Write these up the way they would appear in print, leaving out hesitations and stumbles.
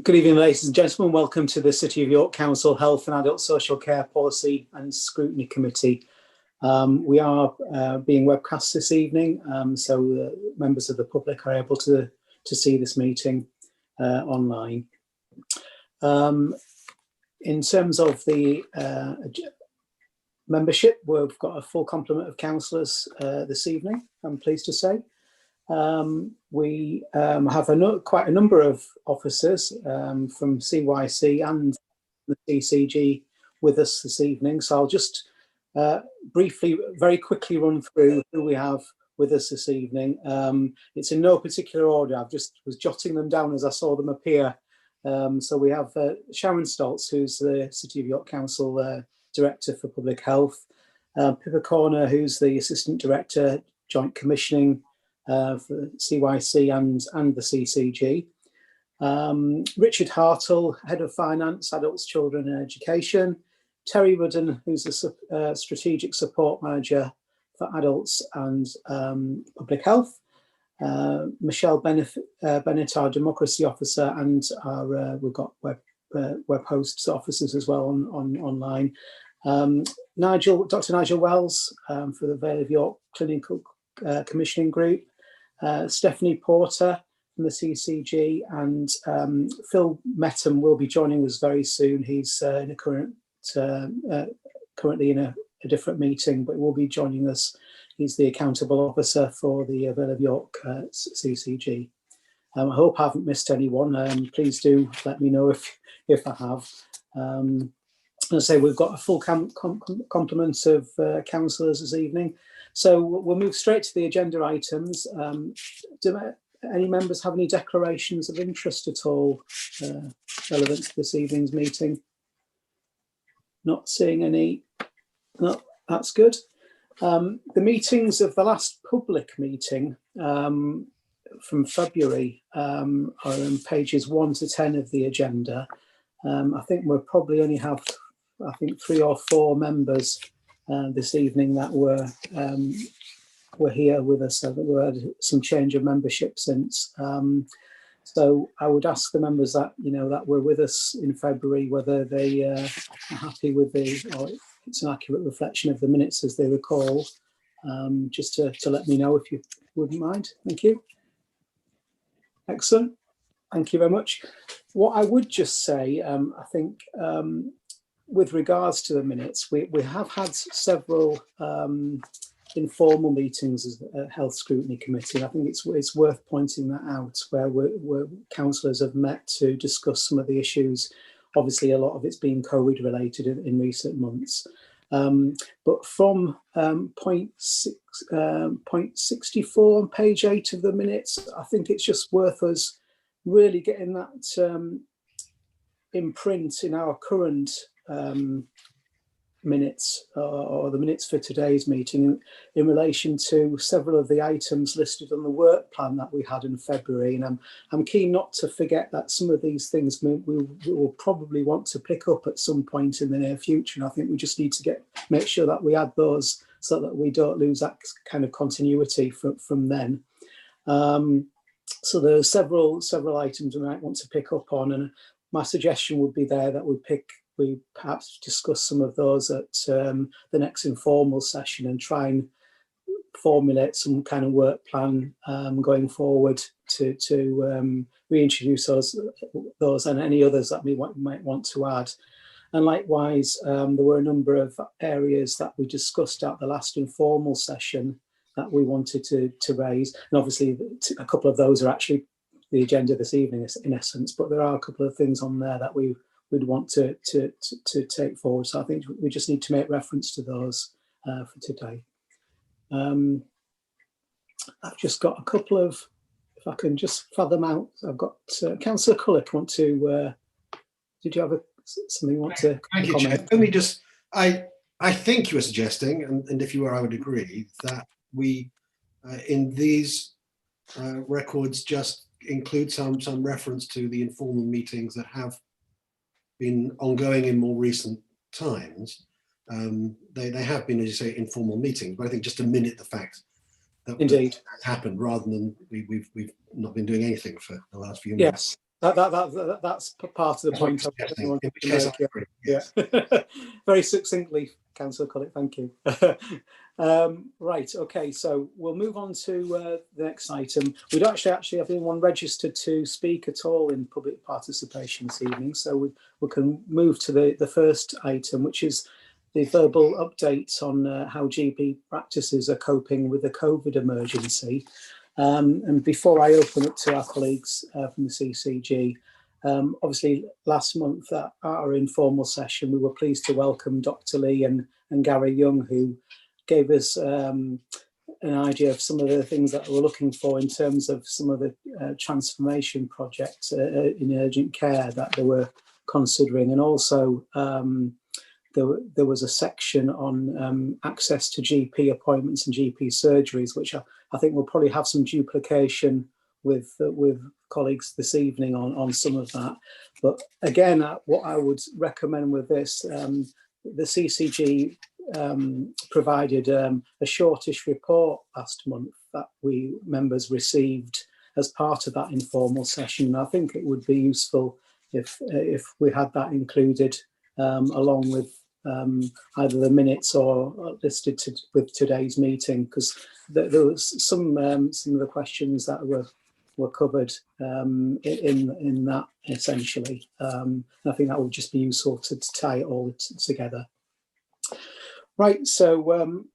Good evening, ladies and gentlemen. Welcome to the City of York Council Health and Adult Social Care Policy and Scrutiny Committee. We are being webcast this evening, so members of the public are able to see this meeting online. In terms of the membership, we've got a full complement of councillors this evening, I'm pleased to say. We have quite a number of officers from CYC and the CCG with us this evening. So I'll just briefly, very quickly run through who we have with us this evening. It's in no particular order. I just was jotting them down as I saw them appear. So we have Sharon Stoltz, who's the City of York Council Director for Public Health. Pippa Corner, who's the Assistant Director, Joint Commissioning for CYC and the CCG. Richard Hartle, Head of Finance, Adults, Children and Education. Terry Rudden, who's the Strategic Support Manager for Adults and Public Health. Michelle Bennett, our Democracy Officer, and we've got web hosts officers as well online. Dr. Nigel Wells for the Vale of York Clinical Commissioning Group. Stephanie Porter from the CCG, and Phil Metham will be joining us very soon. He's currently in a different meeting, but will be joining us. He's the accountable officer for the Vale of York CCG. I hope I haven't missed anyone. Please do let me know if I have. As I say, we've got a full complement of councillors this evening. So we'll move straight to the agenda items. Do any members have any declarations of interest at all relevant to this evening's meeting? Not seeing any. No, that's good. The meetings of the last public meeting from February are on pages 1 to 10 of the agenda. I think we'll probably only have, 3 or 4 members this evening that were here with us, so that we had some change of membership since. So I would ask the members that that were with us in February whether they are happy with or it's an accurate reflection of the minutes as they recall. Just to let me know if you wouldn't mind. Thank you. Excellent. Thank you very much. What I would just say, I think, with regards to the minutes, we have had several informal meetings as a Health Scrutiny Committee. And I think it's worth pointing that out, where councillors have met to discuss some of the issues. Obviously, a lot of it's been COVID related in recent months. But from point 64 on page 8 of the minutes, I think it's just worth us really getting that in print in our current minutes or the minutes for today's meeting in relation to several of the items listed on the work plan that we had in February. And I'm keen not to forget that some of these things we will probably want to pick up at some point in the near future. And I think we just need to make sure that we add those so that we don't lose that kind of continuity from then. So there are several items we might want to pick up on, and my suggestion would be there that we perhaps discuss some of those at the next informal session and try and formulate some kind of work plan going forward to reintroduce those and any others that we might want to add. And likewise, there were a number of areas that we discussed at the last informal session that we wanted to raise. And obviously, a couple of those are actually the agenda this evening, in essence, but there are a couple of things on there that we'd want to take forward. So I think we just need to make reference to those for today. I've just got a couple of, if I can just fathom out, I've got Councillor Culloch want to, did you have something you want to Thank you, Chair. Let me just, I think you were suggesting, and if you were, I would agree, that we, in these records, just include some reference to the informal meetings that have been ongoing in more recent times. They have been, as you say, informal meetings, but I think just to minute the fact that indeed that happened, rather than we've not been doing anything for the last few months. That's part of the That's what I'm point I suggesting. wanted In which to case, I make. agree. Yeah, Yes. yeah. Very succinctly, Councillor Collett. Thank you. Right. Okay. So we'll move on to the next item. We don't actually have anyone registered to speak at all in public participation this evening, so we can move to the first item, which is the verbal updates on how GP practices are coping with the COVID emergency. And before I open up to our colleagues from the CCG, obviously last month at our informal session, we were pleased to welcome Dr. Lee and Gary Young, who gave us an idea of some of the things that we're looking for in terms of some of the transformation projects in urgent care that they were considering. And also there was a section on access to GP appointments and GP surgeries, which I think we'll probably have some duplication with colleagues this evening on some of that. But again, what I would recommend with this, the CCG provided a shortish report last month that we members received as part of that informal session. I think it would be useful if we had that included along with either the minutes or listed with today's meeting, because there was some of the questions that were covered in that essentially. I think that would just be useful to tie it all together. Right, so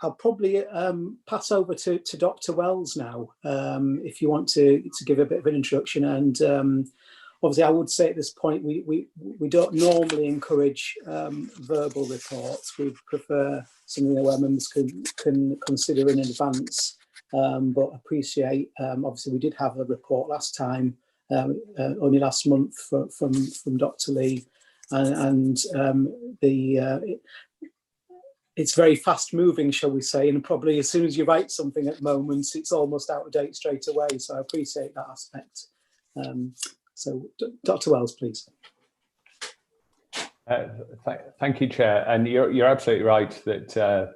I'll probably pass over to Dr. Wells now, if you want to give a bit of an introduction. And obviously, I would say at this point, we don't normally encourage verbal reports. We prefer something that our members can consider in advance, but appreciate, obviously, we did have a report last time, only last month from Dr. Lee, and it's very fast moving, shall we say, and probably as soon as you write something at the moment, it's almost out of date straight away. So I appreciate that aspect. So Dr. Wells, please. Thank you, Chair. And you're absolutely right that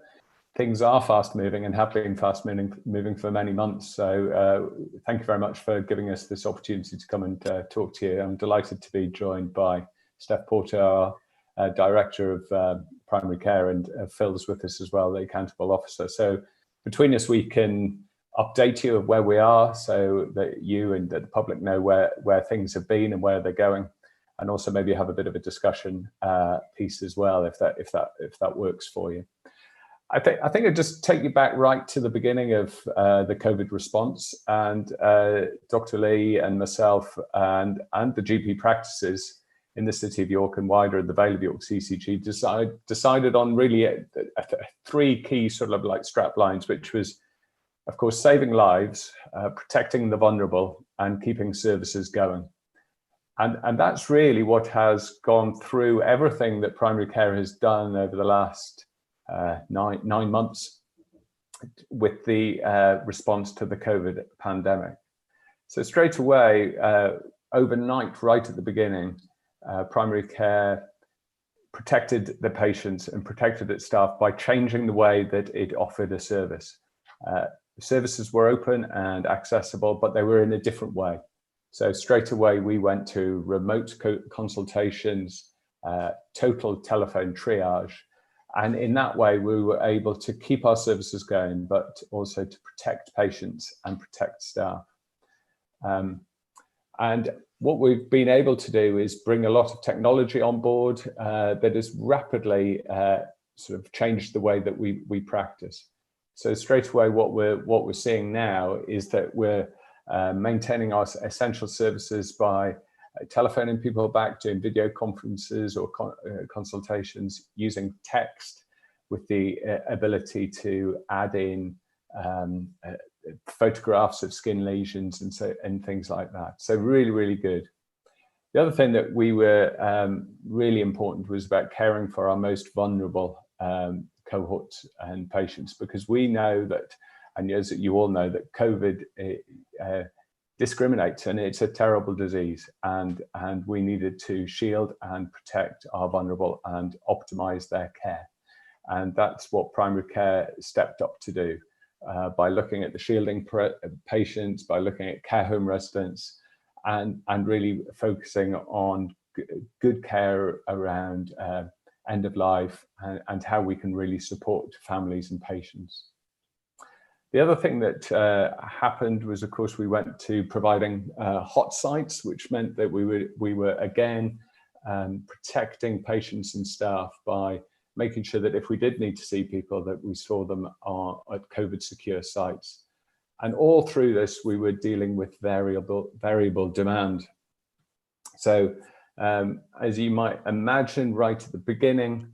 things are fast moving and have been fast moving for many months. So thank you very much for giving us this opportunity to come and talk to you. I'm delighted to be joined by Steph Porter, our Director of Primary Care, and Phil's with us as well, the Accountable Officer. So between us, we can update you of where we are so that you and the public know where things have been and where they're going, and also maybe have a bit of a discussion piece as well, if that works for you. I think I'd just take you back right to the beginning of the COVID response, and Dr. Lee and myself and the GP practices in the City of York and wider, the Vale of York CCG decided on really three key sort of like strap lines, which was, of course, saving lives, protecting the vulnerable, and keeping services going. And that's really what has gone through everything that primary care has done over the last 9 months with the response to the COVID pandemic. So straight away, overnight, right at the beginning, primary care protected the patients and protected its staff by changing the way that it offered a service. Services were open and accessible, but they were in a different way. So straight away, we went to remote consultations, total telephone triage. And in that way, we were able to keep our services going, but also to protect patients and protect staff. And what we've been able to do is bring a lot of technology on board that has rapidly sort of changed the way that we practice. So straight away, what we're seeing now is that we're maintaining our essential services by telephoning people back, doing video conferences or consultations, using text with the ability to add in photographs of skin lesions and things like that. So really, really good. The other thing that we were really important was about caring for our most vulnerable cohorts and patients, because we know that, and as you all know, that COVID discriminates, and it's a terrible disease, and we needed to shield and protect our vulnerable and optimize their care. And that's what primary care stepped up to do by looking at the shielding patients, by looking at care home residents, and really focusing on good care around end of life and how we can really support families and patients. The other thing that happened was, of course, we went to providing hot sites, which meant that we were again protecting patients and staff by making sure that if we did need to see people, that we saw them at COVID secure sites. And all through this, we were dealing with variable demand. So as you might imagine, right at the beginning,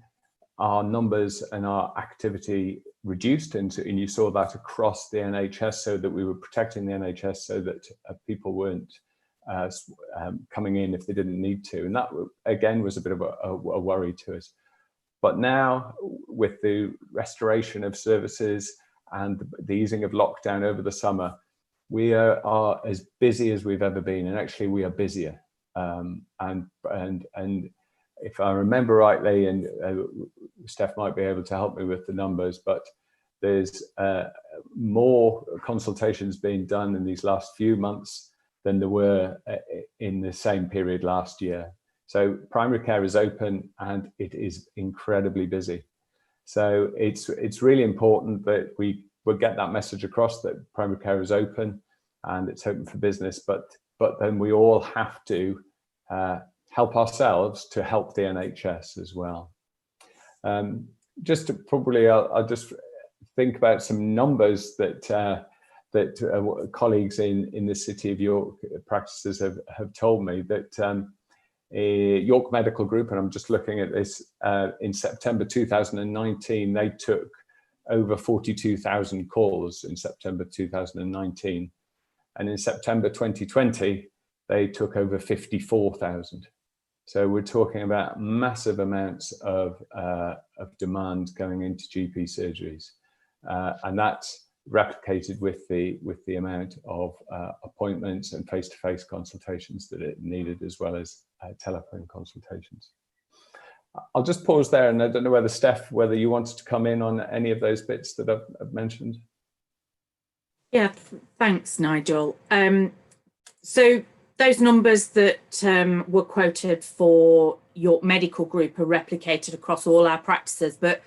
our numbers and our activity reduced, and you saw that across the NHS, so that we were protecting the NHS so that people weren't coming in if they didn't need to. And that, again, was a bit of a worry to us. But now, with the restoration of services and the easing of lockdown over the summer, we are as busy as we've ever been, and actually we are busier. And if I remember rightly, and Steph might be able to help me with the numbers, but there's more consultations being done in these last few months than there were in the same period last year. So primary care is open and it is incredibly busy. So it's really important that we will get that message across, that primary care is open and it's open for business, but then we all have to help ourselves to help the NHS as well. Just to probably, I'll just think about some numbers that colleagues in the City of York practices have told me, that York Medical Group, and I'm just looking at this, in September 2019, they took over 42,000 calls in September 2019. And in September 2020, they took over 54,000. So we're talking about massive amounts of demand going into GP surgeries. And that's replicated with the amount of appointments and face-to-face consultations that it needed, as well as telephone consultations. I'll just pause there, and I don't know whether Steph, whether you wanted to come in on any of those bits that I've mentioned. Yeah, thanks, Nigel. So those numbers that were quoted for York Medical Group are replicated across all our practices, but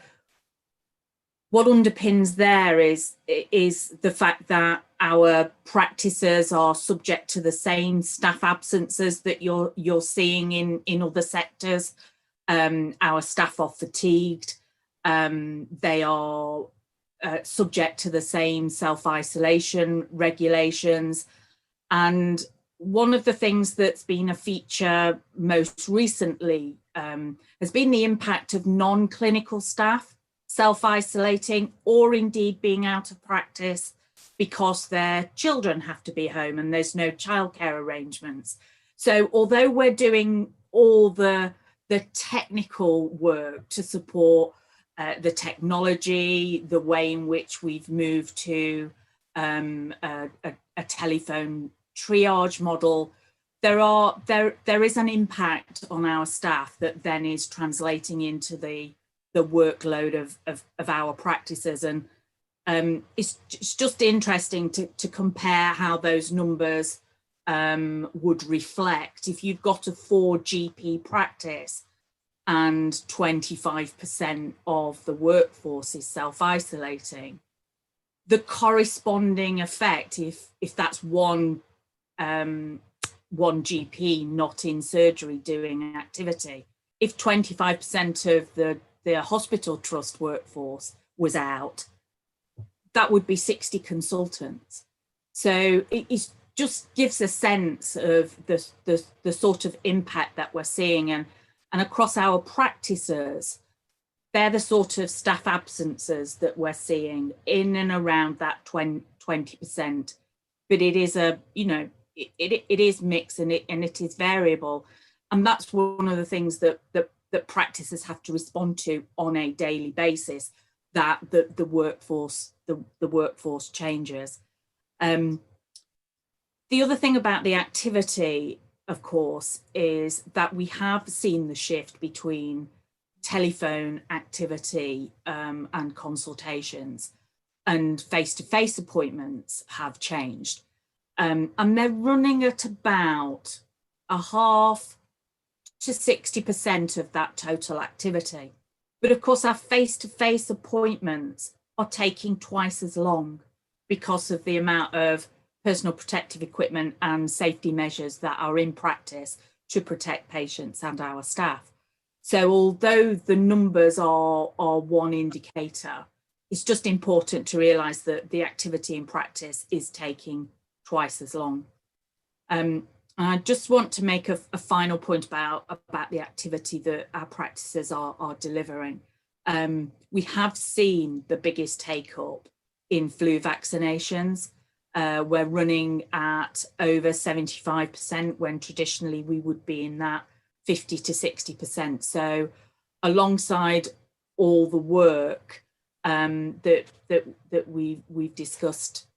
what underpins there is the fact that our practices are subject to the same staff absences that you're seeing in other sectors. Our staff are fatigued. They are subject to the same self-isolation regulations. And one of the things that's been a feature most recently has been the impact of non-clinical staff self-isolating, or indeed being out of practice because their children have to be home and there's no childcare arrangements. So although we're doing all the technical work to support the technology, the way in which we've moved to a telephone triage model, there is an impact on our staff that then is translating into the workload of our practices. And it's just interesting to compare how those numbers would reflect. If you've got a 4 GP practice and 25% of the workforce is self-isolating, the corresponding effect, if that's one GP not in surgery doing activity, if 25% of the hospital trust workforce was out, that would be 60 consultants. So it just gives a sense of the sort of impact that we're seeing, and across our practices, they're the sort of staff absences that we're seeing in and around that 20%. But it is it is mixed, and it is variable, and that's one of the things that practices have to respond to on a daily basis, that the workforce changes. The other thing about the activity, of course, is that we have seen the shift between telephone activity and consultations, and face-to-face appointments have changed. and they're running at about a half to 60% of that total activity. But of course, our face-to-face appointments are taking twice as long because of the amount of personal protective equipment and safety measures that are in practice to protect patients and our staff. So although the numbers are one indicator, it's just important to realise that the activity in practice is taking twice as long. And I just want to make a final point about the activity that our practices are delivering. We have seen the biggest take up in flu vaccinations. We're running at over 75% when traditionally we would be in that 50 to 60%. So alongside all the work that we've discussed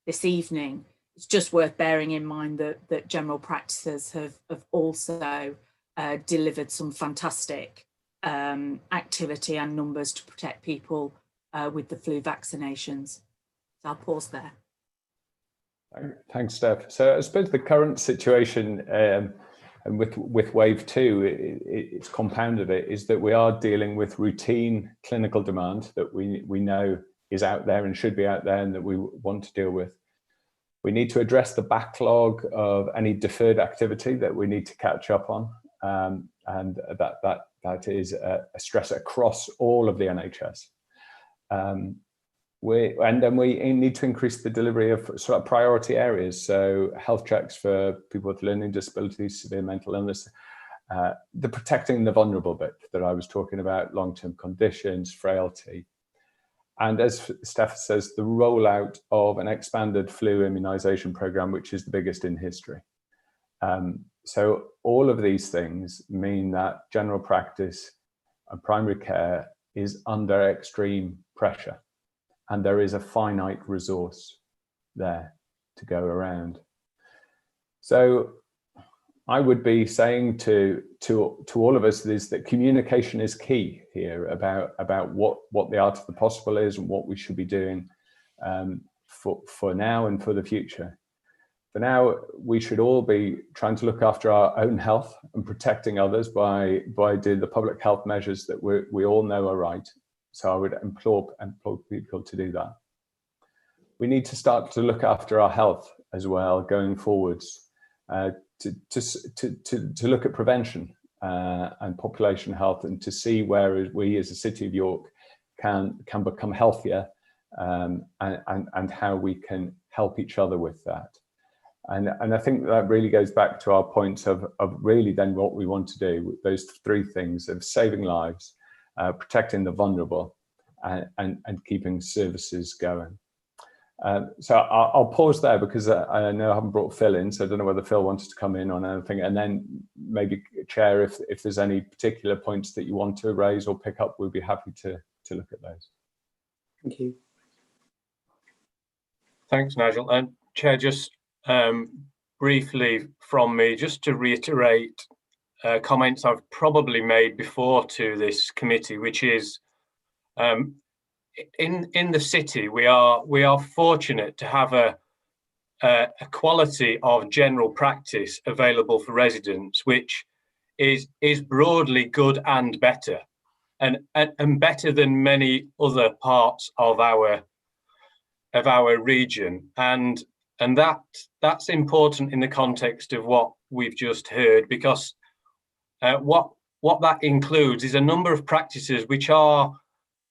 this evening, it's just worth bearing in mind that general practices have also delivered some fantastic activity and numbers to protect people with the flu vaccinations. So I'll pause there. Thanks, Steph. So I suppose the current situation, and with wave 2, it's compounded it, is that we are dealing with routine clinical demand that we know is out there and should be out there and that we want to deal with. We need to address the backlog of any deferred activity that we need to catch up on, and that is a stress across all of the NHS. And then we need to increase the delivery of sort of priority areas. So health checks for people with learning disabilities, severe mental illness, the protecting the vulnerable bit that I was talking about, long-term conditions, frailty. And as Steph says, the rollout of an expanded flu immunisation programme, which is the biggest in history. So all of these things mean that general practice and primary care is under extreme pressure. And there is a finite resource there to go around. So I would be saying to all of us is that communication is key here about what the art of the possible is and what we should be doing for now and for the future. For now, we should all be trying to look after our own health and protecting others by doing the public health measures that we all know are right. So I would implore people to do that. We need to start to look after our health as well going forwards, to look at prevention and population health, and to see where we as a City of York can become healthier, and how we can help each other with that. And I think that really goes back to our point of really then what we want to do, those three things of saving lives, protecting the vulnerable, and keeping services going. So I'll pause there because I know I haven't brought Phil in, so I don't know whether Phil wanted to come in on anything, and then maybe Chair, if there's any particular points that you want to raise or pick up, we'll be happy to look at those. Thank you. Thanks, Nigel. And Chair, just briefly from me, just to reiterate comments I've probably made before to this committee, which is in the city we are fortunate to have a quality of general practice available for residents, which is broadly good and better, and better than many other parts of our region, and that's important in the context of what we've just heard, because what that includes is a number of practices which are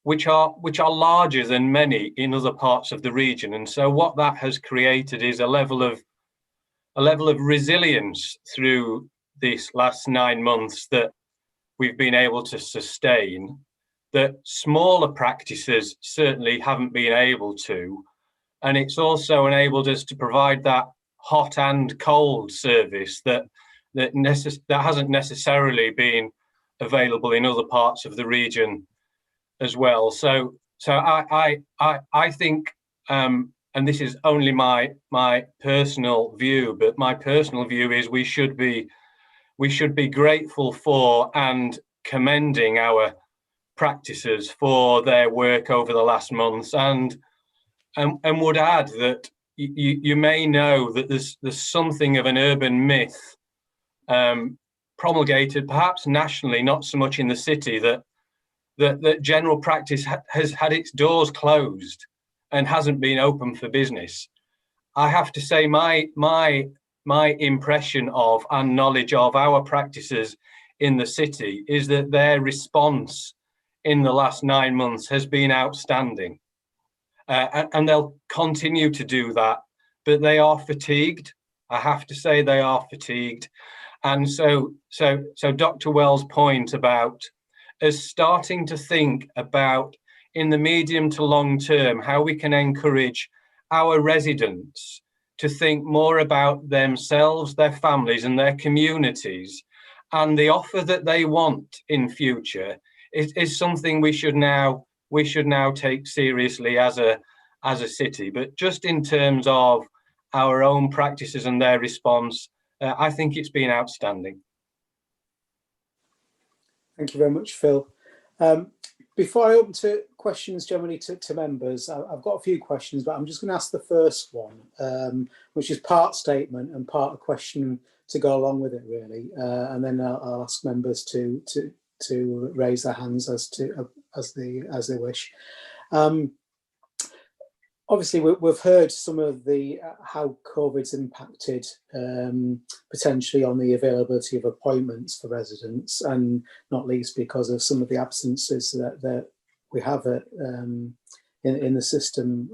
larger than many in other parts of the region. And so what that has created is a level of resilience through this last 9 months that we've been able to sustain, that smaller practices certainly haven't been able to. And it's also enabled us to provide that hot and cold service that hasn't necessarily been available in other parts of the region as well. So I think, and this is only my personal view, but my personal view is we should be grateful for and commending our practices for their work over the last months, and would add that you may know that there's something of an urban myth promulgated, perhaps nationally, not so much in the city, that general practice has had its doors closed and hasn't been open for business. I have to say my impression of and knowledge of our practices in the city is that their response in the last 9 months has been outstanding. And they'll continue to do that, but they are fatigued. I have to say they are fatigued. And so Dr. Wells' point about us starting to think about, in the medium to long term, how we can encourage our residents to think more about themselves, their families and their communities, and the offer that they want in future is something we should now take seriously as a city. But just in terms of our own practices and their response, I think it's been outstanding. Thank you very much, Phil. Before I open to questions generally to members, I've got a few questions, but I'm just going to ask the first one, which is part statement and part a question to go along with it, really, and then I'll ask members to raise their hands as they wish. Obviously, we've heard some of the how COVID's impacted potentially on the availability of appointments for residents, and not least because of some of the absences that we have in the system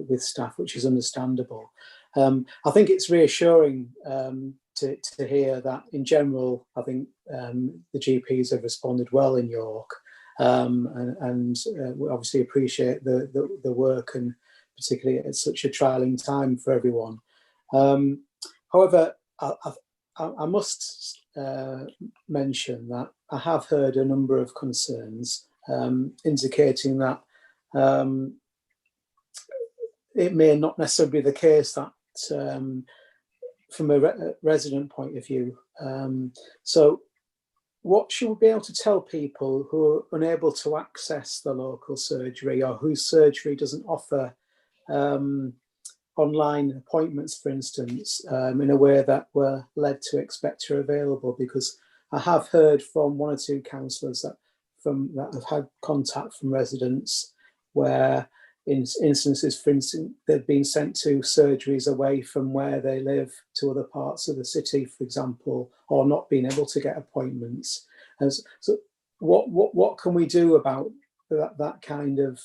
with staff, which is understandable. I think it's reassuring to hear that in general, I think the GPs have responded well in York, and we obviously appreciate the work, and particularly at such a trialing time for everyone. However, I must mention that I have heard a number of concerns indicating that it may not necessarily be the case that from a resident point of view. So what should we be able to tell people who are unable to access the local surgery, or whose surgery doesn't offer online appointments, for instance, in a way that we're led to expect are available? Because I have heard from one or two councillors that have had contact from residents where, in instances, for instance, they've been sent to surgeries away from where they live to other parts of the city, for example, or not being able to get appointments. And so, what can we do about that kind of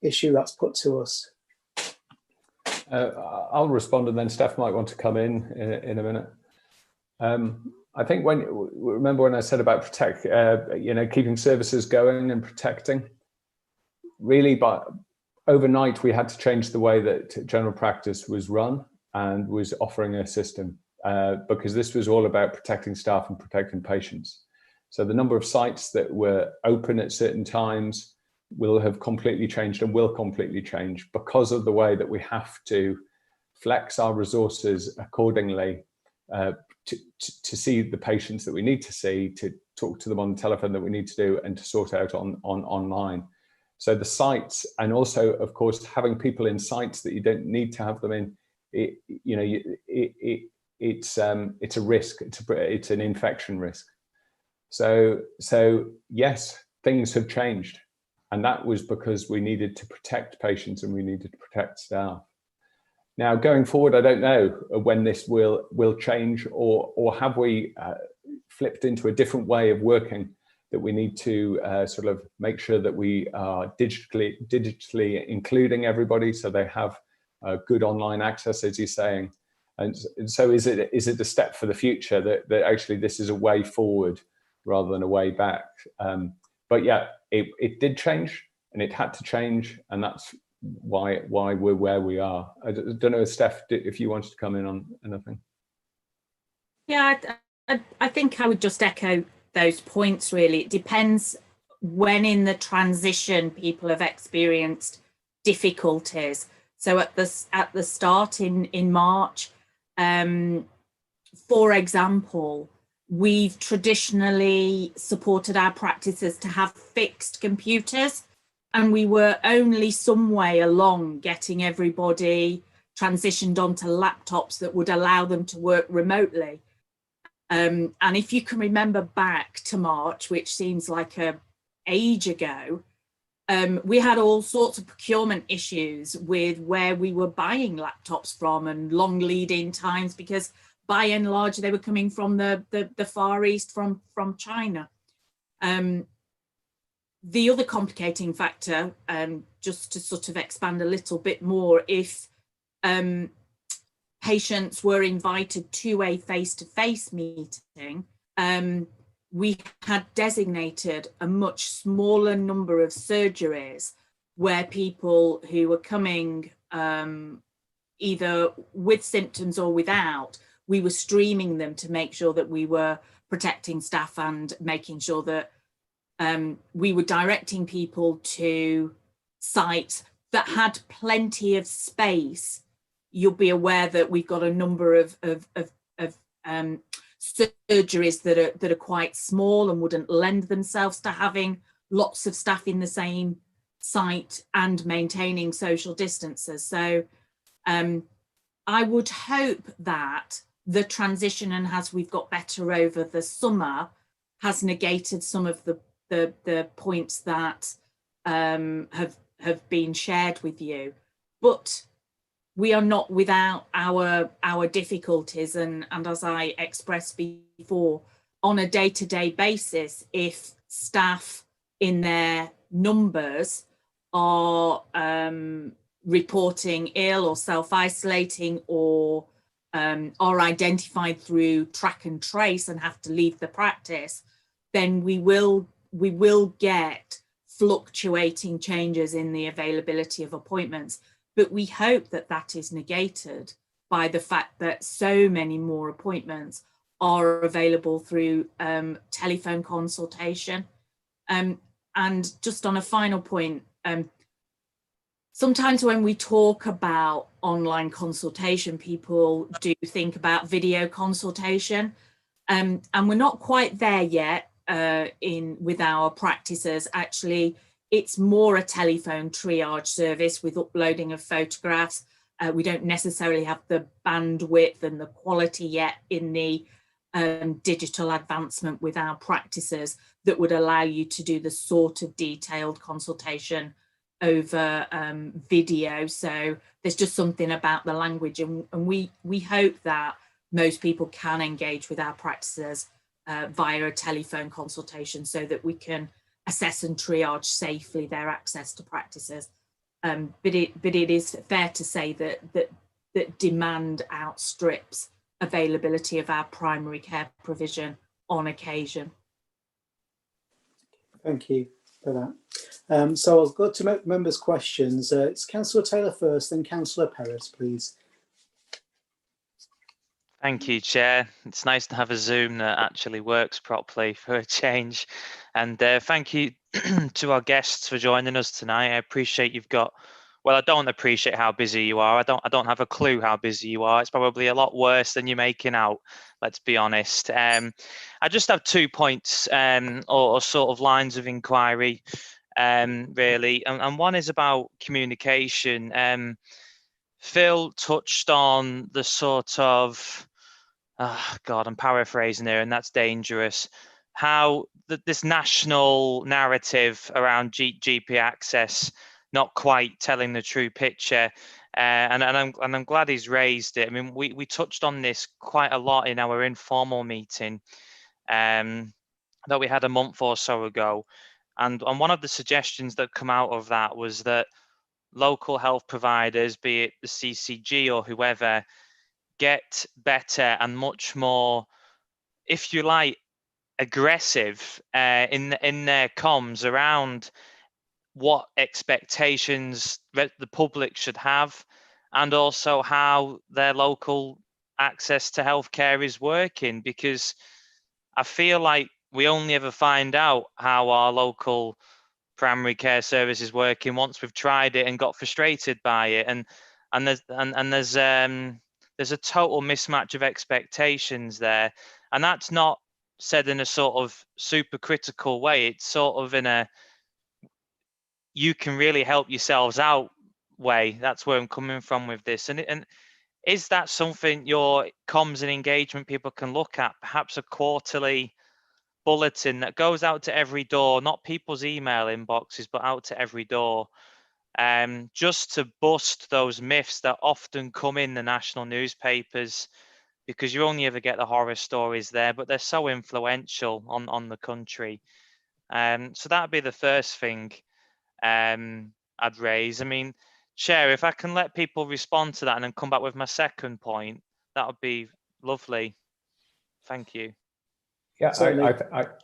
issue that's put to us? I'll respond, and then Steph might want to come in a minute. I think remember when I said about keeping services going and protecting, really, but overnight we had to change the way that general practice was run and was offering a system, because this was all about protecting staff and protecting patients. So the number of sites that were open at certain times will have completely changed, and will completely change, because of the way that we have to flex our resources accordingly to see the patients that we need to see, to talk to them on the telephone that we need to do, and to sort out online. So the sites, and also, of course, having people in sites that you don't need to have them in, it's a risk. It's an infection risk. So yes, things have changed. And that was because we needed to protect patients and we needed to protect staff. Now, going forward, I don't know when this will change, or have we flipped into a different way of working that we need to sort of make sure that we are digitally including everybody so they have good online access, as you're saying. And so is it a step for the future that actually this is a way forward rather than a way back? But yeah, it did change, and it had to change, and that's why we're where we are. I don't know, Steph, if you wanted to come in on anything. Yeah, I think I would just echo those points, really. It depends when in the transition people have experienced difficulties. So at the start in March, for example, we've traditionally supported our practices to have fixed computers and we were only some way along getting everybody transitioned onto laptops that would allow them to work remotely. And if you can remember back to March, which seems like an age ago, we had all sorts of procurement issues with where we were buying laptops from, and long lead-in times, because by and large they were coming from the Far East, from China. The other complicating factor, just to sort of expand a little bit more, if patients were invited to a face-to-face meeting, we had designated a much smaller number of surgeries where people who were coming either with symptoms or without, we were streaming them to make sure that we were protecting staff and making sure that we were directing people to sites that had plenty of space. You'll be aware that we've got a number of surgeries that are quite small and wouldn't lend themselves to having lots of staff in the same site and maintaining social distances. So I would hope that the transition, and as we've got better over the summer, has negated some of the points that have been shared with you. But we are not without our difficulties, and as I expressed before, on a day-to-day basis, if staff in their numbers are reporting ill or self-isolating, or are identified through track and trace and have to leave the practice, then we will get fluctuating changes in the availability of appointments. But we hope that that is negated by the fact that so many more appointments are available through telephone consultation. And just on a final point, sometimes when we talk about online consultation, people do think about video consultation, and we're not quite there yet with our practices. Actually, it's more a telephone triage service with uploading of photographs. We don't necessarily have the bandwidth and the quality yet in the digital advancement with our practices that would allow you to do the sort of detailed consultation over video. So there's just something about the language, and we hope that most people can engage with our practices via a telephone consultation, so that we can assess and triage safely their access to practices. But it is fair to say that demand outstrips availability of our primary care provision on occasion. Thank you for that. So I'll go to members' questions. It's Councillor Taylor first, then Councillor Perez, please. Thank you, Chair. It's nice to have a Zoom that actually works properly for a change. And thank you to our guests for joining us tonight. I appreciate you've got, well, I don't appreciate how busy you are. I don't have a clue how busy you are. It's probably a lot worse than you're making out, let's be honest. I just have 2 points or sort of lines of inquiry, really. And one is about communication. Phil touched on the sort of, God, I'm paraphrasing here, and that's dangerous. How this national narrative around GP access not quite telling the true picture, and I'm glad he's raised it. I mean, we touched on this quite a lot in our informal meeting that we had a month or so ago, and one of the suggestions that come out of that was that local health providers, be it the CCG or whoever, get better and much more, if you like, aggressive in their comms around what expectations the public should have, and also how their local access to healthcare is working. Because I feel like we only ever find out how our local primary care service is working once we've tried it and got frustrated by it, and there's a total mismatch of expectations there. And that's not said in a sort of super critical way. It's sort of in a, you can really help yourselves out way. That's where I'm coming from with this. And is that something your comms and engagement people can look at? Perhaps a quarterly bulletin that goes out to every door, not people's email inboxes, but out to every door, just to bust those myths that often come in the national newspapers, because you only ever get the horror stories there, but they're so influential on the country. So that'd be the first thing I'd raise. I mean, Chair, if I can let people respond to that and then come back with my second point, that would be lovely. Thank you. Yeah, Certainly.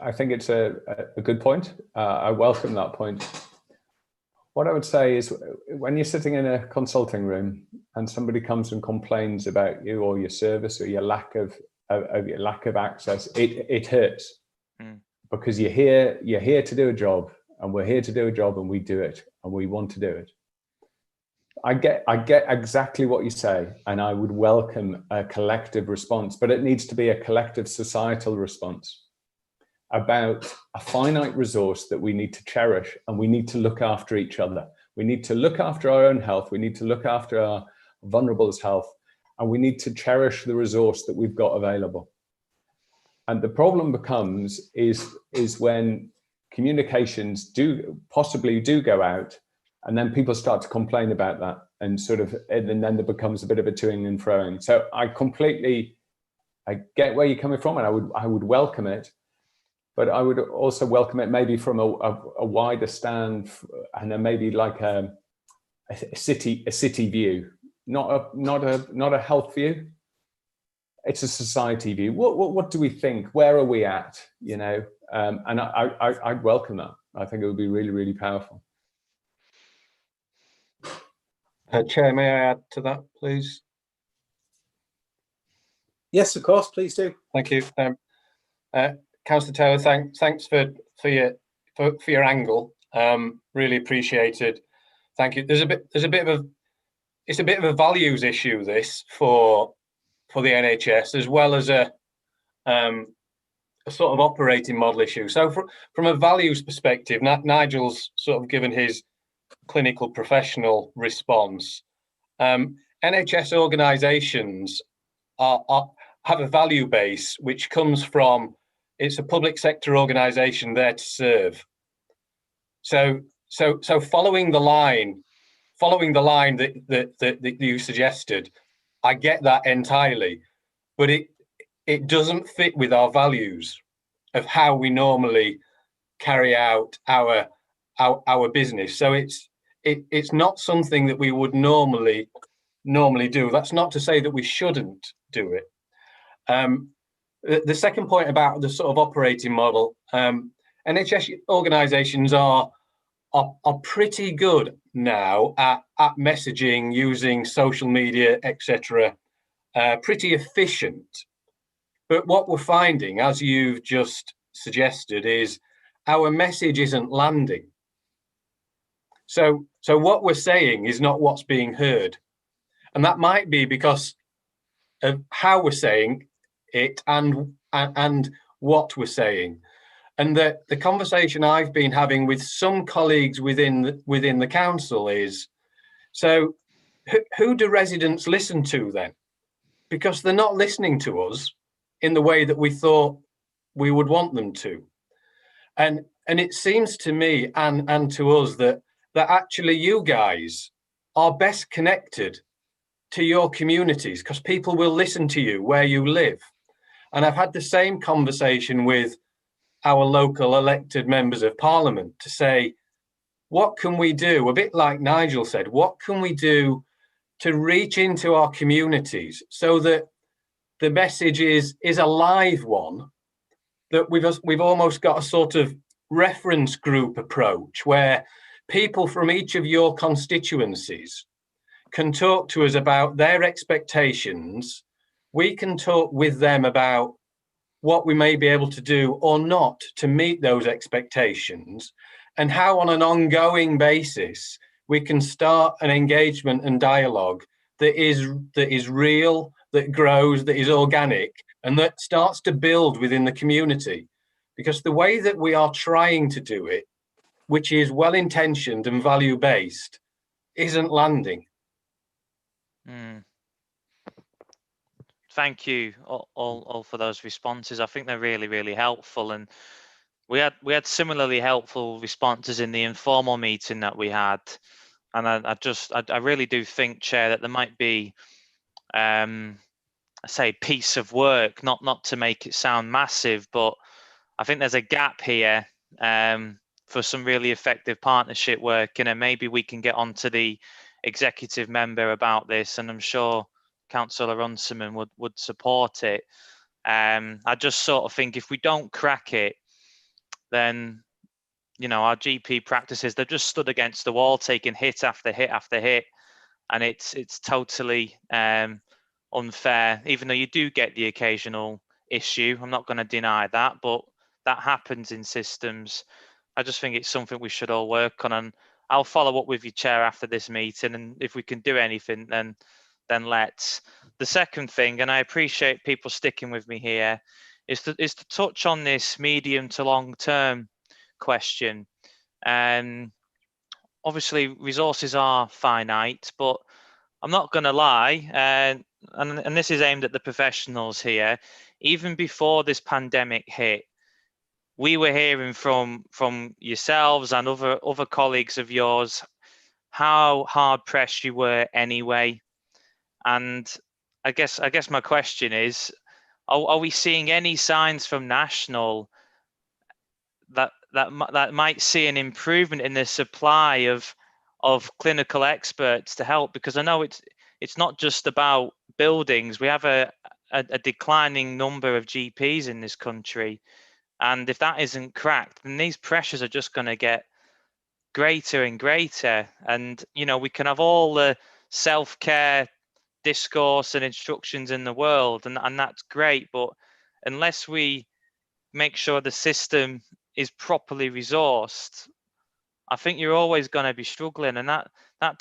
I think it's a good point. I welcome that point. What I would say is, when you're sitting in a consulting room and somebody comes and complains about you or your service or your lack of access, it hurts. Because you're here to do a job, and we're here to do a job, and we do it, and we want to do it. I get exactly what you say, and I would welcome a collective response, but it needs to be a collective societal response about a finite resource that we need to cherish, and we need to look after each other. We need to look after our own health. We need to look after our vulnerables' health, and we need to cherish the resource that we've got available. And the problem becomes is when communications do possibly go out, and then people start to complain about that, and then there becomes a bit of a toing and froing. So I get where you're coming from, and I would welcome it, but I would also welcome it maybe from a wider stand, and then maybe like a city view, not a health view. It's a society view. What do we think? Where are we at? You know, and I'd welcome that. I think it would be really, really powerful. Chair, may I add to that, please? Yes, of course, please do. Thank you, Councillor Taylor. Thanks for your angle. Really appreciated. Thank you. It's a bit of a values issue, this, for the NHS, as well as a sort of operating model issue. So from a values perspective, Nigel's sort of given his clinical professional response. NHS organisations have a value base which comes from, it's a public sector organisation there to serve. So following the line that you suggested, I get that entirely, but it doesn't fit with our values of how we normally carry out our business. So it's not something that we would normally do. That's not to say that we shouldn't do it. The second point about the sort of operating model, NHS organisations are pretty good now at messaging using social media, etc. Pretty efficient. But what we're finding, as you've just suggested, is our message isn't landing. So what we're saying is not what's being heard. And that might be because of how we're saying it and what we're saying. And the conversation I've been having with some colleagues within the council is, so who do residents listen to then? Because they're not listening to us in the way that we thought we would want them to. And it seems to me and to us that actually you guys are best connected to your communities, because people will listen to you where you live. And I've had the same conversation with our local elected members of parliament to say, what can we do? A bit like Nigel said, what can we do to reach into our communities so that the message is a live one, that we've almost got a sort of reference group approach where people from each of your constituencies can talk to us about their expectations. We can talk with them about what we may be able to do or not to meet those expectations, and how on an ongoing basis we can start an engagement and dialogue that is real, that grows, that is organic, and that starts to build within the community. Because the way that we are trying to do it which is well-intentioned and value-based, isn't landing. Thank you all for those responses. I think they're really, really helpful. And we had similarly helpful responses in the informal meeting that we had. And I really do think, Chair, that there might be, I say, piece of work, not to make it sound massive, but I think there's a gap here for some really effective partnership work. And then maybe we can get onto the executive member about this, and I'm sure Councillor Runciman would support it. I just sort of think if we don't crack it, then, you know, our GP practices, they've just stood against the wall, taking hit after hit after hit, and it's totally unfair. Even though you do get the occasional issue, I'm not going to deny that, but that happens in systems. I just think it's something we should all work on, and I'll follow up with you, Chair, after this meeting, and if we can do anything, then let's. The second thing, and I appreciate people sticking with me here, is to touch on this medium to long term question. Obviously, resources are finite, but I'm not going to lie, and this is aimed at the professionals here. Even before this pandemic hit, we were hearing from yourselves and other colleagues of yours how hard pressed you were anyway. And I guess my question is, are we seeing any signs from National that might see an improvement in the supply of clinical experts to help? Because I know it's not just about buildings. We have a declining number of GPs in this country, and if that isn't cracked, then these pressures are just going to get greater and greater. And you know, we can have all the self-care discourse and instructions in the world, and that's great, but unless we make sure the system is properly resourced, I think you're always going to be struggling, and that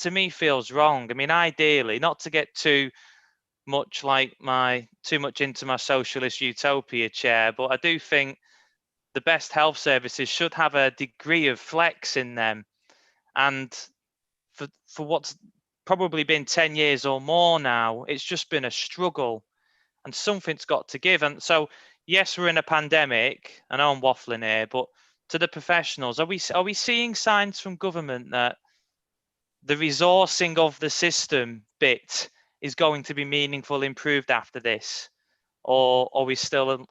to me feels wrong. I mean, ideally, not to get too much into my socialist utopia, Chair, but I do think the best health services should have a degree of flex in them. And for what's probably been 10 years or more now, it's just been a struggle, and something's got to give. And so, yes, we're in a pandemic. I know I'm waffling here, but to the professionals, are we seeing signs from government that the resourcing of the system bit is going to be meaningful, improved after this, or are we still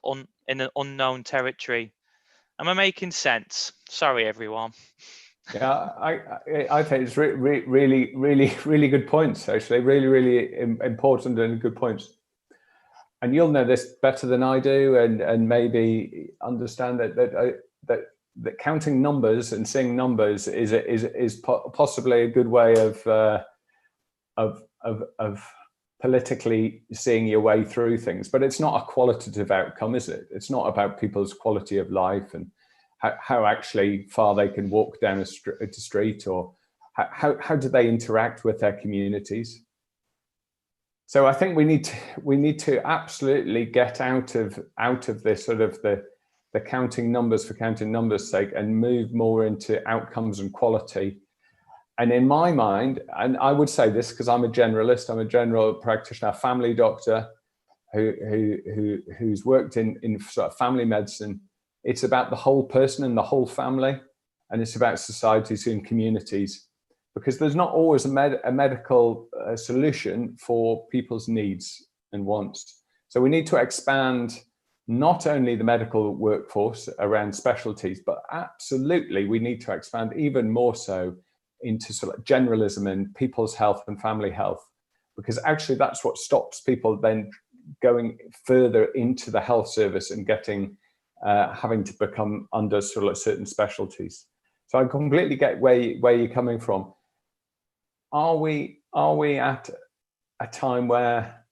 in an unknown territory? Am I making sense? Sorry, everyone. Yeah, I think it's really good points, actually. Really important and good points. And you'll know this better than I do, and maybe understand that counting numbers and seeing numbers is possibly a good way of politically seeing your way through things. But it's not a qualitative outcome, is it? It's not about people's quality of life and how actually far they can walk down a street, or how do they interact with their communities. So I think we need to absolutely get out of this sort of the counting numbers for counting numbers' sake, and move more into outcomes and quality. And in my mind, and I would say this because I'm a generalist, I'm a general practitioner, family doctor who's worked in sort of family medicine. It's about the whole person and the whole family, and it's about societies and communities, because there's not always a medical solution for people's needs and wants. So we need to expand not only the medical workforce around specialties, but absolutely we need to expand even more so into sort of generalism and people's health and family health, because actually that's what stops people then going further into the health service and getting having to become under sort of certain specialties. So I completely get where you're coming from. Are we at a time where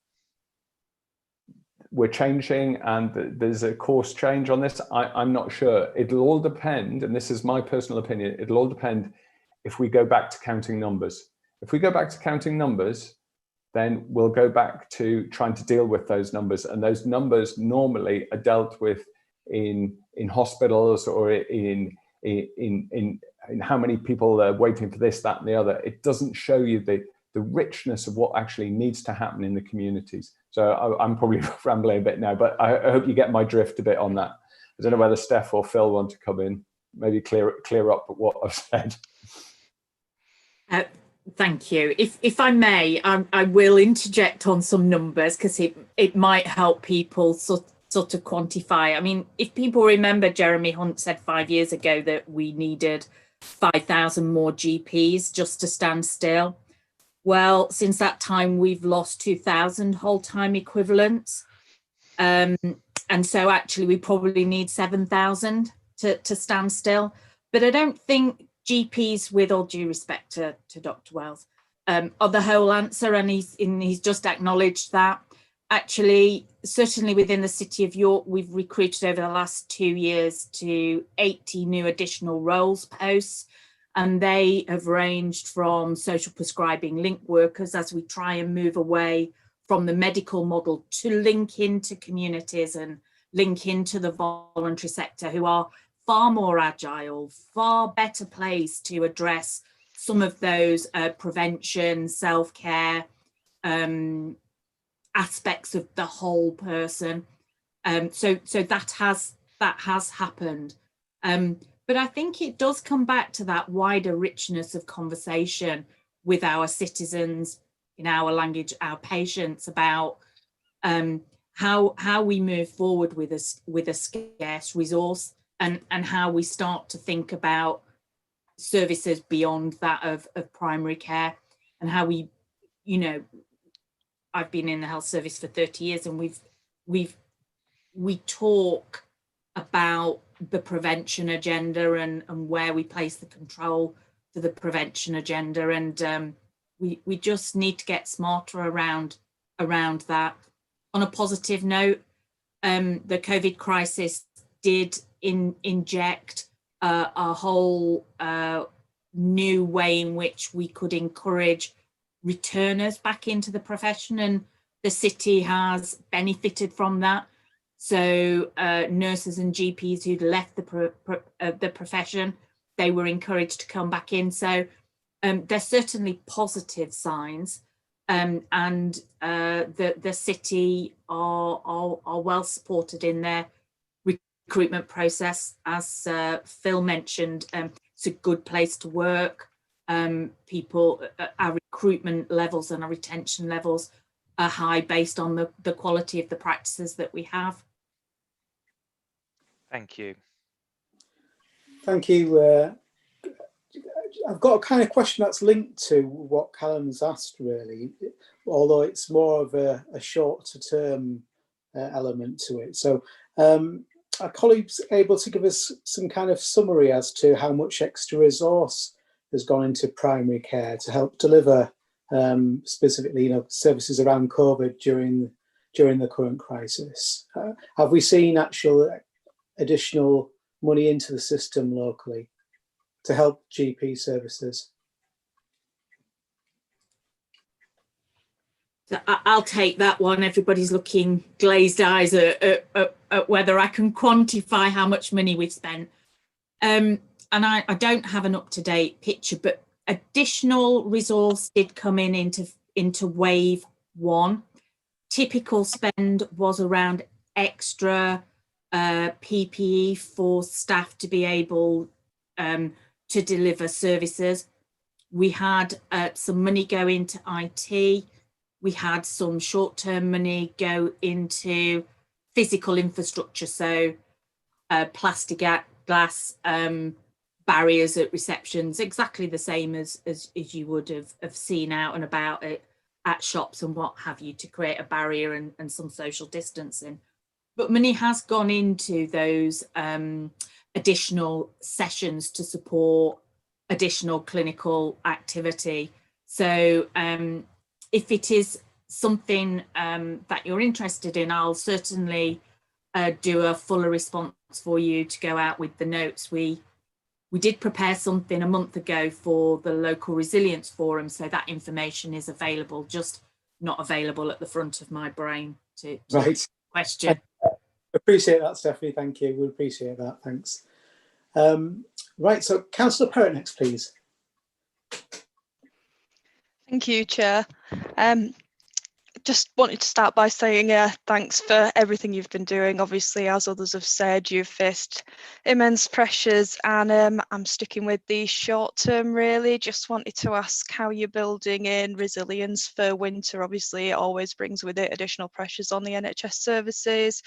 we're changing and there's a course change on this? I'm not sure. It'll all depend, and this is my personal opinion, it'll all depend if we go back to counting numbers. If we go back to counting numbers, then we'll go back to trying to deal with those numbers, and those numbers normally are dealt with in hospitals or in and how many people are waiting for this, that, and the other. It doesn't show you the richness of what actually needs to happen in the communities. So I'm probably rambling a bit now, but I hope you get my drift a bit on that. I don't know whether Steph or Phil want to come in, maybe clear up what I've said. Thank you. If I may, I will interject on some numbers because it might help people sort of quantify. I mean, if people remember, Jeremy Hunt said 5 years ago that we needed 5,000 more GPs just to stand still. Well, since that time, we've lost 2,000 whole-time equivalents. And so actually we probably need 7,000 to stand still. But I don't think GPs, with all due respect to Dr. Wells, are the whole answer, and he's just acknowledged that. Actually, certainly within the City of York, we've recruited over the last 2 years to 80 new additional roles posts, and they have ranged from social prescribing link workers as we try and move away from the medical model to link into communities and link into the voluntary sector, who are far more agile, far better placed to address some of those prevention, self-care aspects of the whole person. So that has happened. But I think it does come back to that wider richness of conversation with our citizens, in our language, our patients, about how we move forward with a scarce resource, and how we start to think about services beyond that of primary care, and how we, I've been in the health service for 30 years, and we talk about the prevention agenda and where we place the control for the prevention agenda, and we just need to get smarter around that. On a positive note, the COVID crisis did inject a whole new way in which we could encourage returners back into the profession, and the city has benefited from that. So nurses and GPs who'd left the profession, they were encouraged to come back in. So there's certainly positive signs, and the city are well supported in their recruitment process. As Phil mentioned, it's a good place to work. People, our recruitment levels and our retention levels are high based on the quality of the practices that we have. Thank you. Thank you. I've got a kind of question that's linked to what Callum's asked, really, although it's more of a shorter term element to it. So our colleagues able to give us some kind of summary as to how much extra resource has gone into primary care to help deliver specifically, services around COVID during the current crisis? Have we seen actual additional money into the system locally to help GP services? So I'll take that one. Everybody's looking glazed eyes at whether I can quantify how much money we've spent. And I don't have an up-to-date picture, but additional resource did come into wave one. Typical spend was around extra PPE for staff to be able to deliver services. We had some money go into IT. We had some short-term money go into physical infrastructure, so plastic glass barriers at receptions, exactly the same as you would have seen out and about at shops and what have you, to create a barrier and some social distancing. But money has gone into those additional sessions to support additional clinical activity. So if it is something that you're interested in, I'll certainly do a fuller response for you to go out with the notes. We did prepare something a month ago for the local resilience forum, so that information is available, just not available at the front of my brain to Right. question. Appreciate that, Stephanie. Thank you. We appreciate that. Thanks. Right, so Councillor Perrott next, please. Thank you, Chair. Just wanted to start by saying thanks for everything you've been doing. Obviously, as others have said, you've faced immense pressures, and I'm sticking with the short term really. Just wanted to ask how you're building in resilience for winter. Obviously, it always brings with it additional pressures on the NHS services.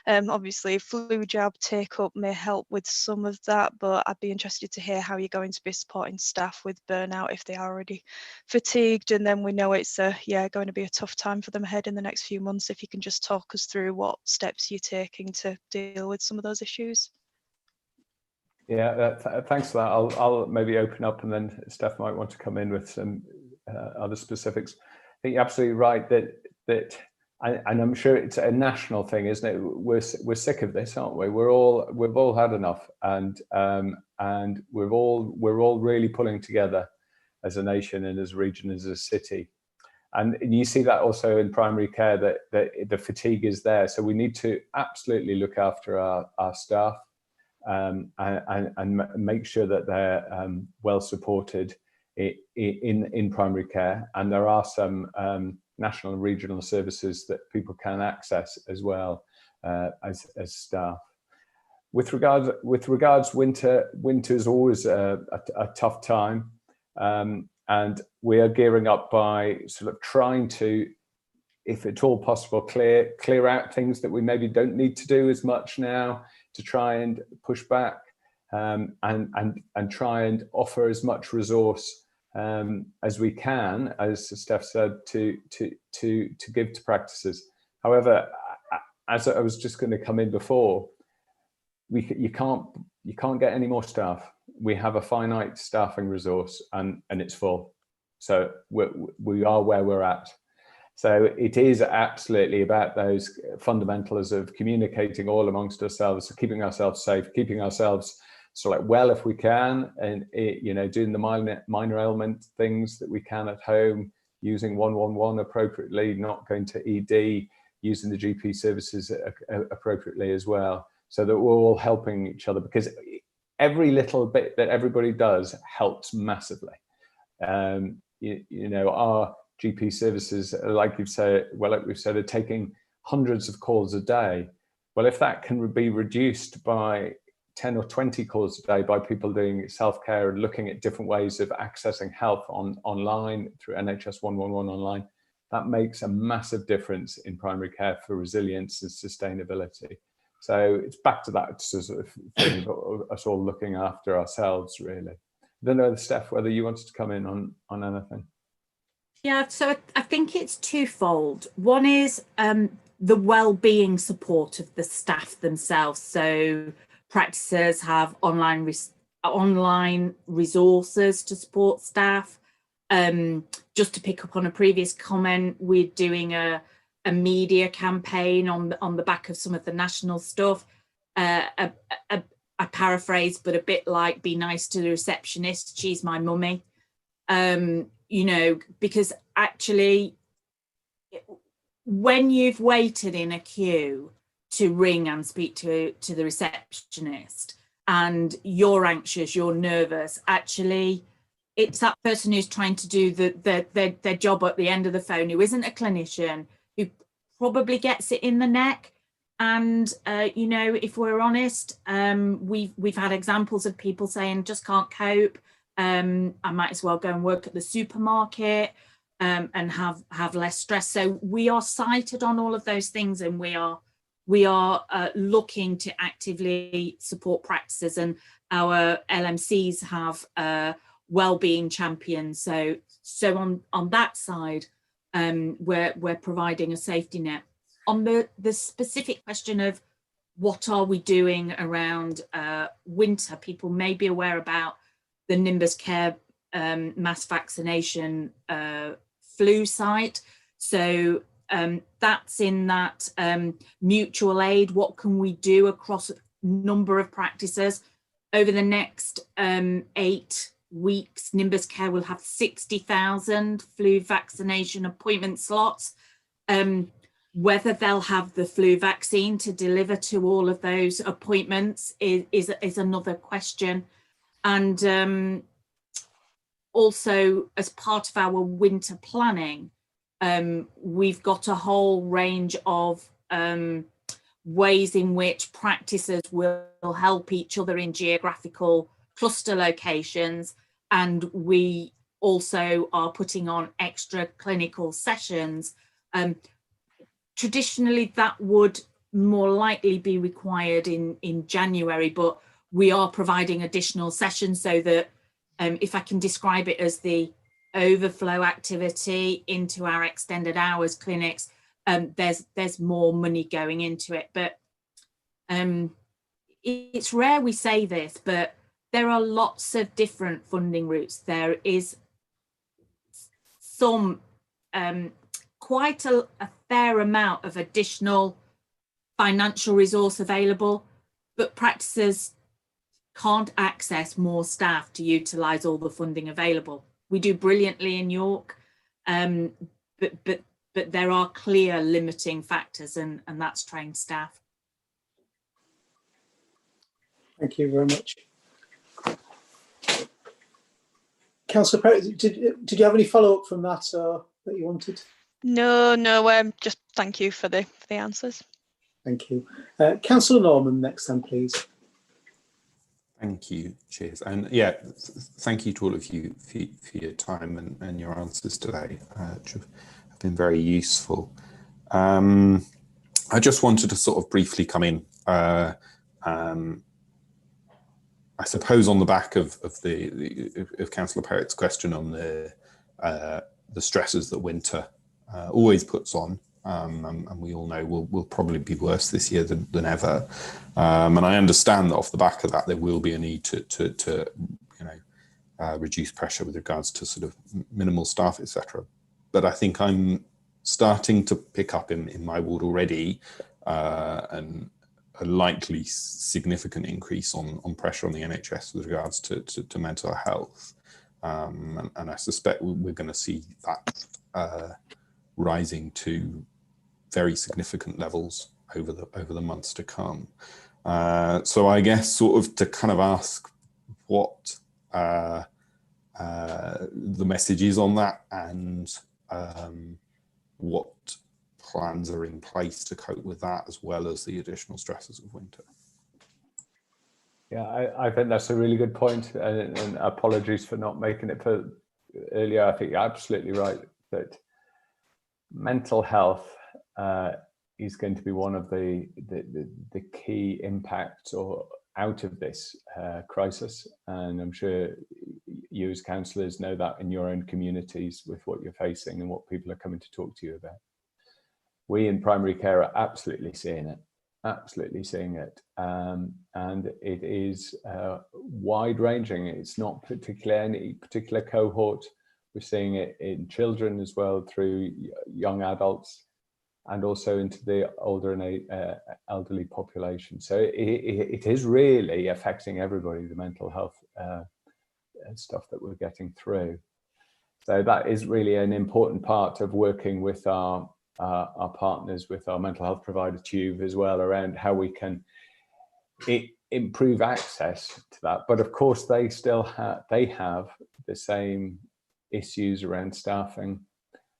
Obviously, flu jab take up may help with some of that, but I'd be interested to hear how you're going to be supporting staff with burnout if they are already fatigued. And then we know it's going to be a tough time for them ahead in the next few months. If you can just talk us through what steps you're taking to deal with some of those issues. Yeah, thanks for that. I'll maybe open up, and then Steph might want to come in with some other specifics. I think you're absolutely right that and I'm sure it's a national thing, isn't it? We're sick of this, aren't we? We've all had enough, and we're all really pulling together as a nation and as a region, as a city. And you see that also in primary care, that the fatigue is there. So we need to absolutely look after our staff and make sure that they're well supported in primary care. And there are some national and regional services that people can access as well as staff. With regards winter is always a tough time. And we are gearing up by sort of trying to, if at all possible, clear out things that we maybe don't need to do as much now, to try and push back and try and offer as much resource as we can, as Steph said, to give to practices. However, as I was just going to come in before, you can't get any more staff. We have a finite staffing resource, and it's full. So we are where we're at. So it is absolutely about those fundamentals of communicating all amongst ourselves, keeping ourselves safe, keeping ourselves sort of well if we can, and doing the minor ailment things that we can at home, using 111 appropriately, not going to ED, using the GP services appropriately as well, so that we're all helping each other, because every little bit that everybody does helps massively. Our GP services, like we've said, are taking hundreds of calls a day. Well, if that can be reduced by 10 or 20 calls a day by people doing self-care and looking at different ways of accessing health online through NHS 111 online, that makes a massive difference in primary care for resilience and sustainability. So it's back to that sort of thing of us all looking after ourselves, really. I don't know, Steph, whether you wanted to come in on anything. Yeah, so I think it's twofold. One is the well-being support of the staff themselves. So practices have online resources to support staff. Just to pick up on a previous comment, we're doing a media campaign on the back of some of the national stuff. I paraphrase, but a bit like "be nice to the receptionist, she's my mummy." Because actually, when you've waited in a queue to ring and speak to the receptionist, and you're anxious, you're nervous, actually, it's that person who's trying to do their job at the end of the phone, who isn't a clinician, who probably gets it in the neck. And if we're honest, we've had examples of people saying, just can't cope. I might as well go and work at the supermarket and have less stress. So we are cited on all of those things, and we are looking to actively support practices, and our LMCs have wellbeing champions. So on that side, we're providing a safety net. On the specific question of what are we doing around winter, people may be aware about the Nimbus Care mass vaccination flu site. So that's in that mutual aid. What can we do across a number of practices? Over the next 8 weeks, Nimbus Care will have 60,000 flu vaccination appointment slots. Whether they'll have the flu vaccine to deliver to all of those appointments is another question. And also, as part of our winter planning, we've got a whole range of ways in which practices will help each other in geographical cluster locations. And we also are putting on extra clinical sessions. Traditionally, that would more likely be required in January, but we are providing additional sessions so that if I can describe it as the overflow activity into our extended hours clinics, there's more money going into it. But it's rare we say this, but there are lots of different funding routes. There is some quite a fair amount of additional financial resource available, but practices can't access more staff to utilise all the funding available. We do brilliantly in York, but there are clear limiting factors, and that's trained staff. Thank you very much. Councillor Perry, did you have any follow-up from that that you wanted? No, just thank you for the answers. Thank you. Councillor Norman next then, please. Thank you, Cheers. And yeah, thank you to all of you for your time and your answers today, which have been very useful. I just wanted to sort of briefly come in, I suppose on the back of Councillor Perrett's question on the stresses that winter always puts on, and we all know will probably be worse this year than ever. And I understand that off the back of that, there will be a need to reduce pressure with regards to sort of minimal staff, etc. But I think I'm starting to pick up in my ward already, and a likely significant increase on pressure on the NHS with regards to mental health. And I suspect we're going to see that rising to very significant levels over the months to come. So I guess sort of to kind of ask what the message is on that, and what plans are in place to cope with that, as well as the additional stresses of winter. Yeah, I think that's a really good point, and apologies for not making it for earlier. I think you're absolutely right that mental health is going to be one of the key impacts or out of this crisis, and I'm sure you as councillors know that in your own communities with what you're facing and what people are coming to talk to you about. We in primary care are absolutely seeing it, and it is wide-ranging. It's not particularly any particular cohort. We're seeing it in children as well, through young adults, and also into the older and elderly population. So it is really affecting everybody, the mental health stuff that we're getting through. So that is really an important part of working with our partners, with our mental health provider TUVE as well, around how we can improve access to that. But of course, they still have the same issues around staffing,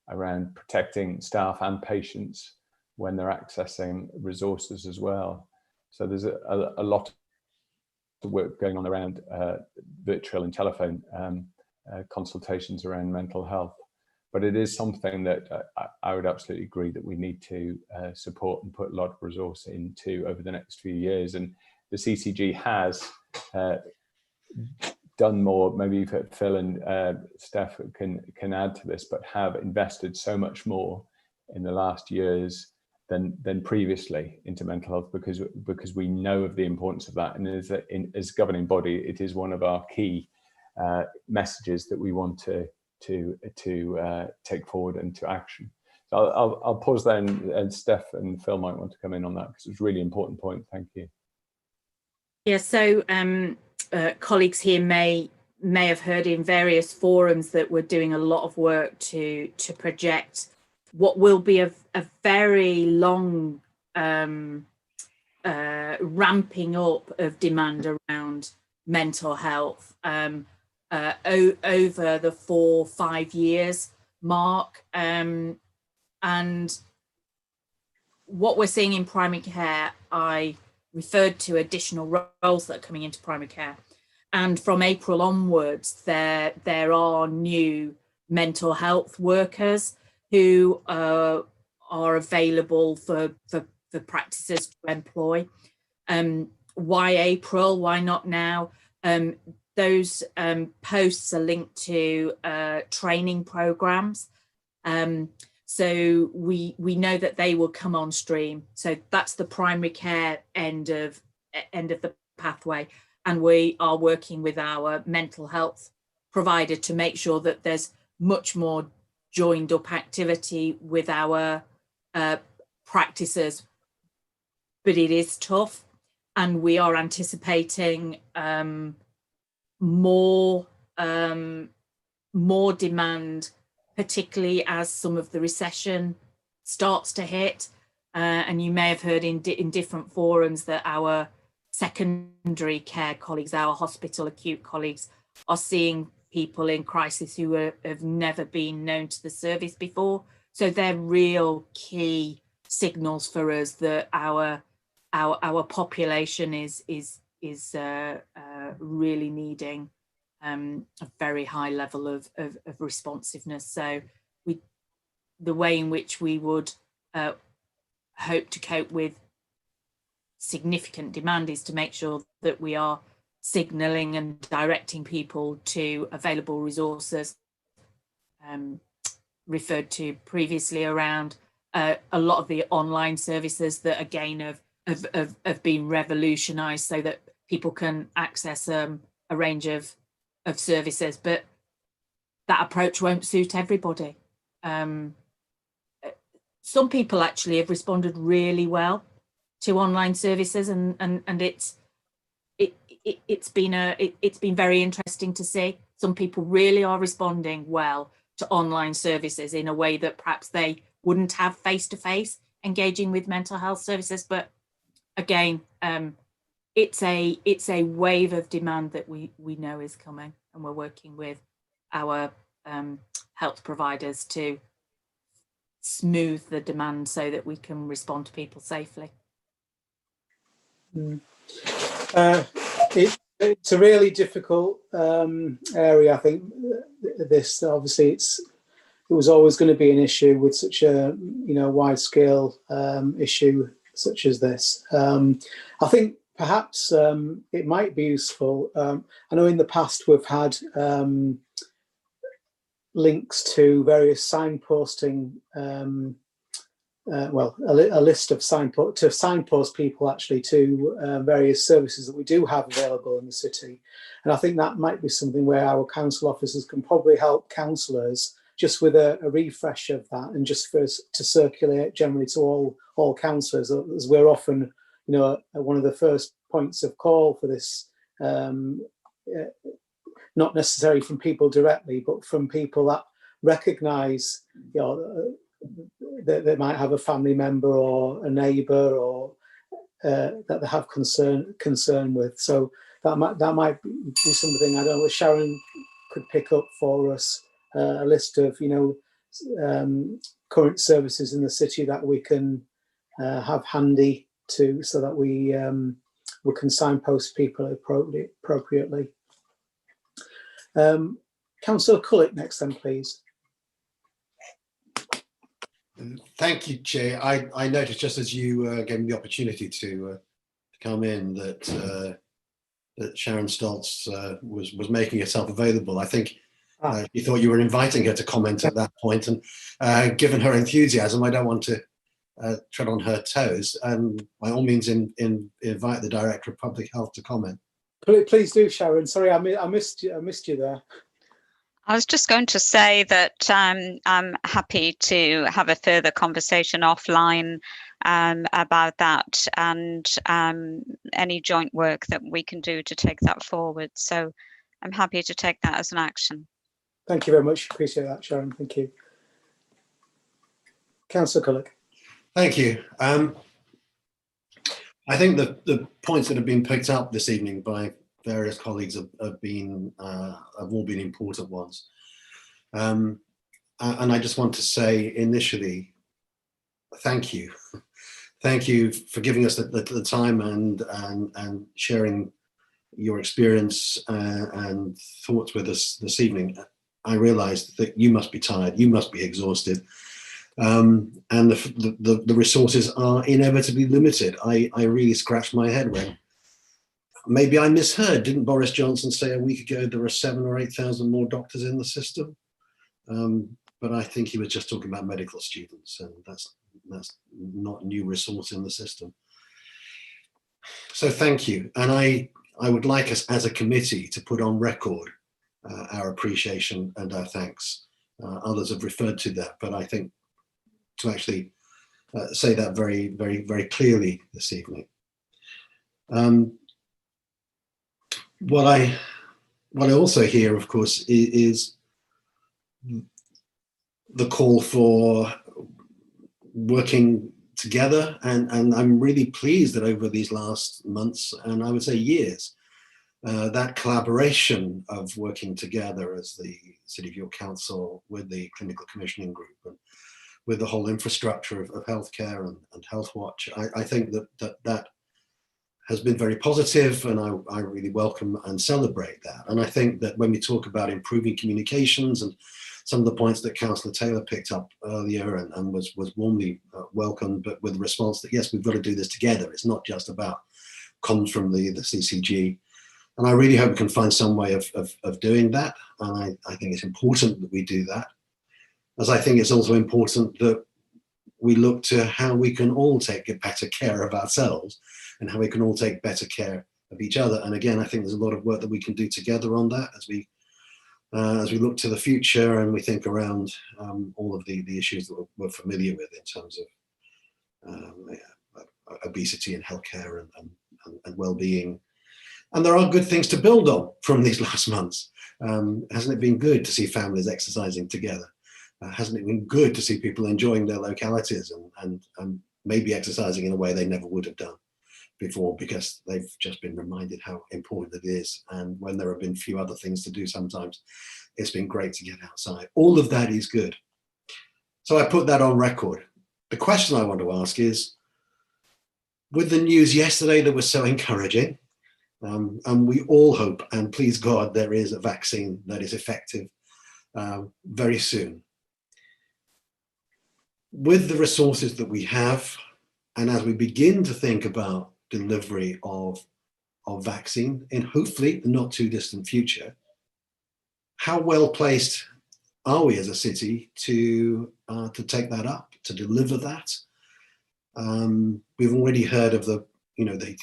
around protecting staff and patients when they're accessing resources as well. So there's a lot of work going on around virtual and telephone consultations around mental health. But it is something that I would absolutely agree that we need to support and put a lot of resource into over the next few years. And the CCG has done more. Maybe Phil and Steph can add to this, but have invested so much more in the last years than previously into mental health, because we know of the importance of that. And as governing body, it is one of our key messages that we want to take forward into action. So I'll pause there, and Steph and Phil might want to come in on that, because it's a really important point. Thank you. Yeah, so colleagues here may have heard in various forums that we're doing a lot of work to project what will be a very long ramping up of demand around mental health over the 4-5 years mark. And what we're seeing in primary care, I referred to additional roles that are coming into primary care. And from April onwards, there are new mental health workers who are available for practices to employ. Why April? Why not now? Those posts are linked to training programs. So we know that they will come on stream. So that's the primary care end of the pathway. And we are working with our mental health provider to make sure that there's much more joined up activity with our practices. But it is tough, and we are anticipating more demand, particularly as some of the recession starts to hit. And you may have heard in different forums that our secondary care colleagues, our hospital acute colleagues, are seeing people in crisis who have never been known to the service before. So they're real key signals for us that our population is really needing a very high level of responsiveness. So the way in which we would hope to cope with significant demand is to make sure that we are signalling and directing people to available resources referred to previously around a lot of the online services that again have been revolutionized so that people can access a range of services, but that approach won't suit everybody. Some people actually have responded really well to online services, and it's been very interesting to see. Some people really are responding well to online services in a way that perhaps they wouldn't have face-to-face engaging with mental health services. But again, it's a wave of demand that we know is coming, and we're working with our health providers to smooth the demand so that we can respond to people safely. It's a really difficult area. I think this obviously it was always going to be an issue with such a wide scale issue such as this. I think perhaps it might be useful. I know in the past we've had links to various signposting. A list of signpost people actually to various services that we do have available in the city. And I think that might be something where our council officers can probably help councillors just with a refresh of that, and just for us to circulate generally to all councillors, as we're often, one of the first points of call for this, not necessarily from people directly, but from people that recognise, that they might have a family member or a neighbour or that they have concern with. So that might be something, I don't know, if Sharon could pick up for us, a list of current services in the city that we can have handy to, so that we can signpost people appropriately. Councillor Cullick next then, please. Thank you, Chair. I noticed just as you gave me the opportunity to come in that Sharon Stoltz was making herself available. I think you thought you were inviting her to comment at that point, and given her enthusiasm, I don't want to tread on her toes. By all means, invite the Director of Public Health to comment. Please do, Sharon. Sorry, I missed you there. I was just going to say that I'm happy to have a further conversation offline about that, and any joint work that we can do to take that forward. So I'm happy to take that as an action. Thank you very much. Appreciate that, Sharon. Thank you. Councillor Culloch. Thank you. I think the points that have been picked up this evening by various colleagues have all been important ones. And I just want to say initially, thank you. Thank you for giving us the time and sharing your experience and thoughts with us this evening. I realized that you must be tired, you must be exhausted. And the resources are inevitably limited. I really scratched my head when maybe I misheard. Didn't Boris Johnson say a week ago there are 7,000 or 8,000 more doctors in the system? But I think he was just talking about medical students, and that's not new resource in the system. So thank you. And I would like us as a committee to put on record our appreciation and our thanks. Others have referred to that, but I think to actually say that very, very, very clearly this evening. What I also hear, of course, is the call for working together, and I'm really pleased that over these last months, and I would say years, that collaboration of working together as the City of York Council with the Clinical Commissioning Group and with the whole infrastructure of healthcare and Health Watch, I think that has been very positive, and I really welcome and celebrate that. And I think that when we talk about improving communications and some of the points that Councillor Taylor picked up earlier and was warmly welcomed, but with the response that, yes, we've got to do this together. It's not just about comms from the CCG. And I really hope we can find some way of doing that. And I think it's important that we do that. As I think it's also important that we look to how we can all take better care of ourselves and how we can all take better care of each other. And again, I think there's a lot of work that we can do together on that as we look to the future and we think around all of the issues that we're familiar with in terms of obesity and healthcare and well-being. And there are good things to build on from these last months. Hasn't it been good to see families exercising together? Hasn't it been good to see people enjoying their localities and maybe exercising in a way they never would have done before, because they've just been reminded how important it is. And when there have been few other things to do sometimes, it's been great to get outside. All of that is good. So I put that on record. The question I want to ask is, with the news yesterday that was so encouraging, and we all hope, and please God, there is a vaccine that is effective very soon. With the resources that we have, and as we begin to think about delivery of vaccine in hopefully the not too distant future, how well placed are we as a city to take that up, to deliver that? We've already heard of the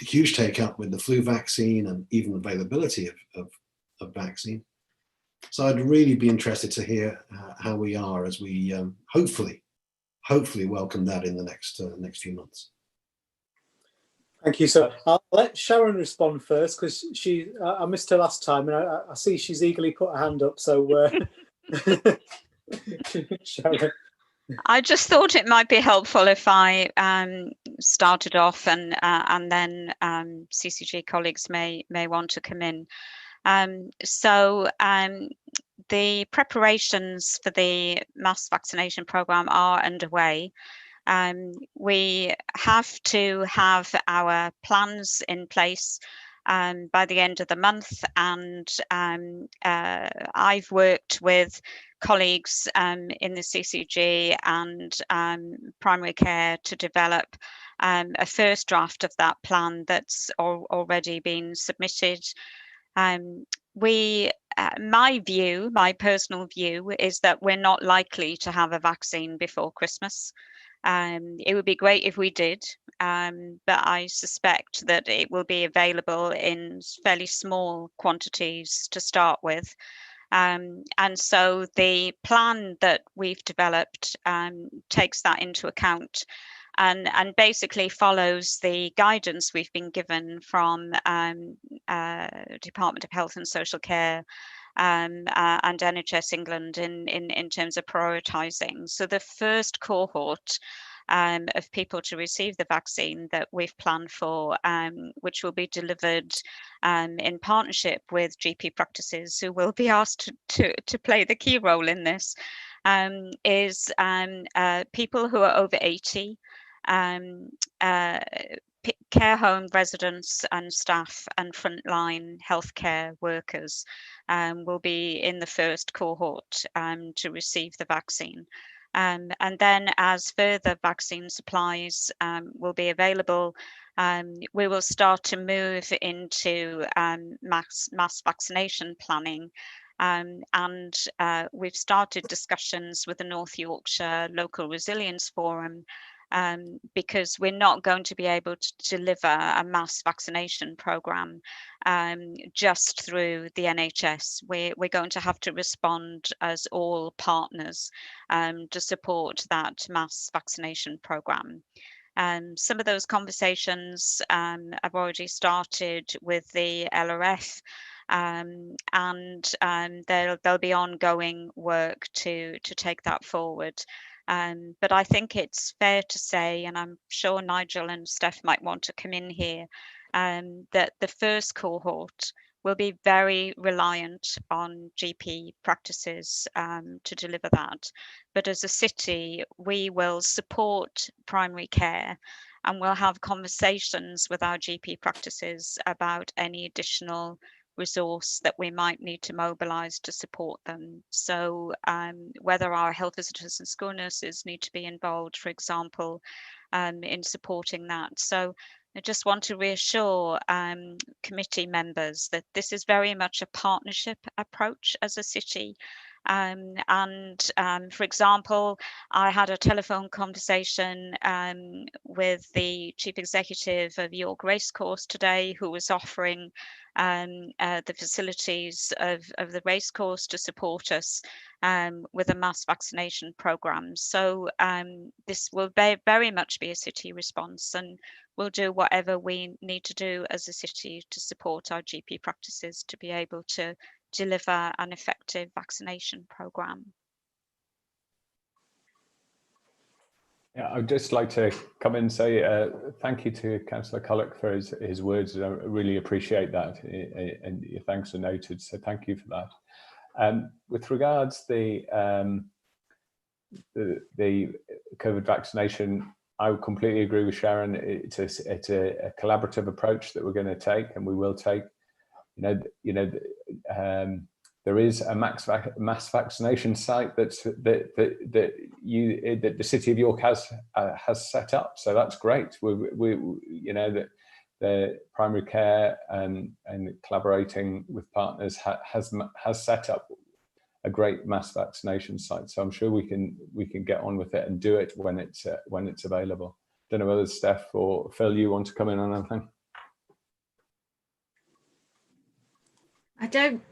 huge take up with the flu vaccine and even availability of vaccine. So I'd really be interested to hear how we are as we hopefully welcome that in the next few months. Thank you. So I'll let Sharon respond first, because I missed her last time, and I see she's eagerly put her hand up. So Sharon. I just thought it might be helpful if I started off, and then CCG colleagues may want to come in. The preparations for the mass vaccination programme are underway. We have to have our plans in place by the end of the month, and I've worked with colleagues in the CCG and primary care to develop a first draft of that plan that's already been submitted. My personal view is that we're not likely to have a vaccine before Christmas. It would be great if we did, but I suspect that it will be available in fairly small quantities to start with. And so the plan that we've developed takes that into account and basically follows the guidance we've been given from Department of Health and Social Care and NHS England in terms of prioritising. So the first cohort of people to receive the vaccine that we've planned for, which will be delivered in partnership with GP practices who will be asked to play the key role in this, is people who are over 80, care home residents and staff and frontline healthcare workers will be in the first cohort to receive the vaccine. And then as further vaccine supplies will be available, we will start to move into mass vaccination planning. And we've started discussions with the North Yorkshire Local Resilience Forum, because we're not going to be able to deliver a mass vaccination programme just through the NHS. We're going to have to respond as all partners to support that mass vaccination programme. Some of those conversations have already started with the LRF, and there'll be ongoing work to take that forward. But I think it's fair to say, and I'm sure Nigel and Steph might want to come in here, that the first cohort will be very reliant on GP practices to deliver that. But as a city, we will support primary care and we'll have conversations with our GP practices about any additional resource that we might need to mobilise to support them. So whether our health visitors and school nurses need to be involved, for example, in supporting that. So I just want to reassure committee members that this is very much a partnership approach as a city. For example, I had a telephone conversation with the chief executive of York Racecourse today, who was offering the facilities of the racecourse to support us with a mass vaccination programme. So this will very much be a city response, and we'll do whatever we need to do as a city to support our GP practices to be able to deliver an effective vaccination programme. Yeah, I'd just like to come in and say thank you to Councillor Culloch for his words. I really appreciate that, and your thanks are noted, so thank you for that. With regards the COVID vaccination, I would completely agree with Sharon. It's a collaborative approach that we're going to take, and we will take. There is a mass vaccination site that the City of York has set up, so that's great. That the primary care and collaborating with partners has set up a great mass vaccination site. So I'm sure we can get on with it and do it when it's available. Don't know whether Steph or Phil, you want to come in on anything? I don't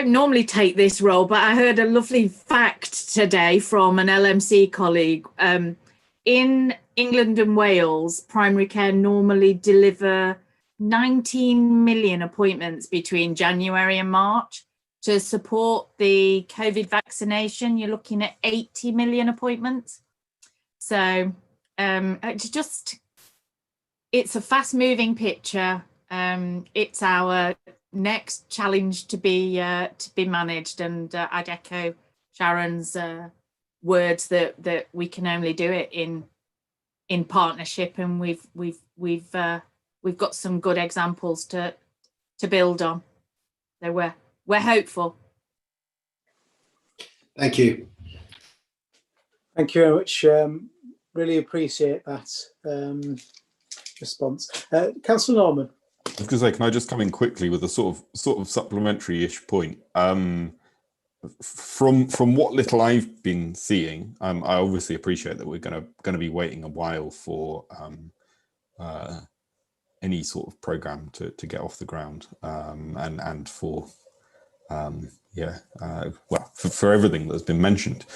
normally take this role, but I heard a lovely fact today from an LMC colleague. In England and Wales, primary care normally deliver 19 million appointments between January and March. To support the COVID vaccination, you're looking at 80 million appointments. So it's a fast-moving picture. It's our next challenge to be managed, and I'd echo Sharon's words that we can only do it in partnership, and we've got some good examples to build on. So we're hopeful. Thank you. Thank you very much. Really appreciate that response. Councillor Norman. I was going to say, can I just come in quickly with a sort of supplementary-ish point? From what little I've been seeing, I obviously appreciate that we're going to be waiting a while for any sort of program to get off the ground, and for for everything that's been mentioned.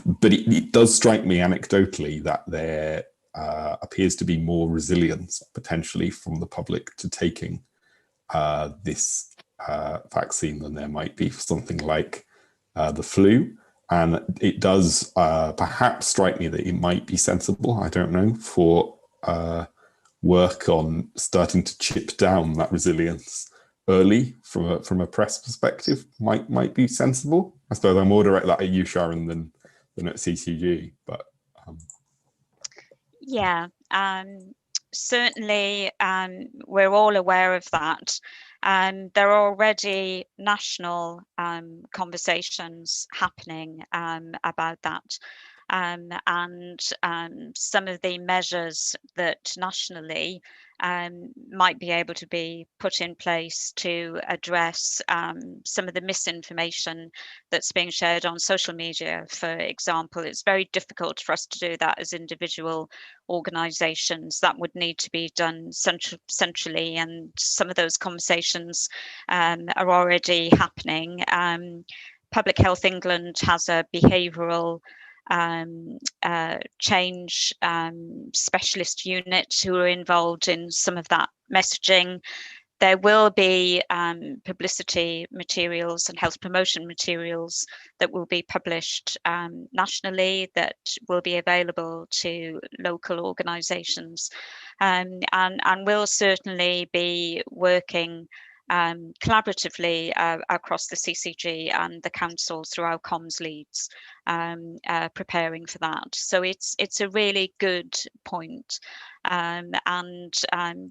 But it does strike me anecdotally that there appears to be more resilience potentially from the public to taking this vaccine than there might be for something like the flu. And it does perhaps strike me that it might be sensible, I don't know, for work on starting to chip down that resilience early from a press perspective might be sensible. I suppose I'm more direct that at you, Sharon, than at CCG, but yeah, certainly we're all aware of that. There are already national conversations happening about that. And some of the measures that nationally might be able to be put in place to address some of the misinformation that's being shared on social media, for example. It's very difficult for us to do that as individual organisations. That would need to be done centrally, and some of those conversations are already happening. Public Health England has a behavioural change specialist unit who are involved in some of that messaging. There will be publicity materials and health promotion materials that will be published nationally that will be available to local organisations, and we'll certainly be working collaboratively across the CCG and the council through our comms leads, preparing for that. So it's a really good point, and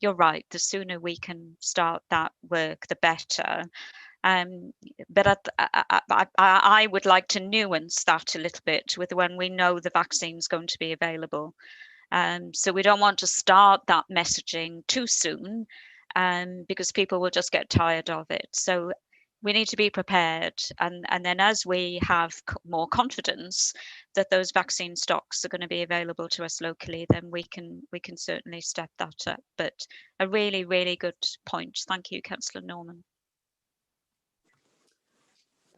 you're right, the sooner we can start that work, the better. But I would like to nuance that a little bit with when we know the vaccine's going to be available. So we don't want to start that messaging too soon, because people will just get tired of it. So we need to be prepared, and then as we have more confidence that those vaccine stocks are going to be available to us locally, then we can certainly step that up. But a really, really good point. Thank you, Councillor Norman.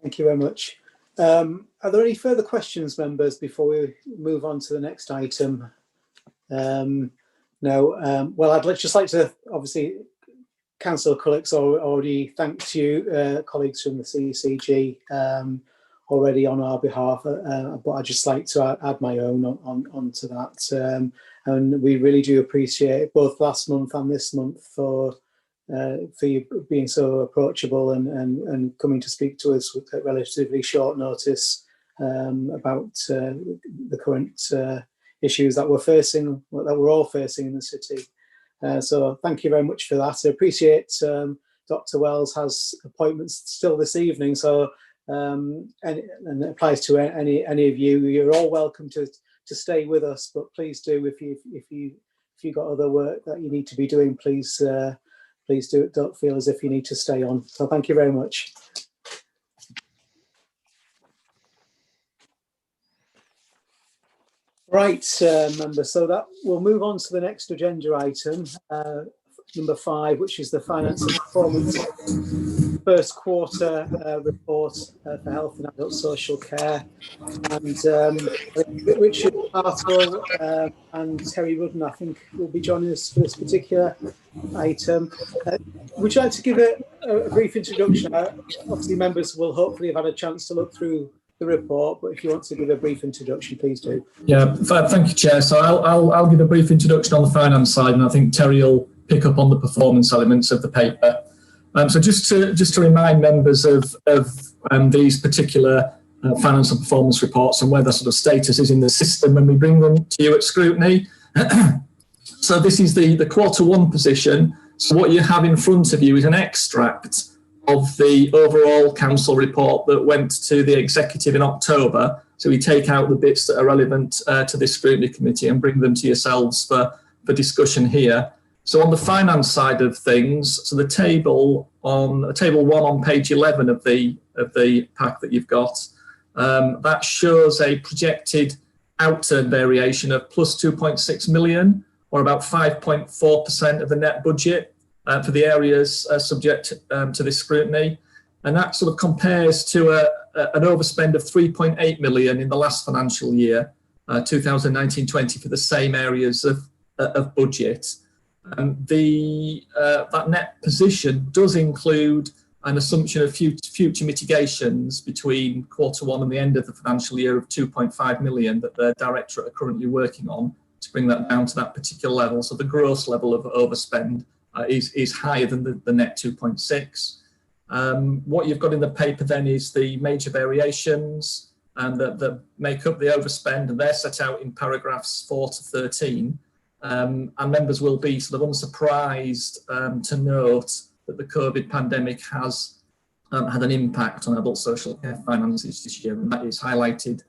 Thank you very much. Are there any further questions, members, before we move on to the next item? No. Well, I'd just like to, obviously, Councillor Culloch's already thanked you, colleagues from the CCG, already on our behalf, but I'd just like to add my own onto that. And we really do appreciate both last month and this month for you being so approachable and coming to speak to us with a relatively short notice about the current issues that we're all facing in the city. So thank you very much for that. I appreciate Dr. Wells has appointments still this evening, so and it applies to any of you. You're all welcome to stay with us, but please do, if you got other work that you need to be doing, please do it. Don't feel as if you need to stay on. So thank you very much. Right, members, so that we'll move on to the next agenda item, number 5, which is the Finance and Performance First Quarter Report for Health and Adult Social Care. And Richard Hartle and Terry Rudden, I think, will be joining us for this particular item. Would you like to give a brief introduction? Obviously, members will hopefully have had a chance to look through the report, but if you want to give a brief introduction, please do. Yeah, thank you, Chair. So I'll give a brief introduction on the finance side, and I think Terry will pick up on the performance elements of the paper. So just to remind members of these particular finance and performance reports and where the sort of status is in the system when we bring them to you at Scrutiny. So this is the Q1 position. So what you have in front of you is an extract of the overall council report that went to the executive in October. So we take out the bits that are relevant to this Scrutiny committee and bring them to yourselves for discussion here. So on the finance side of things, so the table 1 on page 11 of the pack that you've got, that shows a projected outturn variation of plus 2.6 million, or about 5.4% of the net budget for the areas subject to this scrutiny. And that sort of compares to an overspend of 3.8 million in the last financial year, 2019-20, for the same areas of budget. That net position does include an assumption of future mitigations between Q1 and the end of the financial year of 2.5 million that the directorate are currently working on to bring that down to that particular level. So the gross level of overspend is higher than the net 2.6. What you've got in the paper then is the major variations that make up the overspend, and they're set out in paragraphs 4 to 13. And members will be sort of unsurprised to note that the COVID pandemic has had an impact on adult social care finances this year, and that is highlighted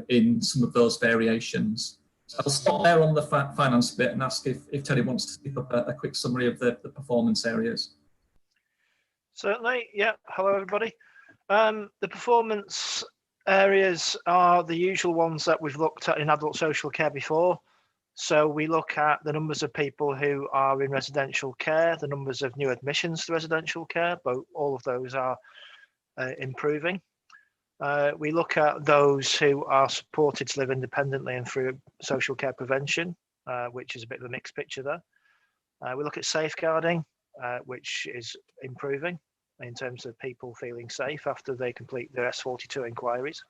in some of those variations. So I'll stop there on the finance bit and ask if Terry wants to pick up a quick summary of the performance areas. Certainly, yeah. Hello, everybody. The performance areas are the usual ones that we've looked at in adult social care before. So we look at the numbers of people who are in residential care, the numbers of new admissions to residential care, but all of those are improving. We look at those who are supported to live independently and through social care prevention, which is a bit of a mixed picture there. We look at safeguarding, which is improving in terms of people feeling safe after they complete their S42 inquiries.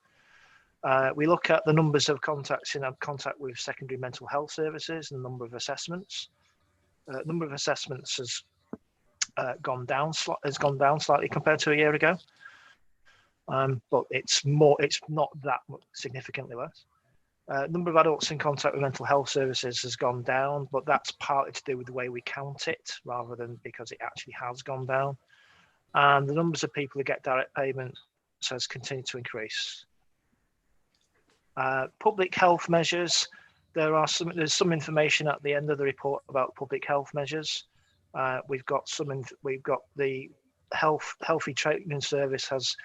We look at the numbers of contacts in contact with secondary mental health services and the number of assessments. Number of assessments has gone down slightly compared to a year ago, but it's not that significantly less. Number of adults in contact with mental health services has gone down, but that's partly to do with the way we count it rather than because it actually has gone down. And the numbers of people who get direct payments has continued to increase. Public health measures, there's some information at the end of the report about public health measures. We've got the healthy treatment service has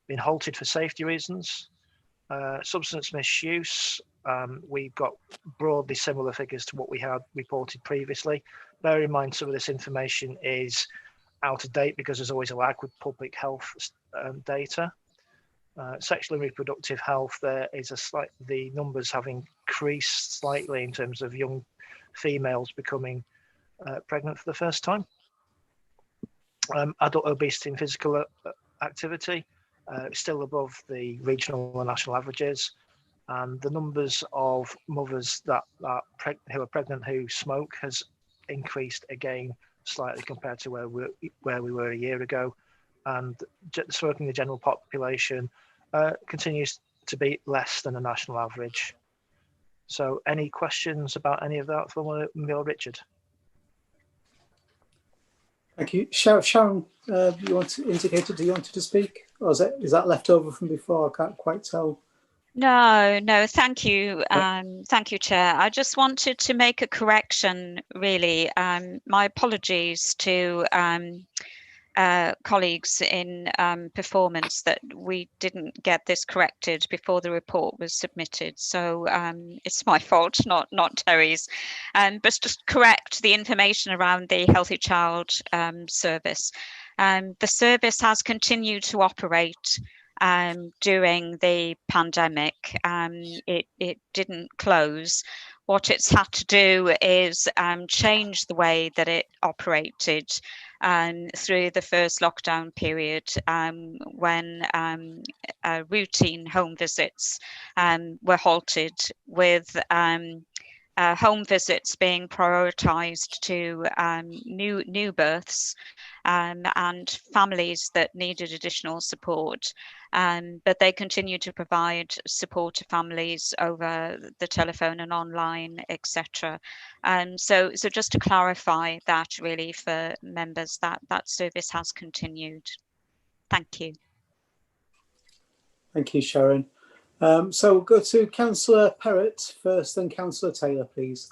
been halted for safety reasons. Substance misuse, we've got broadly similar figures to what we had reported previously. Bear in mind some of this information is out of date because there's always a lag with public health data. Sexual and reproductive health, there is the numbers have increased slightly in terms of young females becoming pregnant for the first time. Adult obesity and physical activity, still above the regional and national averages. And the numbers of mothers who are pregnant who smoke has increased again slightly compared to where we were a year ago. And smoking in the general population continues to be less than the national average. So any questions about any of that from me or Richard? Thank you. Sharon, you indicated you wanted to speak? Or is that left over from before? I can't quite tell. No, thank you. Thank you, Chair. I just wanted to make a correction, really. My apologies to colleagues in performance that we didn't get this corrected before the report was submitted. So it's my fault, not Terry's. But just correct the information around the Healthy Child service. The service has continued to operate during the pandemic. It didn't close. What it's had to do is change the way that it operated through the first lockdown period, when routine home visits were halted, with home visits being prioritised to new births and families that needed additional support. But they continue to provide support to families over the telephone and online, etc. So just to clarify that, really, for members, that service has continued. Thank you. Thank you, Sharon. So we'll go to Councillor Perrott first, then Councillor Taylor, please.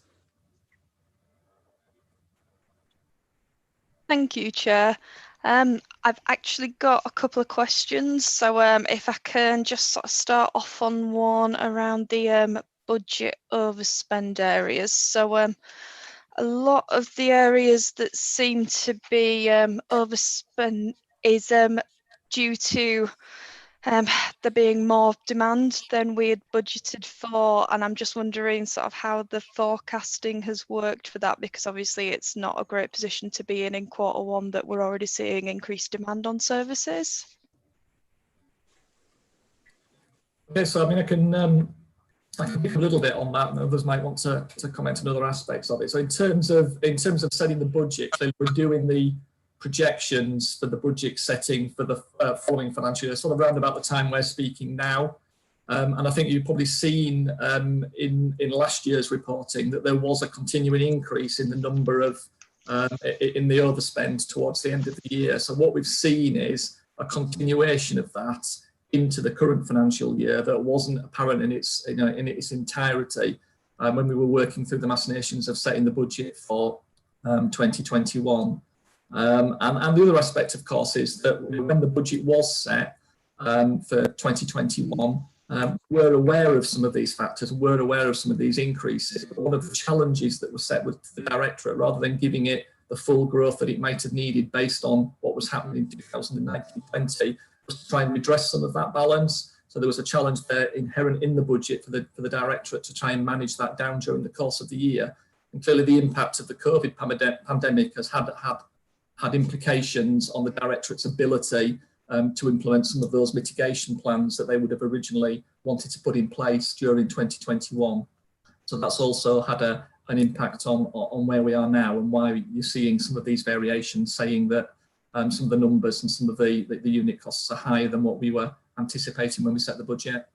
Thank you, Chair. I've actually got a couple of questions, so if I can just sort of start off on one around the budget overspend areas. So a lot of the areas that seem to be overspent is due to there being more demand than we had budgeted for, and I'm just wondering sort of how the forecasting has worked for that, because obviously it's not a great position to be in Q1 that we're already seeing increased demand on services. Okay, so I mean, I can pick a little bit on that, and others might want to comment on other aspects of it. So in terms of setting the budget, so we're doing the projections for the budget setting for the following financial year, sort of around about the time we're speaking now. And I think you've probably seen in last year's reporting that there was a continuing increase in the number of in the overspend towards the end of the year. So what we've seen is a continuation of that into the current financial year that wasn't apparent in its entirety when we were working through the machinations of setting the budget for 2021. And the other aspect, of course, is that when the budget was set for 2021, we're aware of some of these factors, we're aware of some of these increases. But one of the challenges that was set with the Directorate, rather than giving it the full growth that it might have needed based on what was happening in 2019-20, was to try and redress some of that balance. So there was a challenge there inherent in the budget for the Directorate to try and manage that down during the course of the year. And clearly the impact of the COVID pandemic has had implications on the Directorate's ability to implement some of those mitigation plans that they would have originally wanted to put in place during 2021. So that's also had an impact on where we are now, and why you're seeing some of these variations, saying that some of the numbers and some of the unit costs are higher than what we were anticipating when we set the budget.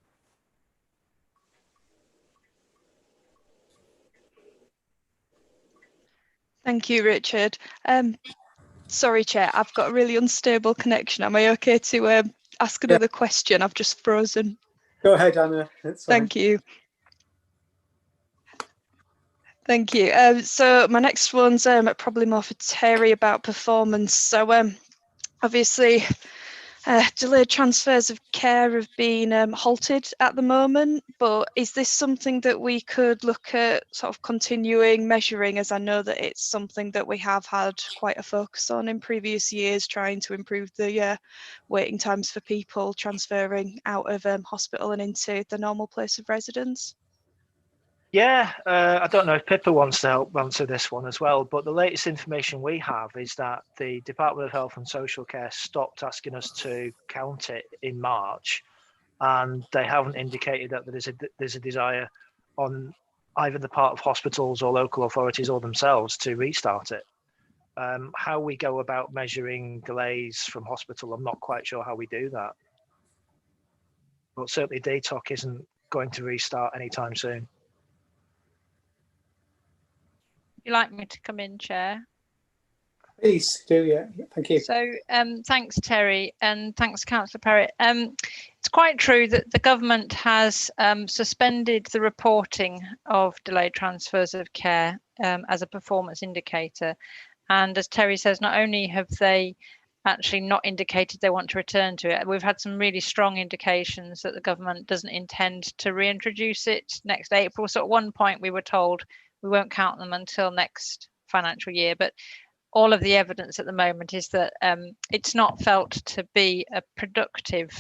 Thank you, Richard. Sorry, Chair, I've got a really unstable connection. Am I okay to ask another question? I've just frozen. Go ahead, Anna. Thank you. Thank you. So my next one's probably more for Terry about performance. So obviously, delayed transfers of care have been halted at the moment, but is this something that we could look at sort of continuing measuring, as I know that it's something that we have had quite a focus on in previous years, trying to improve the waiting times for people transferring out of hospital and into the normal place of residence? Yeah, I don't know if Pippa wants to help answer this one as well, but the latest information we have is that the Department of Health and Social Care stopped asking us to count it in March, and they haven't indicated that there's a desire on either the part of hospitals or local authorities or themselves to restart it. How we go about measuring delays from hospital, I'm not quite sure how we do that. But certainly DTOC isn't going to restart anytime soon. Would you like me to come in, Chair? Please do, yeah. Thank you. So thanks, Terry, and thanks, Councillor Perrett. It's quite true that the government has suspended the reporting of delayed transfers of care as a performance indicator. And as Terry says, not only have they actually not indicated they want to return to it, we've had some really strong indications that the government doesn't intend to reintroduce it next April. So at one point we were told we won't count them until next financial year, but all of the evidence at the moment is that it's not felt to be a productive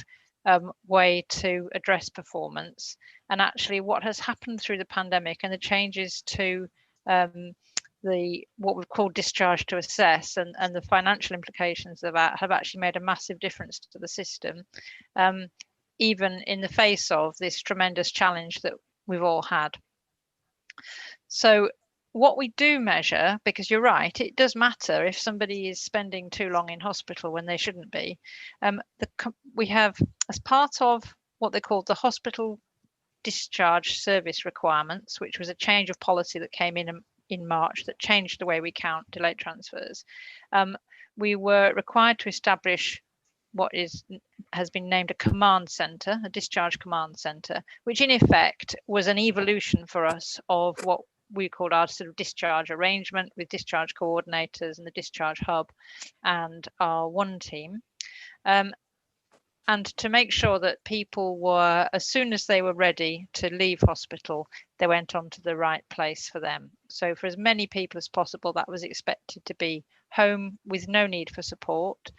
way to address performance. And actually what has happened through the pandemic and the changes to what we've called discharge to assess and the financial implications of that have actually made a massive difference to the system, even in the face of this tremendous challenge that we've all had. So what we do measure, because you're right, it does matter if somebody is spending too long in hospital when they shouldn't be. We have, as part of what they call the hospital discharge service requirements, which was a change of policy that came in March that changed the way we count delayed transfers. We were required to establish what has been named a command centre, a discharge command centre, which in effect was an evolution for us of what we called our sort of discharge arrangement with discharge coordinators and the discharge hub and our one team. And to make sure that people were, as soon as they were ready to leave hospital, they went on to the right place for them. So for as many people as possible, that was expected to be home with no need for support,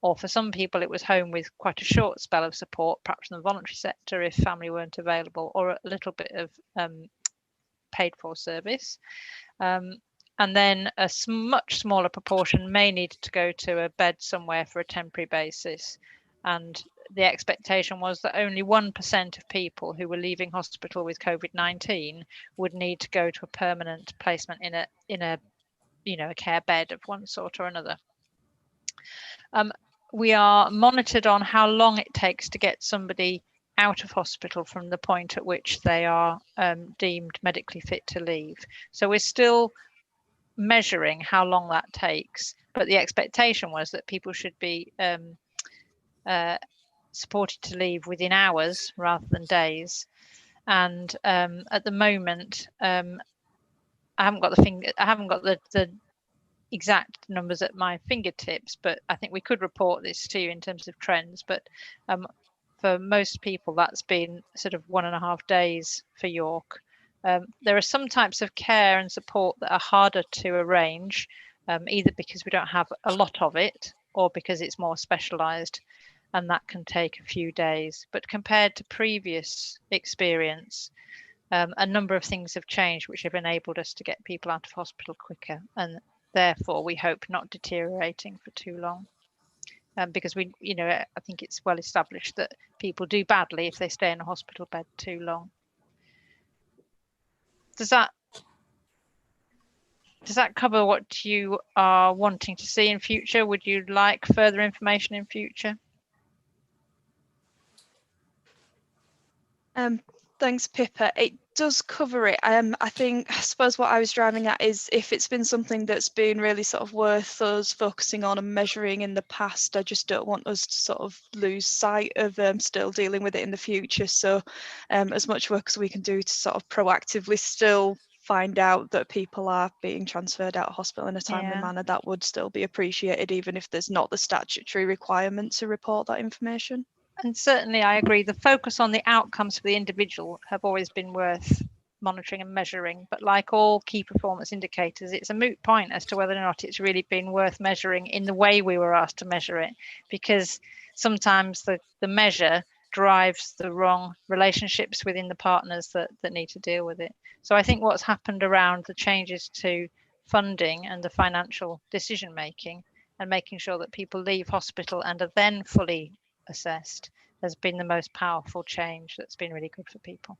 or for some people it was home with quite a short spell of support, perhaps in the voluntary sector if family weren't available, or a little bit of paid for service. And then a much smaller proportion may need to go to a bed somewhere for a temporary basis. And the expectation was that only 1% of people who were leaving hospital with COVID-19 would need to go to a permanent placement in a a care bed of one sort or another. We are monitored on how long it takes to get somebody out of hospital from the point at which they are deemed medically fit to leave. So we're still measuring how long that takes, but the expectation was that people should be supported to leave within hours rather than days. And at the moment, I haven't got the exact numbers at my fingertips, but I think we could report this to you in terms of trends. But for most people, that's been sort of 1.5 days for York. There are some types of care and support that are harder to arrange, either because we don't have a lot of it or because it's more specialised, and that can take a few days. But compared to previous experience, a number of things have changed which have enabled us to get people out of hospital quicker, and therefore we hope not deteriorating for too long. Because I think it's well established that people do badly if they stay in a hospital bed too long. Does that cover what you are wanting to see in future? Would you like further information in future? Thanks, Pippa. It does cover it. I suppose what I was driving at is if it's been something that's been really sort of worth us focusing on and measuring in the past, I just don't want us to sort of lose sight of still dealing with it in the future. So as much work as we can do to sort of proactively still find out that people are being transferred out of hospital in a timely manner, that would still be appreciated, even if there's not the statutory requirement to report that information. And certainly I agree, the focus on the outcomes for the individual have always been worth monitoring and measuring, but like all key performance indicators, it's a moot point as to whether or not it's really been worth measuring in the way we were asked to measure it, because sometimes the measure drives the wrong relationships within the partners that need to deal with it. So I think what's happened around the changes to funding and the financial decision making and making sure that people leave hospital and are then fully assessed has been the most powerful change that's been really good for people.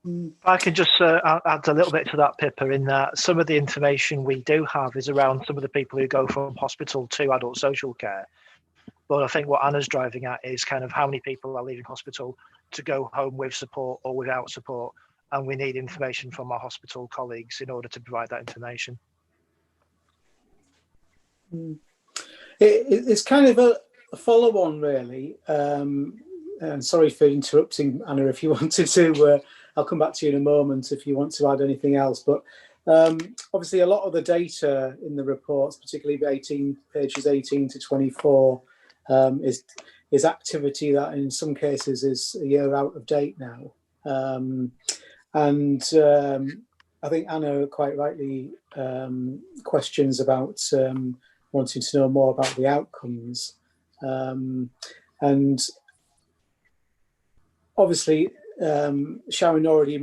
If I could just add a little bit to that, Pippa, in that some of the information we do have is around some of the people who go from hospital to adult social care. But I think what Anna's driving at is kind of how many people are leaving hospital to go home with support or without support. And we need information from our hospital colleagues in order to provide that information. It's kind of a follow-on, really. And sorry for interrupting, Anna, if you wanted to. I'll come back to you in a moment if you want to add anything else. But obviously, a lot of the data in the reports, particularly pages 18 to 24, is activity that in some cases is a year out of date now. I think Anna quite rightly questions about wanting to know more about the outcomes. And obviously, Sharon already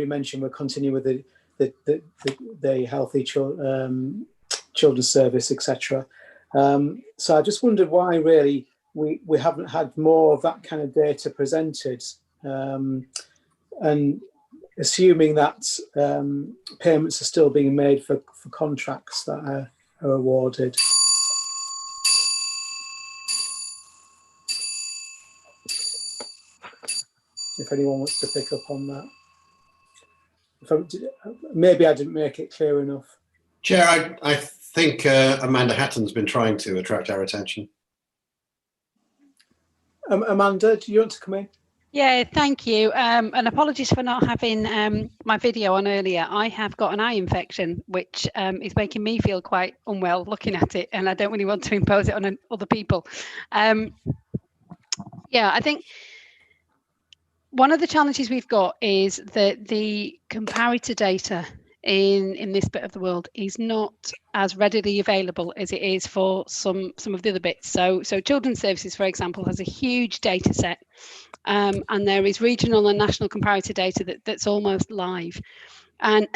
mentioned we'll continue with the healthy children's service, etc. So I just wondered why really we haven't had more of that kind of data presented, and assuming that payments are still being made for contracts that are awarded. If anyone wants to pick up on that. Maybe I didn't make it clear enough. Chair, I think Amanda Hatton's been trying to attract our attention. Amanda, do you want to come in? Yeah, thank you. And apologies for not having my video on earlier. I have got an eye infection, which is making me feel quite unwell looking at it, and I don't really want to impose it on other people. Yeah, I think one of the challenges we've got is that the comparator data in this bit of the world is not as readily available as it is for some of the other bits. So Children's Services, for example, has a huge data set, and there is regional and national comparator data that's almost live, and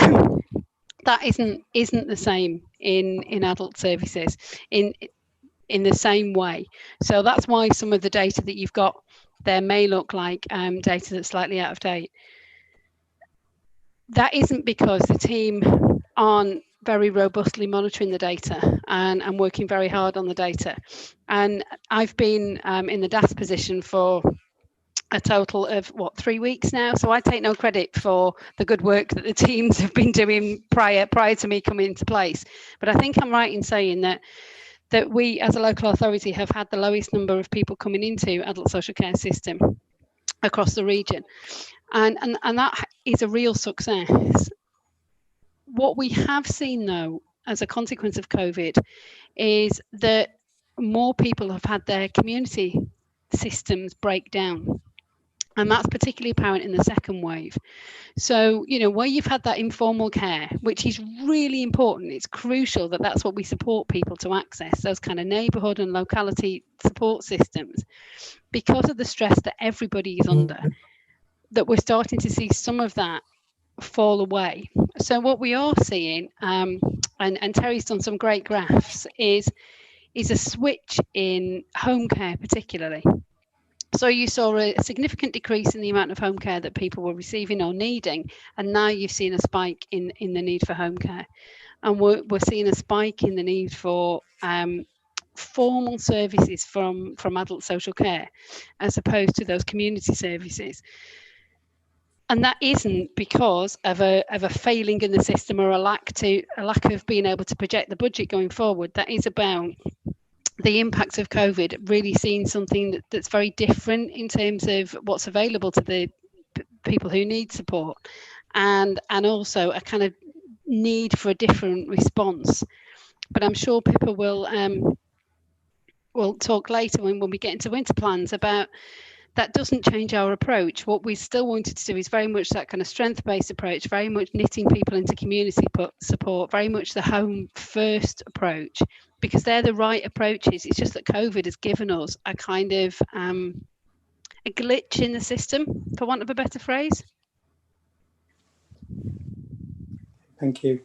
that isn't the same in adult services in the same way. So that's why some of the data that you've got there may look like data that's slightly out of date. That isn't because the team aren't very robustly monitoring the data and working very hard on the data. And I've been in the DAS position for a total of 3 weeks now, so I take no credit for the good work that the teams have been doing prior to me coming into place. But I think I'm right in saying that we as a local authority have had the lowest number of people coming into adult social care system across the region, and that is a real success. What we have seen though as a consequence of COVID is that more people have had their community systems break down, and that's particularly apparent in the second wave. So, where you've had that informal care, which is really important, it's crucial that that's what we support people to access, those kind of neighbourhood and locality support systems, because of the stress that everybody is under, that we're starting to see some of that fall away. So what we are seeing, and Terry's done some great graphs, is a switch in home care particularly. So you saw a significant decrease in the amount of home care that people were receiving or needing, and now you've seen a spike in the need for home care, and we're seeing a spike in the need for formal services from adult social care, as opposed to those community services. And that isn't because of a failing in the system or a lack of being able to project the budget going forward. That is about the impact of COVID really seeing something that's very different in terms of what's available to the people who need support, and also a kind of need for a different response. But I'm sure Pippa will talk later when we get into winter plans about that. Doesn't change our approach. What we still wanted to do is very much that kind of strength-based approach, very much knitting people into community support, very much the home first approach, because they're the right approaches. It's just that COVID has given us a kind of a glitch in the system, for want of a better phrase. Thank you.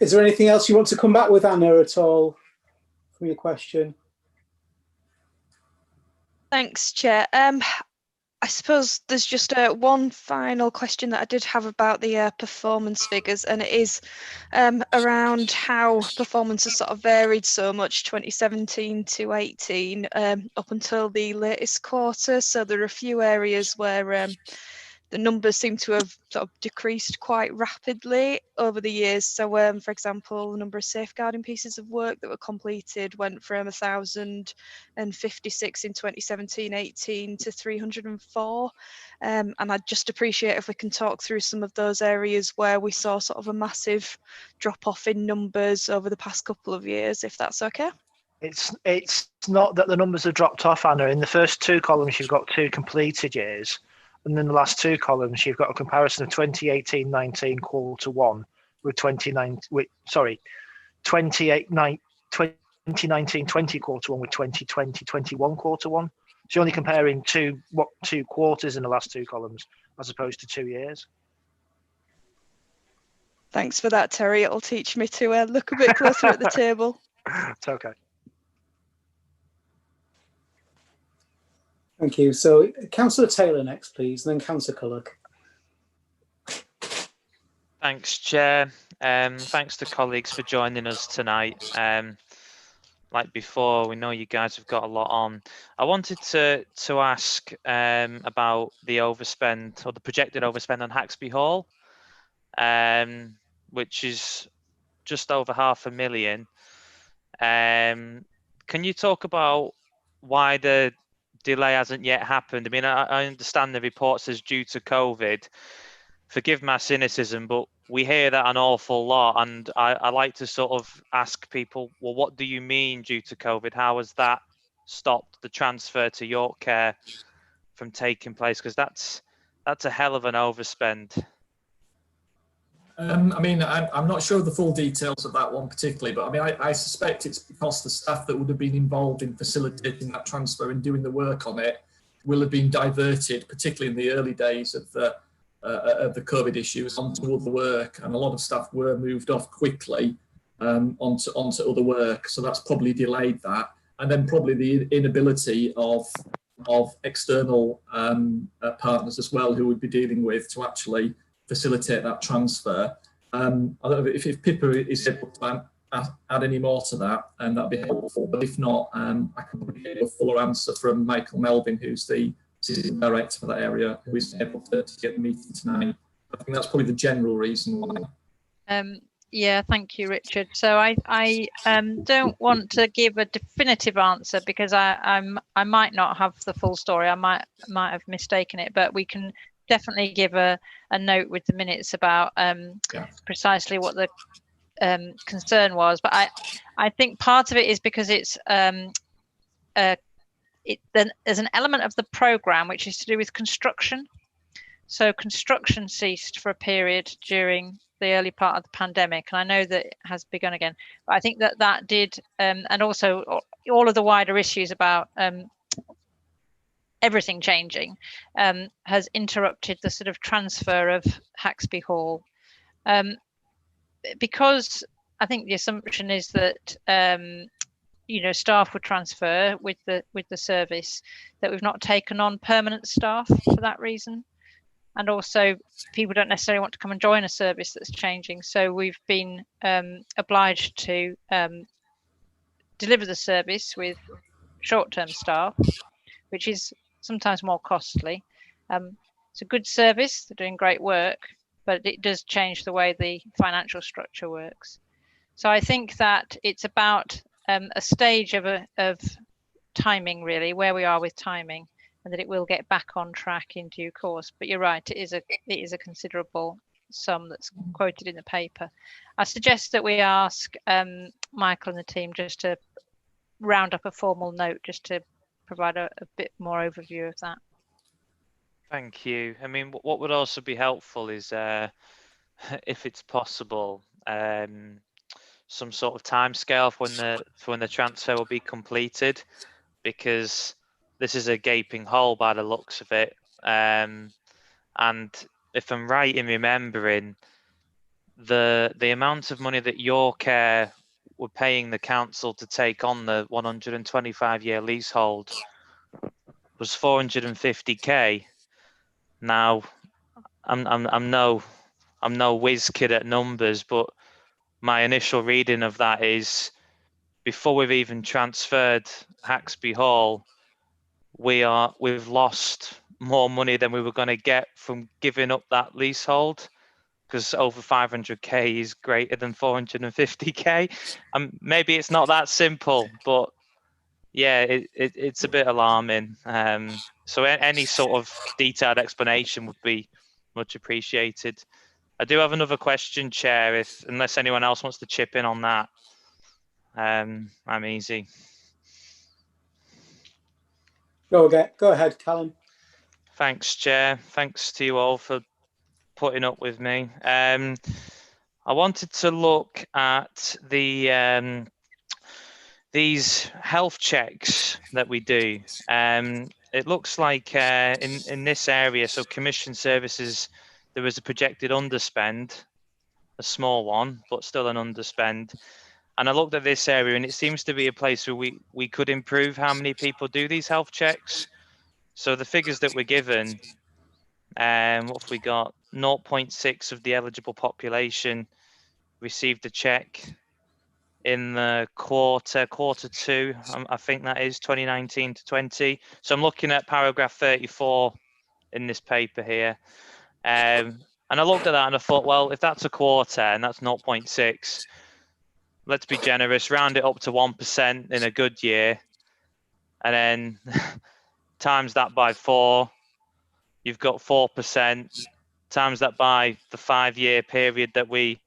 Is there anything else you want to come back with, Anna, at all from your question? Thanks, Chair. I suppose there's just one final question that I did have about the performance figures, and it is around how performance has sort of varied so much 2017 to 18 up until the latest quarter. So there are a few areas where the numbers seem to have sort of decreased quite rapidly over the years. So, for example, the number of safeguarding pieces of work that were completed went from 1,056 in 2017-18 to 304. And I'd just appreciate if we can talk through some of those areas where we saw sort of a massive drop off in numbers over the past couple of years, if that's okay. It's not that the numbers have dropped off, Anna. In the first two columns, you've got 2 completed years. And then the last 2 columns, you've got a comparison of 2018-19 quarter 1 with 2019-20 quarter 1 with 2020-21 quarter 1. So you're only comparing two quarters in the last 2 columns as opposed to 2 years. Thanks for that, Terry. It'll teach me to look a bit closer at the table. It's okay. Thank you. So Councillor Taylor next, please, and then Councillor Culloch. Thanks, Chair. Thanks to colleagues for joining us tonight. Like before, we know you guys have got a lot on. I wanted to ask about the overspend, or the projected overspend on Haxby Hall, which is just over $500,000. Can you talk about why the delay hasn't yet happened? I mean, I understand the report says due to COVID. Forgive my cynicism, but we hear that an awful lot, and I like to sort of ask people, well, what do you mean due to COVID? How has that stopped the transfer to York Care from taking place? Because that's That's a hell of an overspend. I mean, I'm not sure of the full details of that one particularly, but I mean, I suspect it's because the staff that would have been involved in facilitating that transfer and doing the work on it will have been diverted, particularly in the early days of the COVID issues, onto other work, and a lot of staff were moved off quickly onto other work. So that's probably delayed that, and then probably the inability of external partners as well, who would be dealing with to actually facilitate that transfer. I don't know if Pippa is able to add any more to that, and that'd be helpful. But if not, I can probably get a fuller answer from Michael Melvin, who's the assistant director for that area, who is able to get the meeting tonight. I think that's probably the general reason why. Yeah, thank you, Richard. So I don't want to give a definitive answer because I might not have the full story. I might have mistaken it, but we can definitely give a note with the minutes about precisely what the concern was. But I think part of it is because it's then there's an element of the program which is to do with construction. So construction ceased for a period during the early part of the pandemic, and I know that it has begun again. But I think that did, and also all of the wider issues about everything changing has interrupted the sort of transfer of Haxby Hall, because I think the assumption is that staff would transfer with the service, that we've not taken on permanent staff for that reason. And also people don't necessarily want to come and join a service that's changing. So we've been obliged to deliver the service with short-term staff, which is sometimes more costly. It's a good service, they're doing great work, but it does change the way the financial structure works. So I think that it's about a stage of timing, really, where we are with timing, and that it will get back on track in due course. But you're right, it is a considerable sum that's quoted in the paper. I suggest that we ask Michael and the team just to round up a formal note, just to provide a bit more overview of that. Thank you. I mean, what would also be helpful is, if it's possible, some sort of timescale for when the transfer will be completed, because this is a gaping hole by the looks of it. And if I'm right in remembering, the amount of money that Yorkcare were paying the council to take on the 125-year leasehold was 450k. Now, I'm no whiz kid at numbers, but my initial reading of that is, before we've even transferred Haxby Hall, we've lost more money than we were going to get from giving up that leasehold, because over 500k is greater than 450k. Maybe it's not that simple, but yeah, it's a bit alarming. So any sort of detailed explanation would be much appreciated. I do have another question, Chair, unless anyone else wants to chip in on that. I'm easy. Go ahead, Callum. Thanks, Chair. Thanks to you all for putting up with me. I wanted to look at these health checks that we do. It looks like in this area, so commission services, there was a projected underspend, a small one, but still an underspend. And I looked at this area, and it seems to be a place where we could improve how many people do these health checks. So the figures that we're given, what have we got? 0.6 of the eligible population received a check in the quarter two, I think that is 2019 to 20. So I'm looking at paragraph 34 in this paper here. And I looked at that and I thought, well, if that's a quarter and that's 0.6, let's be generous, round it up to 1% in a good year, and then times that by 4, you've got 4%, times that by the 5-year period that we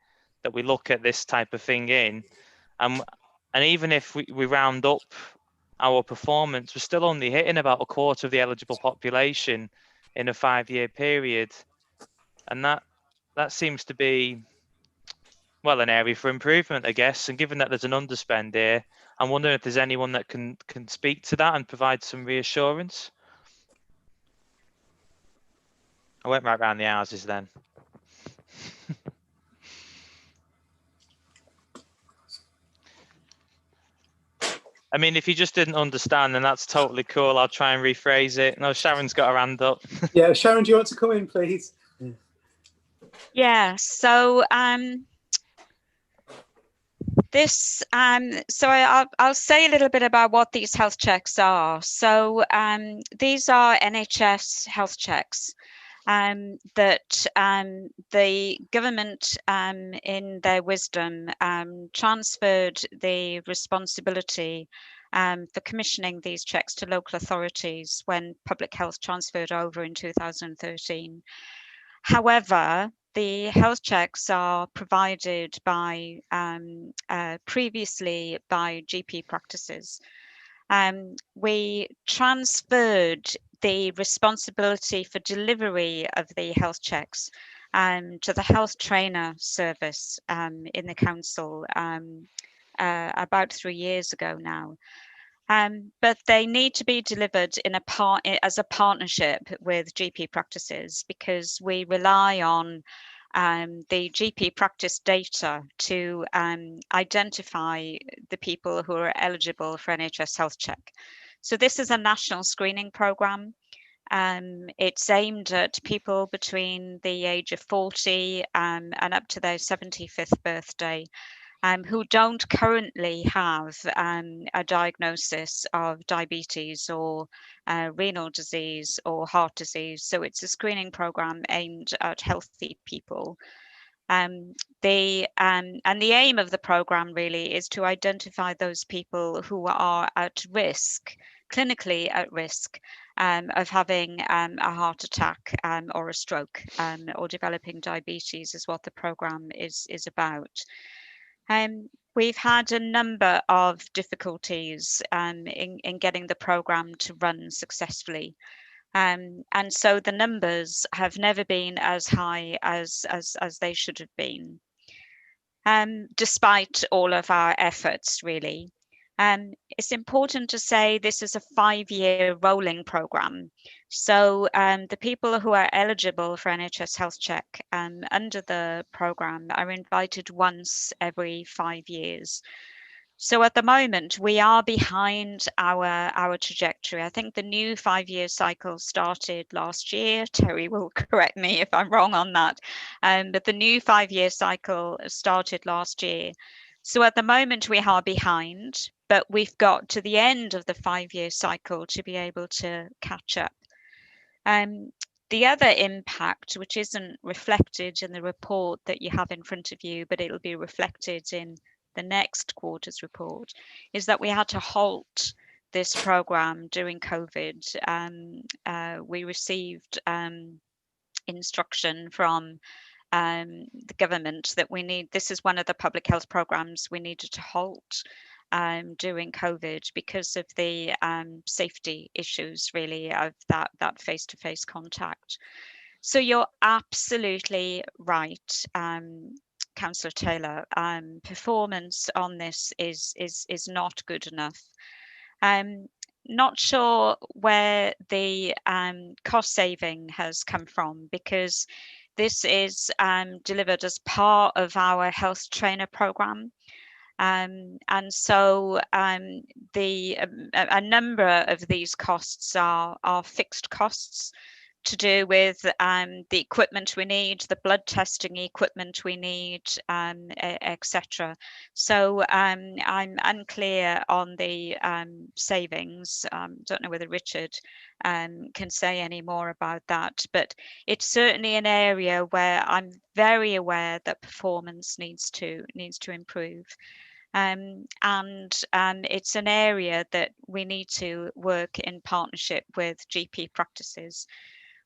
look at this type of thing in. And even if we round up our performance, we're still only hitting about a quarter of the eligible population, in a 5-year period. And that seems to be, well, an area for improvement, I guess. And given that there's an underspend here, I'm wondering if there's anyone that can speak to that and provide some reassurance. I went right round the houses then. I mean, if you just didn't understand, then that's totally cool. I'll try and rephrase it. No, Sharon's got her hand up. Yeah, Sharon, do you want to come in, please? Yeah, so I'll say a little bit about what these health checks are. So these are NHS health checks that the government, in their wisdom, transferred the responsibility for commissioning these checks to local authorities when public health transferred over in 2013. However, the health checks are provided by previously by GP practices. We transferred the responsibility for delivery of the health checks to the health trainer service in the council about 3 years ago now. But they need to be delivered as a partnership with GP practices, because we rely on the GP practice data to identify the people who are eligible for NHS health check. So this is a national screening programme. It's aimed at people between the age of 40 and up to their 75th birthday, who don't currently have a diagnosis of diabetes or renal disease or heart disease. So it's a screening program aimed at healthy people. The aim of the program really is to identify those people who are at risk, clinically at risk, of having a heart attack or a stroke, or developing diabetes is what the program is about. We've had a number of difficulties in getting the program to run successfully. And so the numbers have never been as high as they should have been, despite all of our efforts, really. It's important to say this is a 5-year rolling programme. So the people who are eligible for NHS health check under the programme are invited once every 5 years. So at the moment, we are behind our trajectory. I think the new 5-year cycle started last year. Terry will correct me if I'm wrong on that. But the new 5-year cycle started last year. So at the moment, we are behind, but we've got to the end of the 5-year cycle to be able to catch up. The other impact, which isn't reflected in the report that you have in front of you, but it'll be reflected in the next quarter's report, is that we had to halt this program during COVID. We received instruction from the government that this is one of the public health programs we needed to halt during COVID because of the safety issues, really, of that face-to-face contact. So you're absolutely right, Councillor Taylor. Performance on this is not good enough. Not sure where the cost saving has come from, because this is delivered as part of our health trainer programme. And so a number of these costs are fixed costs to do with the equipment we need, the blood testing equipment we need, etc. So I'm unclear on the savings. Don't know whether Richard can say any more about that, but it's certainly an area where I'm very aware that performance needs to improve. And it's an area that we need to work in partnership with GP practices.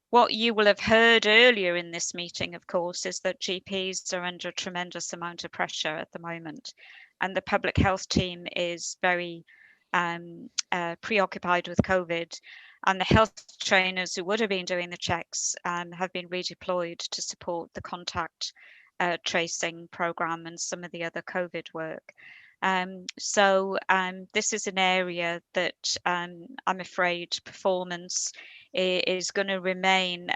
What you will have heard earlier in this meeting, of course, is that GPs are under a tremendous amount of pressure at the moment, and the public health team is very preoccupied with COVID. And the health trainers who would have been doing the checks have been redeployed to support the contact tracing program and some of the other COVID work. So this is an area that I'm afraid performance is going to remain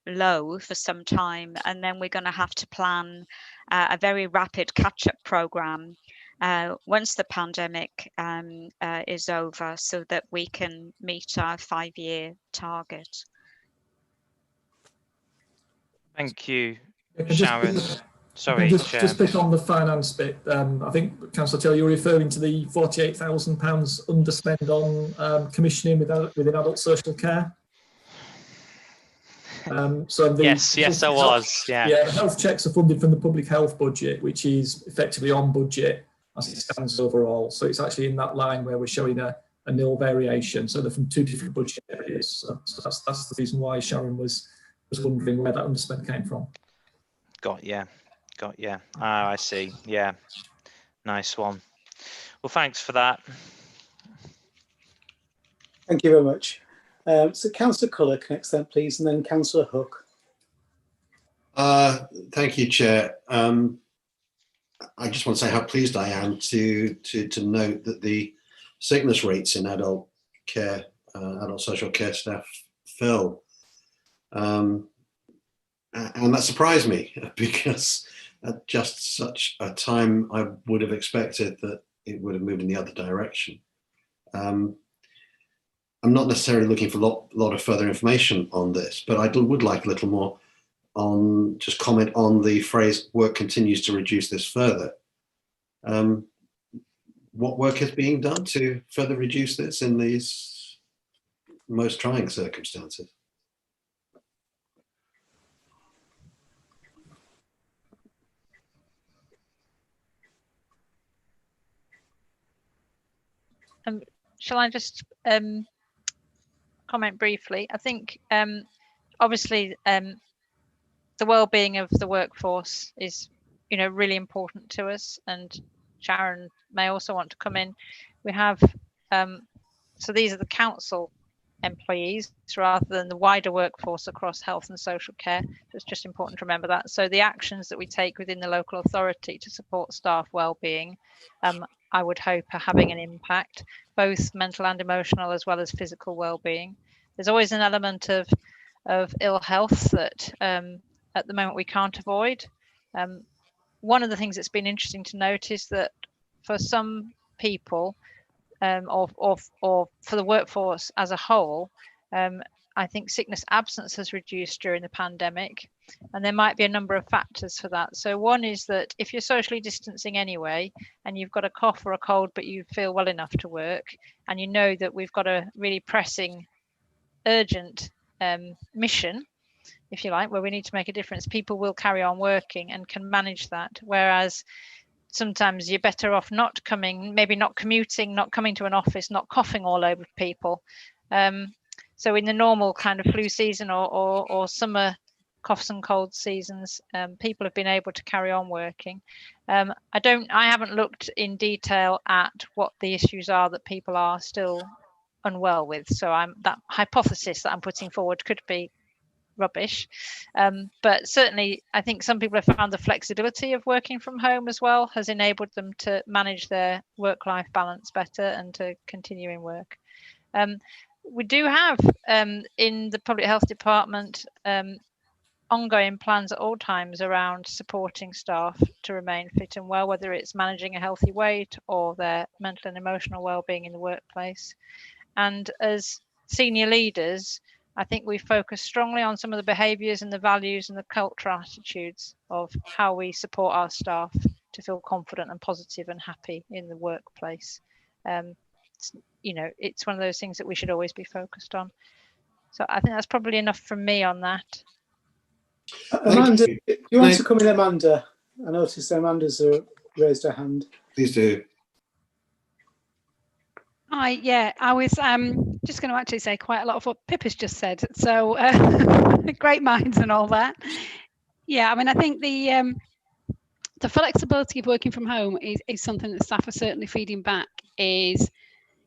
low for some time, and then we're going to have to plan a very rapid catch-up program once the pandemic is over, so that we can meet our 5-year target. Thank you, Just- Sharon. Sorry, just pick on the finance bit. I think, Councillor Taylor, you're referring to the £48,000 underspend on commissioning within adult social care. Yes, I was. Yeah, the health checks are funded from the public health budget, which is effectively on budget as it stands overall. So it's actually in that line where we're showing a nil variation. So they're from two different budget areas. So that's the reason why Sharon was wondering where that underspend came from. Got you. Ah, I see. Yeah, nice one. Well, thanks for that. Thank you very much. So Councillor Culloch next then, please, and then Councillor Hook. Thank you, Chair. I just want to say how pleased I am to note that the sickness rates in adult care, adult social care staff fell. And that surprised me, because at just such a time I would have expected that it would have moved in the other direction. I'm not necessarily looking for a lot of further information on this, but I would like a little more on, just comment on the phrase "work continues to reduce this further." What work is being done to further reduce this in these most trying circumstances? Shall I just comment briefly? I think obviously the well-being of the workforce is, really important to us, and Sharon may also want to come in. We have so these are the council employees rather than the wider workforce across health and social care. So it's just important to remember that. So the actions that we take within the local authority to support staff well-being, I would hope are having an impact, both mental and emotional, as well as physical well-being. There's always an element of ill health that at the moment we can't avoid. One of the things that's been interesting to note is that for some people, or for the workforce as a whole, I think sickness absence has reduced during the pandemic, and there might be a number of factors for that. So one is that if you're socially distancing anyway, and you've got a cough or a cold, but you feel well enough to work, and you know that we've got a really pressing, urgent mission, if you like, where we need to make a difference, people will carry on working and can manage that. Whereas sometimes you're better off not coming, maybe not commuting, not coming to an office, not coughing all over people. So in the normal kind of flu season or summer coughs and colds seasons, people have been able to carry on working. I haven't looked in detail at what the issues are that people are still unwell with. So that hypothesis that I'm putting forward could be rubbish, but certainly I think some people have found the flexibility of working from home as well has enabled them to manage their work-life balance better and to continue in work. We do have in the public health department ongoing plans at all times around supporting staff to remain fit and well, whether it's managing a healthy weight or their mental and emotional well-being in the workplace. And as senior leaders, I think we focus strongly on some of the behaviours and the values and the cultural attitudes of how we support our staff to feel confident and positive and happy in the workplace. It's one of those things that we should always be focused on. So I think that's probably enough from me on that. Amanda, do you want to come in, Amanda? I noticed Amanda's raised her hand. Please do. Hi, yeah, I was just going to actually say quite a lot of what Pippa's just said. So great minds and all that. Yeah, I mean, I think the flexibility of working from home is something that staff are certainly feeding back. Is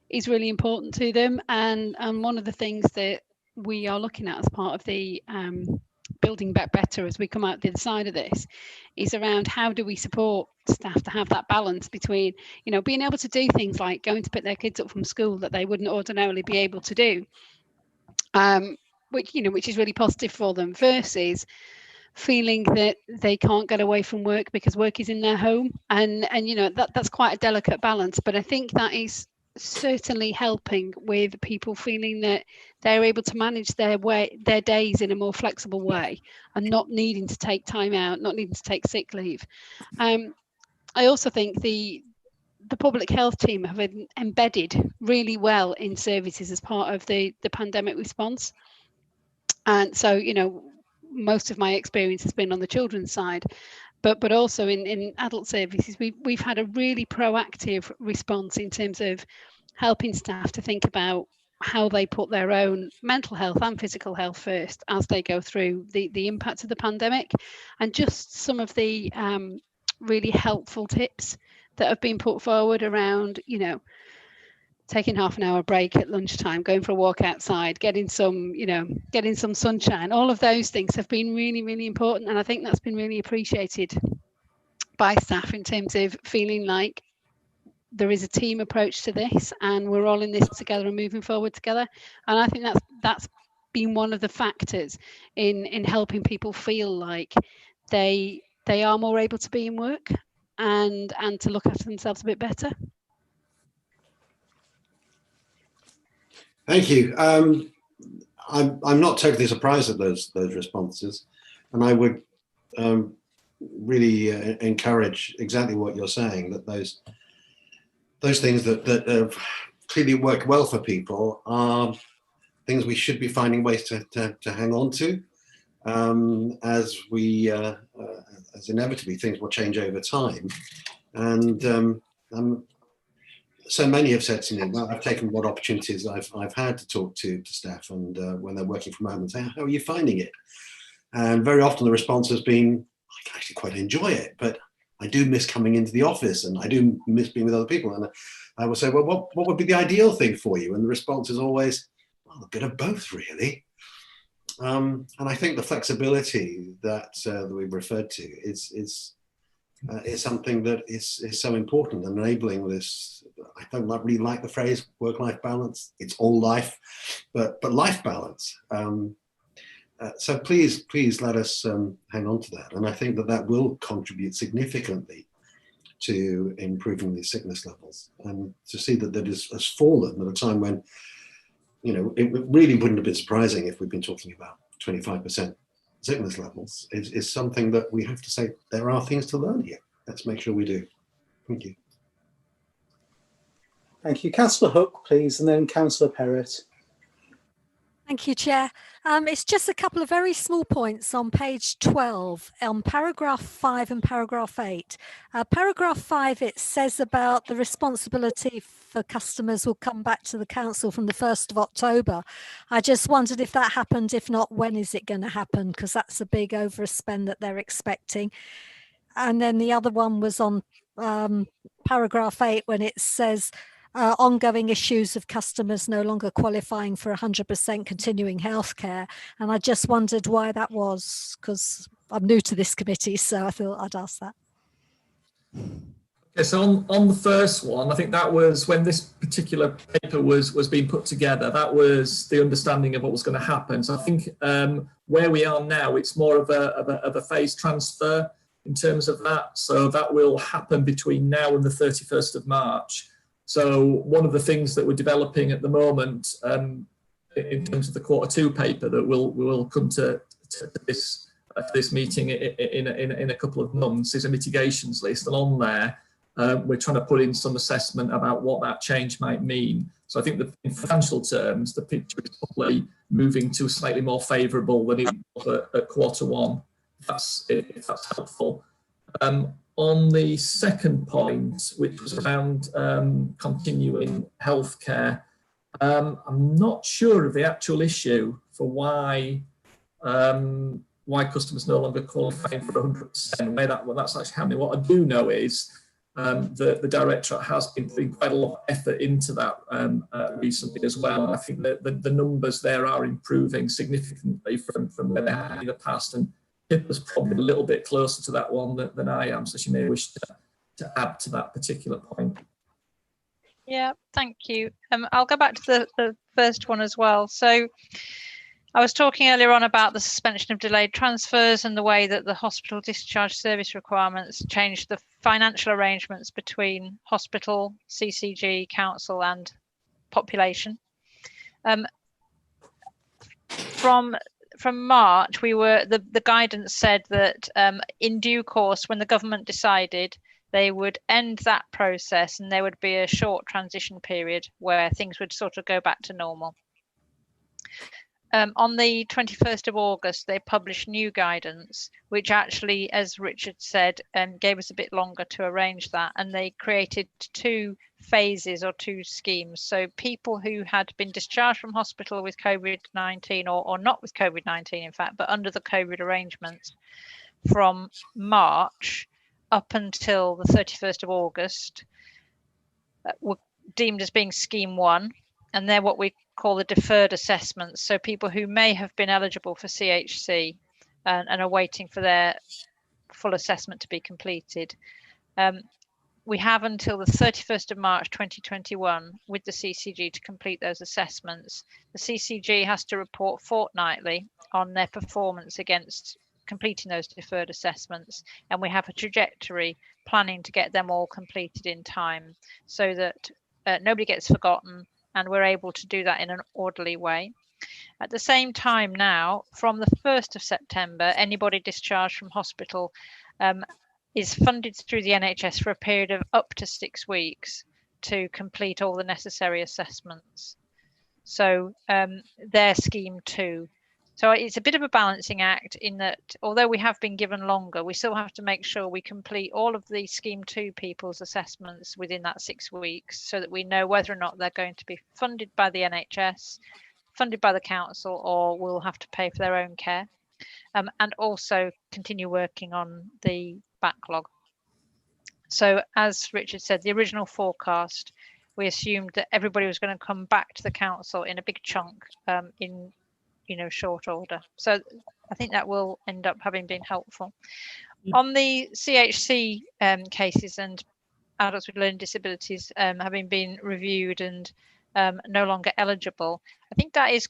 is really important to them. And one of the things that we are looking at as part of the Building Back Better as we come out the other side of this is around how do we support staff to have that balance between, you know, being able to do things like going to pick their kids up from school that they wouldn't ordinarily be able to do, which is really positive for them, versus feeling that they can't get away from work because work is in their home, and you know, that's quite a delicate balance. But I think that is certainly helping with people feeling that they're able to manage their days in a more flexible way and not needing to take time out, not needing to take sick leave. I also think the public health team have embedded really well in services as part of the pandemic response. And so, you know, most of my experience has been on the children's side, but also in adult services, we've had a really proactive response in terms of helping staff to think about how they put their own mental health and physical health first as they go through the impact of the pandemic, and just some of the really helpful tips that have been put forward around, you know, taking half an hour break at lunchtime, going for a walk outside, getting some sunshine. All of those things have been really, really important. And I think that's been really appreciated by staff in terms of feeling like there is a team approach to this and we're all in this together and moving forward together. And I think that's been one of the factors in helping people feel like they are more able to be in work and to look after themselves a bit better. Thank you. I'm not totally surprised at those responses, and I would really encourage exactly what you're saying, that those things that have clearly worked well for people are things we should be finding ways to hang on to, as inevitably things will change over time. And so many have said to me, well, I've taken what opportunities I've had to talk to staff, and when they're working from home, and say, how are you finding it? And very often the response has been, I actually quite enjoy it, but I do miss coming into the office and I do miss being with other people. And I will say, well, what would be the ideal thing for you? And the response is always, well, a bit of both, really. And I think the flexibility that we've referred to is something that is so important, and enabling this. I don't really like the phrase work-life balance. It's all life, but life balance. So please let us hang on to that. And I think that will contribute significantly to improving the sickness levels, and to see that has fallen at a time when, you know, it really wouldn't have been surprising if we've been talking about 25% sickness levels is something that we have to say, there are things to learn here. Let's make sure we do. Thank you. Thank you. Councillor Hook, please, and then Councillor Perrott. Thank you, Chair. It's just a couple of very small points on page 12, on paragraph 5 and paragraph 8. Paragraph 5, it says about the responsibility for customers will come back to the council from the 1st of October. I just wondered if that happened. If not, when is it going to happen? Because that's a big overspend that they're expecting. And then the other one was on paragraph 8, when it says ongoing issues of customers no longer qualifying for 100% continuing healthcare. And I just wondered why that was, because I'm new to this committee, so I thought I'd ask that. Okay, so on the first one, I think that was when this particular paper was being put together, that was the understanding of what was going to happen. So I think where we are now, it's more of a phase transfer in terms of that. So that will happen between now and the 31st of March. So one of the things that we're developing at the moment in terms of the Q2 paper that will come to this meeting in a couple of months is a mitigations list. And on there, we're trying to put in some assessment about what that change might mean. So I think that in financial terms, the picture is probably moving to slightly more favourable than it was at Q1. If that's helpful. On the second point, which was around continuing healthcare, I'm not sure of the actual issue for why customers no longer qualifying for 100%. That's actually happening. What I do know is the Directorate has been putting quite a lot of effort into that recently as well. And I think that the numbers there are improving significantly from where they have in the past. And Pippa's probably a little bit closer to that one than I am, so she may wish to add to that particular point. Yeah, thank you. I'll go back to the first one as well. So I was talking earlier on about the suspension of delayed transfers and the way that the hospital discharge service requirements changed the financial arrangements between hospital, CCG, council and population. From March, the guidance said that in due course, when the government decided, they would end that process and there would be a short transition period where things would sort of go back to normal. On the 21st of August, they published new guidance, which actually, as Richard said, gave us a bit longer to arrange that. And they created 2 phases or 2 schemes. So people who had been discharged from hospital with COVID-19 or not with COVID-19, in fact, but under the COVID arrangements from March up until the 31st of August were deemed as being scheme 1. And they're what we call the deferred assessments. So people who may have been eligible for CHC and are waiting for their full assessment to be completed. We have until the 31st of March 2021 with the CCG to complete those assessments. The CCG has to report fortnightly on their performance against completing those deferred assessments, and we have a trajectory planning to get them all completed in time so that nobody gets forgotten and we're able to do that in an orderly way. At the same time now, from the 1st of September, anybody discharged from hospital is funded through the NHS for a period of up to 6 weeks to complete all the necessary assessments. So they're scheme 2. So it's a bit of a balancing act in that although we have been given longer, we still have to make sure we complete all of the scheme 2 people's assessments within that 6 weeks so that we know whether or not they're going to be funded by the NHS, funded by the council, or will have to pay for their own care, and also continue working on the backlog. So as Richard said, the original forecast, we assumed that everybody was going to come back to the council in a big chunk in short order. So I think that will end up having been helpful. On the CHC cases and adults with learning disabilities having been reviewed and no longer eligible, I think that is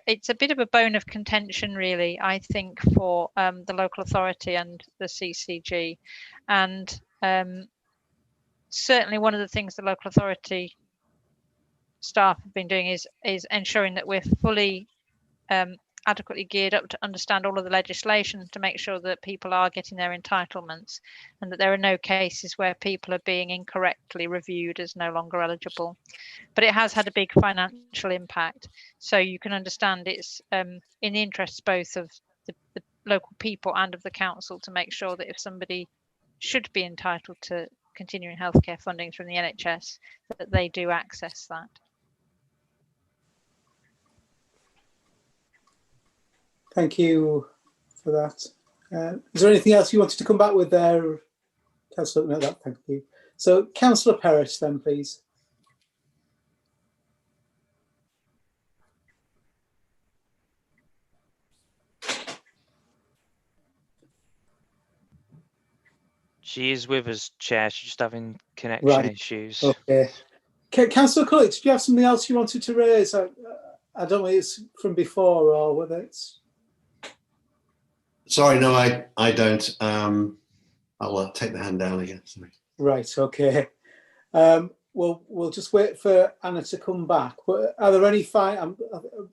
it's a bit of a bone of contention really, I think, for the local authority and the CCG. And certainly one of the things the local authority staff have been doing is ensuring that we're fully adequately geared up to understand all of the legislation to make sure that people are getting their entitlements and that there are no cases where people are being incorrectly reviewed as no longer eligible. But it has had a big financial impact. So you can understand it's in the interests both of the local people and of the council to make sure that if somebody should be entitled to continuing healthcare funding from the NHS, that they do access that. Thank you for that. Is there anything else you wanted to come back with there, Councillor? No, thank you. So, Councillor Perrott, then, please. She is with us, Chair. She's just having connection issues. Okay. Councillor Cully, did you have something else you wanted to raise? I don't know if it's from before or whether it's... Sorry, no, I don't. I'll take the hand down again. Sorry. Right, okay. We'll just wait for Anna to come back. But are there any I'm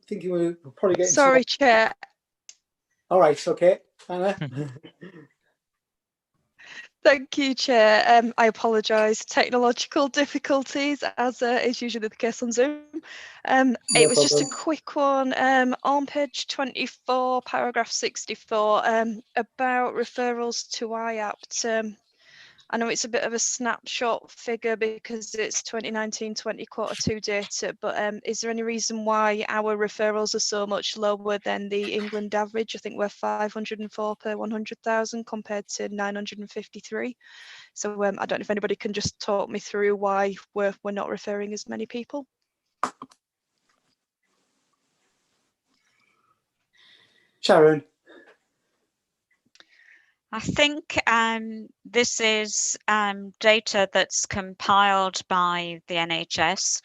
thinking we're probably getting... Sorry, Chair. All right, okay. Anna? Thank you, Chair. I apologise. Technological difficulties, as is usually the case on Zoom. It was just a quick one on page 24, paragraph 64, about referrals to IAPT. I know it's a bit of a snapshot figure because it's 2019-20 Q2 data, but is there any reason why our referrals are so much lower than the England average? I think we're 504 per 100,000 compared to 953. So I don't know if anybody can just talk me through why we're not referring as many people. Sharon. I think this is data that's compiled by the NHS.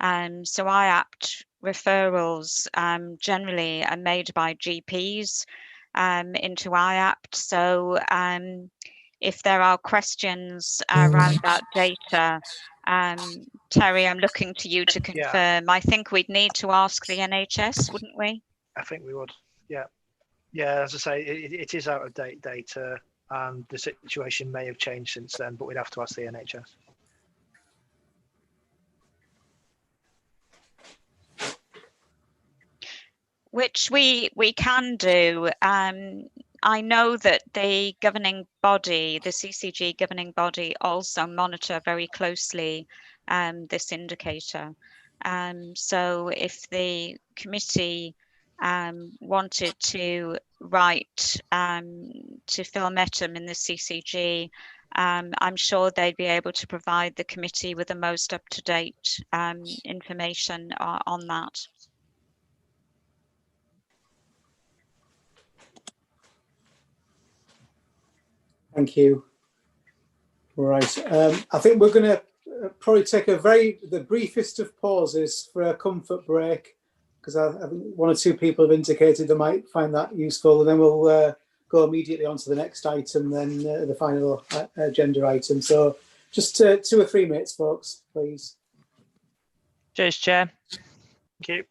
So IAPT referrals generally are made by GPs into IAPT. So if there are questions around that data, Terry, I'm looking to you to confirm. Yeah. I think we'd need to ask the NHS, wouldn't we? I think we would, yeah. Yeah, as I say, it is out of date data, and the situation may have changed since then, but we'd have to ask the NHS. Which we can do. I know that the governing body, the CCG governing body, also monitor very closely this indicator. So if the committee wanted to write to Phil Metham in the CCG, I'm sure they'd be able to provide the committee with the most up-to-date information on that. Thank you. Right. I think we're going to probably take the briefest of pauses for a comfort break, because I think one or two people have indicated they might find that useful, and then we'll go immediately on to the next item, then the final agenda item. So just 2 or 3 minutes, folks, please. Cheers, Chair. Thank you.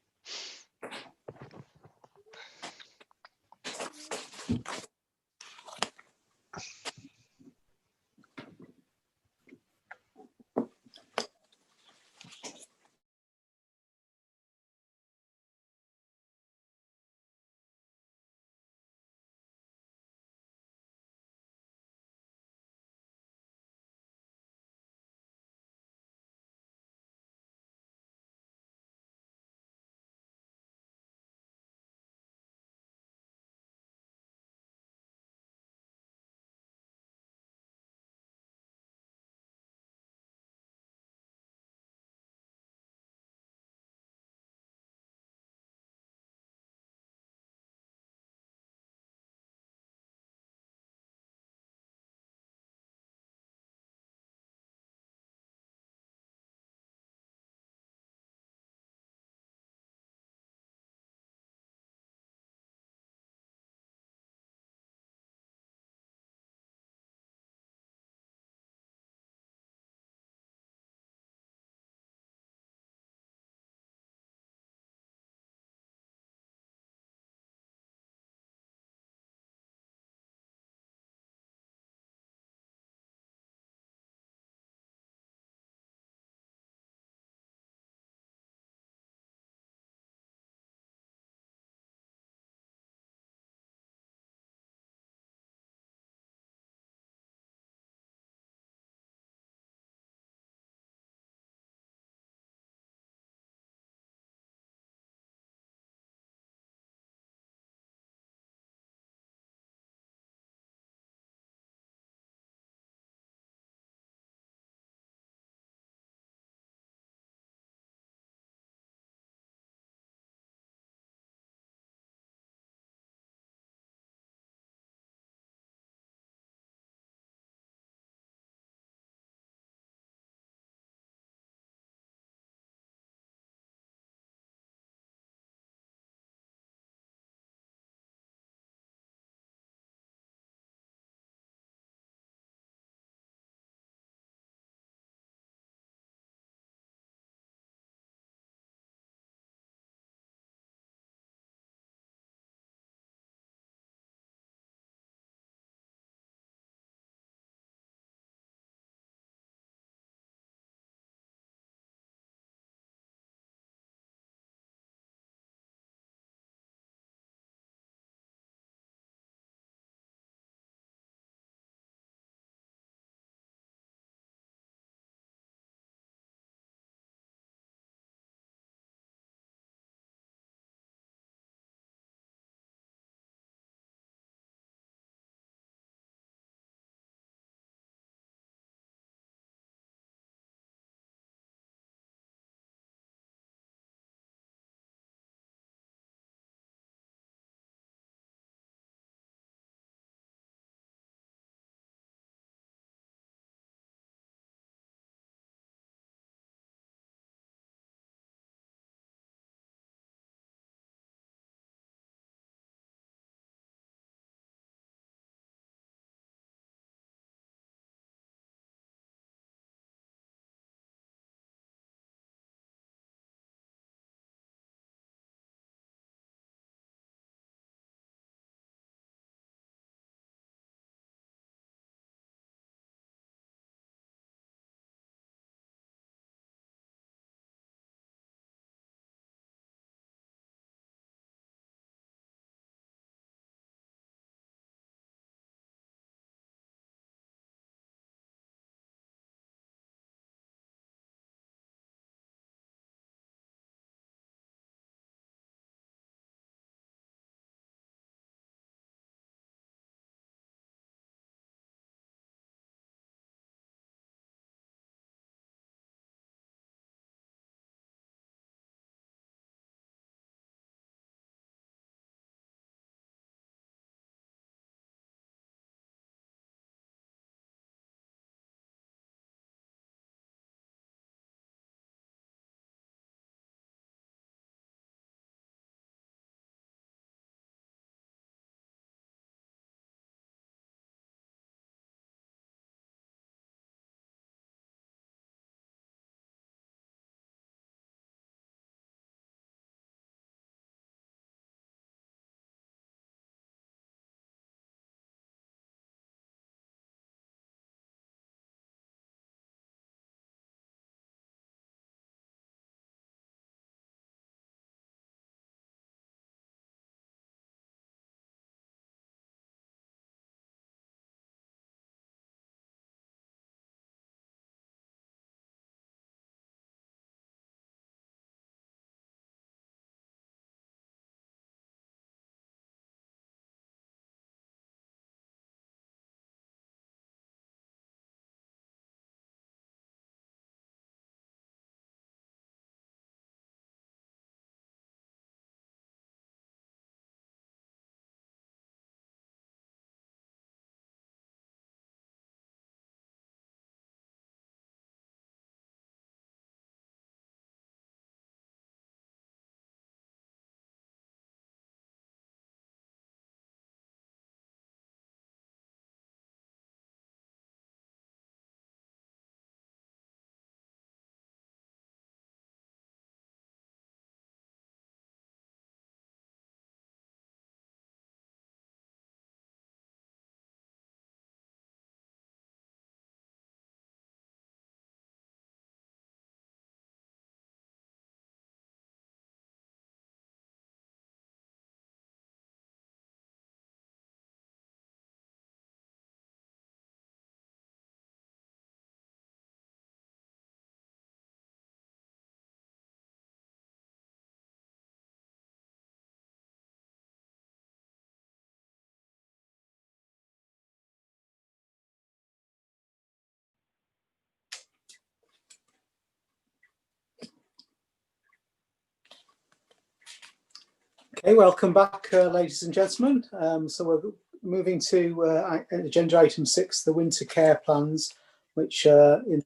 Okay, welcome back, ladies and gentlemen. So we're moving to agenda item 6, the winter care plans, which in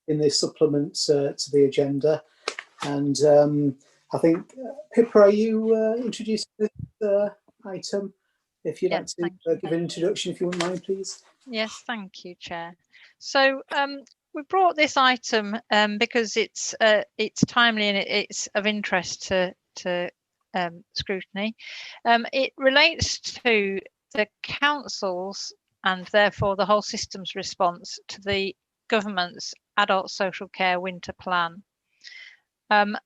this supplement to the agenda. And I think, Pippa, are you introducing this item? If you'd like to give an introduction, if you wouldn't mind, please. Yes, thank you, Chair. So we brought this item because it's timely and it's of interest to Scrutiny. It relates to the council's and therefore the whole system's response to the government's adult social care winter plan. In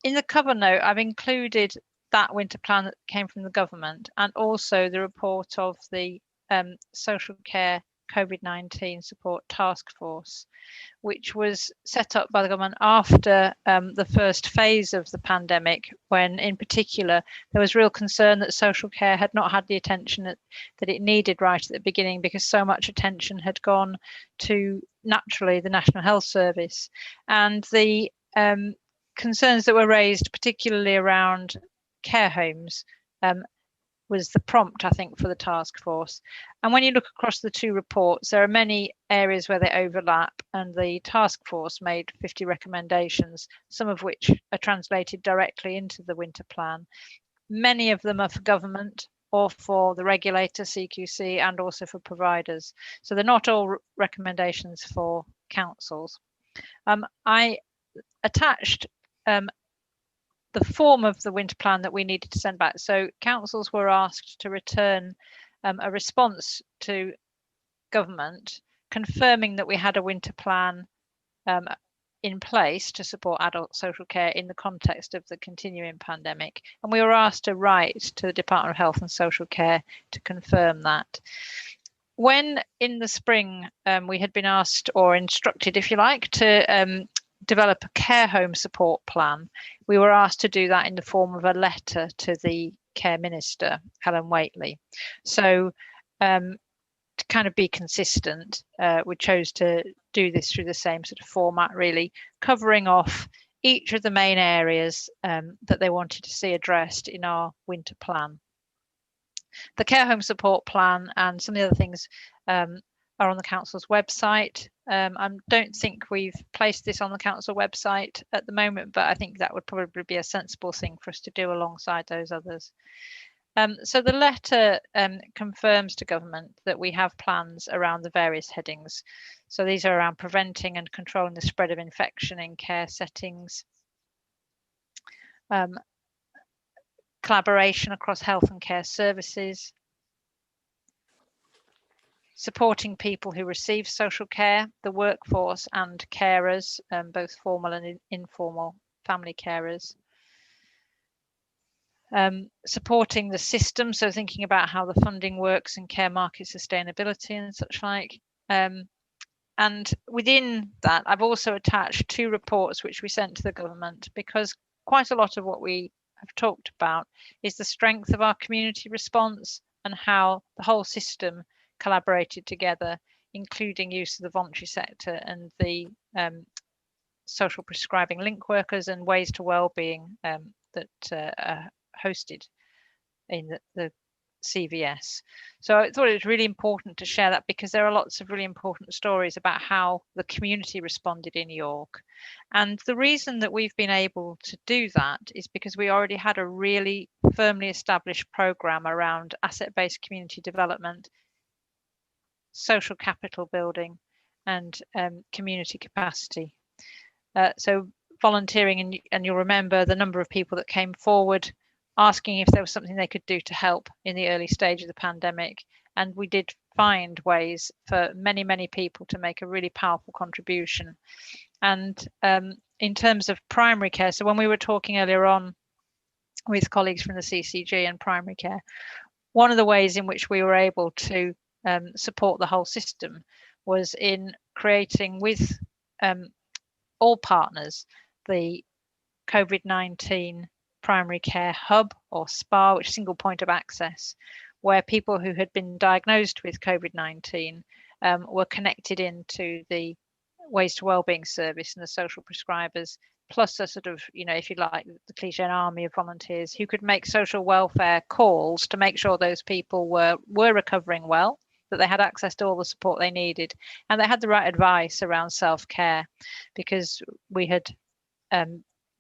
the cover note, I've included that winter plan that came from the government and also the report of the social care COVID-19 support task force, which was set up by the government after the first phase of the pandemic, when in particular there was real concern that social care had not had the attention that it needed right at the beginning, because so much attention had gone to, naturally, the National Health Service. And the concerns that were raised, particularly around care homes, was the prompt, I think, for the task force. And when you look across the two reports, there are many areas where they overlap, and the task force made 50 recommendations, some of which are translated directly into the winter plan. Many of them are for government or for the regulator, CQC, and also for providers. So they're not all recommendations for councils. I attached the form of the winter plan that we needed to send back. So councils were asked to return a response to government confirming that we had a winter plan in place to support adult social care in the context of the continuing pandemic. And we were asked to write to the Department of Health and Social Care to confirm that. When in the spring we had been asked, or instructed if you like, to develop a care home support plan, we were asked to do that in the form of a letter to the Care Minister, Helen Whately. So to kind of be consistent, we chose to do this through the same sort of format, really, covering off each of the main areas that they wanted to see addressed in our winter plan. The care home support plan and some of the other things are on the council's website. I don't think we've placed this on the council website at the moment, but I think that would probably be a sensible thing for us to do alongside those others. So the letter confirms to government that we have plans around the various headings. So these are around preventing and controlling the spread of infection in care settings, collaboration across health and care services, supporting people who receive social care, the workforce and carers, both formal and informal family carers. Supporting the system, so thinking about how the funding works and care market sustainability and such like. And within that, I've also attached 2 reports which we sent to the government, because quite a lot of what we have talked about is the strength of our community response and how the whole system collaborated together, including use of the voluntary sector and the social prescribing link workers and ways to wellbeing that are hosted in the CVS. So I thought it was really important to share that, because there are lots of really important stories about how the community responded in York. And the reason that we've been able to do that is because we already had a really firmly established programme around asset-based community development, social capital building and community capacity. So volunteering, and you'll remember the number of people that came forward asking if there was something they could do to help in the early stage of the pandemic. And we did find ways for many, many people to make a really powerful contribution. And in terms of primary care, so when we were talking earlier on with colleagues from the CCG and primary care, one of the ways in which we were able to support the whole system was in creating with all partners the COVID-19 primary care hub, or SPA, which is single point of access, where people who had been diagnosed with COVID-19 were connected into the Ways to Wellbeing Service and the social prescribers, plus a sort of, if you like, the cliche, an army of volunteers who could make social welfare calls to make sure those people were recovering well, that they had access to all the support they needed, and they had the right advice around self-care, because we had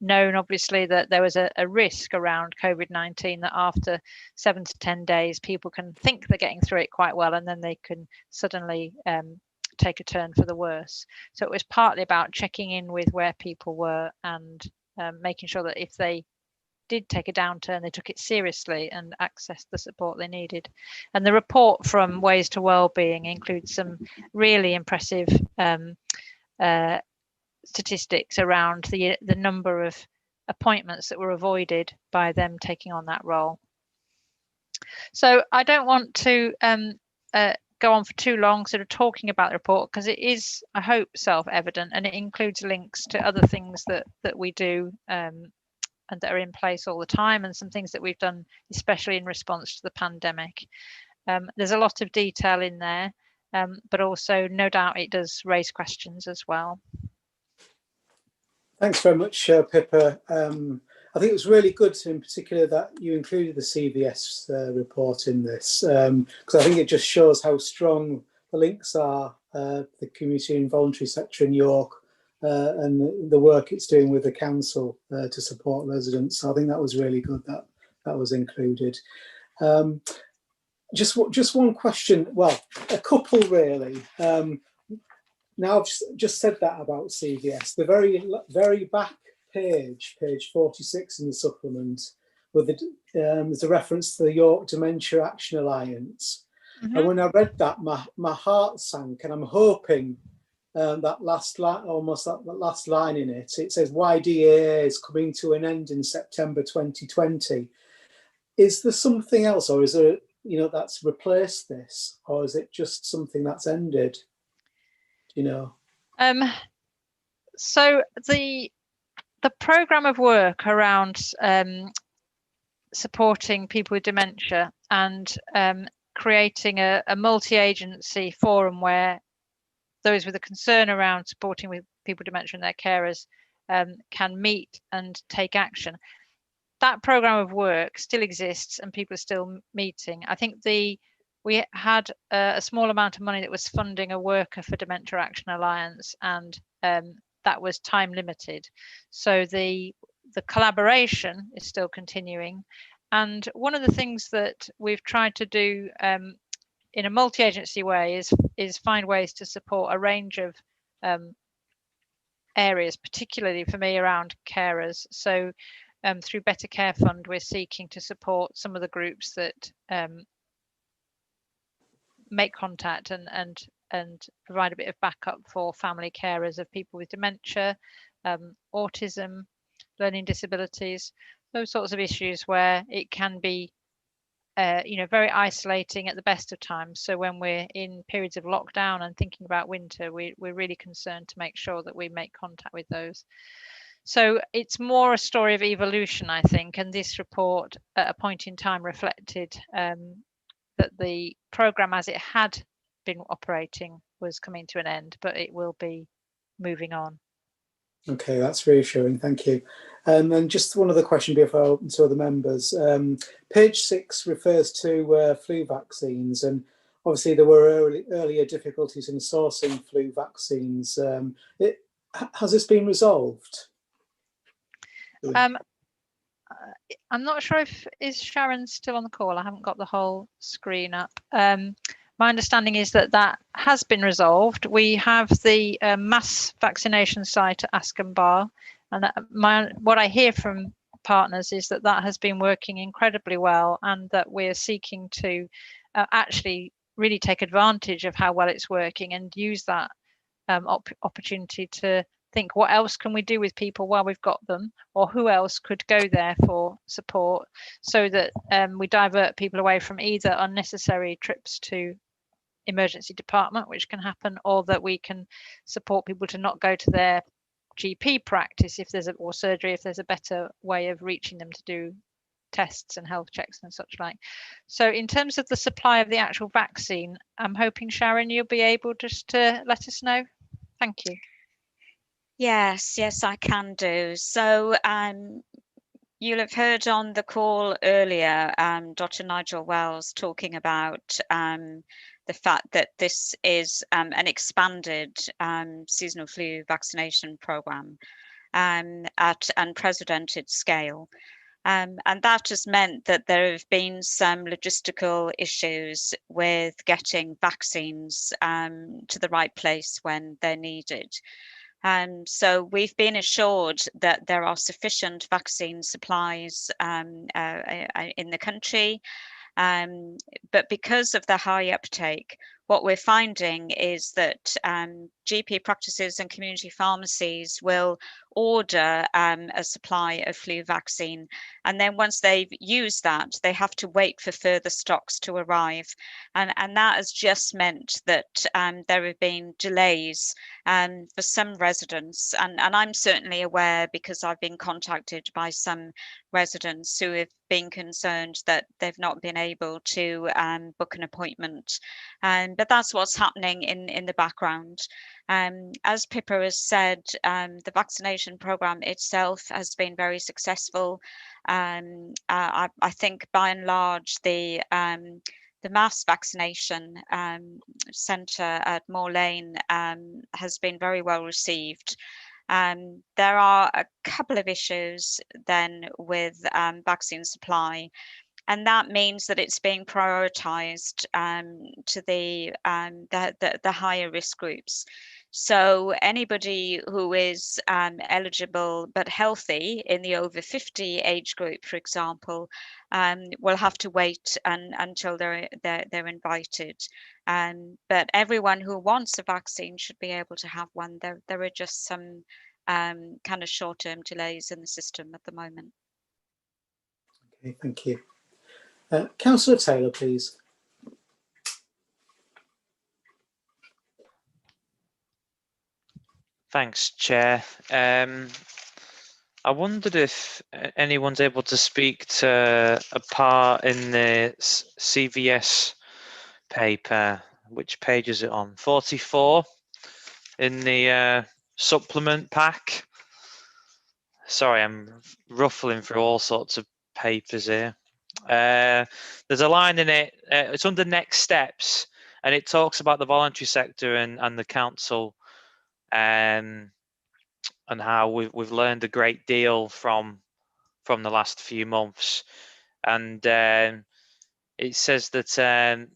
known obviously that there was a risk around COVID-19 that after 7 to 10 days people can think they're getting through it quite well, and then they can suddenly take a turn for the worse. So it was partly about checking in with where people were and making sure that if they did take a downturn, they took it seriously and accessed the support they needed. And the report from Ways to Wellbeing includes some really impressive statistics around the number of appointments that were avoided by them taking on that role. So I don't want to go on for too long sort of talking about the report, because it is, I hope, self-evident, and it includes links to other things that we do and that are in place all the time, and some things that we've done especially in response to the pandemic. There's a lot of detail in there, but also no doubt it does raise questions as well. Thanks very much, Pippa. I think it was really good, in particular, that you included the CVS report in this, because I think it just shows how strong the links are, the community and voluntary sector in York, and the work it's doing with the council to support residents. So I think that was really good that that was included. Just one question, well, a couple really. Now I've just said that about CVS. The very back page 46 in the supplement, with there's a reference to the York Dementia Action Alliance. Mm-hmm. And when I read that, my heart sank, and I'm hoping that last line, almost that last line in it, it says YDA is coming to an end in September 2020. Is there something else, or is there, that's replaced this, or is it just something that's ended? So the programme of work around supporting people with dementia and creating a multi-agency forum where those with a concern around supporting with people with dementia and their carers can meet and take action, that programme of work still exists and people are still meeting. I think we had a small amount of money that was funding a worker for Dementia Action Alliance, and that was time limited. So the collaboration is still continuing. And one of the things that we've tried to do in a multi-agency way is find ways to support a range of areas, particularly for me around carers. So through Better Care Fund, we're seeking to support some of the groups that make contact and provide a bit of backup for family carers of people with dementia, autism, learning disabilities, those sorts of issues where it can be very isolating at the best of times. So when we're in periods of lockdown and thinking about winter, we're really concerned to make sure that we make contact with those. So it's more a story of evolution, I think, and this report at a point in time reflected that the programme as it had been operating was coming to an end, but it will be moving on. Okay, that's reassuring, thank you. And then just one other question before I open to other members. Page 6 refers to flu vaccines, and obviously there were earlier difficulties in sourcing flu vaccines. Has this been resolved? I'm not sure is Sharon still on the call? I haven't got the whole screen up. My understanding is that has been resolved. We have the mass vaccination site at Askham Bar, and what I hear from partners is that has been working incredibly well, and that we're seeking to actually really take advantage of how well it's working and use that opportunity to think, what else can we do with people while we've got them, or who else could go there for support, so that we divert people away from either unnecessary trips to emergency department, which can happen, or that we can support people to not go to their GP practice or surgery if there's a better way of reaching them to do tests and health checks and such like. So in terms of the supply of the actual vaccine, I'm hoping, Sharon, you'll be able just to let us know. Thank you. Yes, I can do. So you'll have heard on the call earlier, Dr. Nigel Wells talking about the fact that this is an expanded seasonal flu vaccination programme at unprecedented scale. And that has meant that there have been some logistical issues with getting vaccines to the right place when they're needed. So we've been assured that there are sufficient vaccine supplies in the country. But because of the high uptake, what we're finding is that GP practices and community pharmacies will order a supply of flu vaccine. And then once they've used that, they have to wait for further stocks to arrive. And that has just meant that there have been delays for some residents. And I'm certainly aware, because I've been contacted by some residents who have been concerned that they've not been able to book an appointment. But that's what's happening in the background. As Pippa has said, the vaccination programme itself has been very successful. I think by and large the mass vaccination centre at Moor Lane has been very well received. There are a couple of issues then with vaccine supply, and that means that it's being prioritised to the higher risk groups. So anybody who is eligible but healthy in the over 50 age group, for example, will have to wait until they're invited. But everyone who wants a vaccine should be able to have one. There are just some kind of short-term delays in the system at the moment. Okay, thank you. Councillor Taylor, please. Thanks, Chair. I wondered if anyone's able to speak to a part in the CVS paper. Which page is it on? 44 in the supplement pack. Sorry, I'm ruffling through all sorts of papers here. There's a line in it, it's under next steps, and it talks about the voluntary sector and the council, and how we've learned a great deal from the last few months. And it says that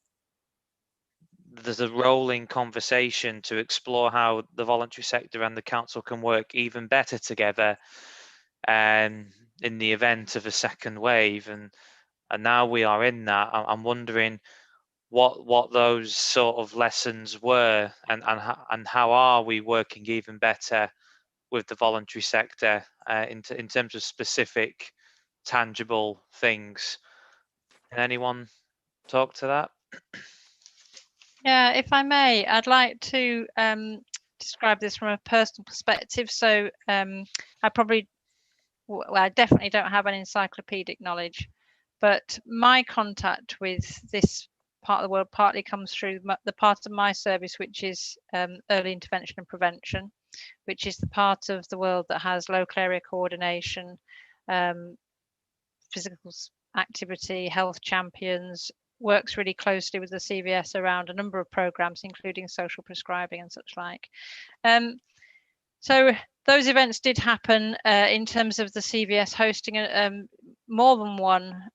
there's a rolling conversation to explore how the voluntary sector and the council can work even better together in the event of a second wave. And now we are in that. I'm wondering what those sort of lessons were, and how are we working even better with the voluntary sector in terms of specific, tangible things. Can anyone talk to that? Yeah, if I may, I'd like to describe this from a personal perspective. So I definitely don't have an encyclopedic knowledge, but my contact with this part of the world partly comes through the part of my service, which is early intervention and prevention, which is the part of the world that has local area coordination, physical activity, health champions, works really closely with the CVS around a number of programs, including social prescribing and such like. So those events did happen in terms of the CVS hosting more than one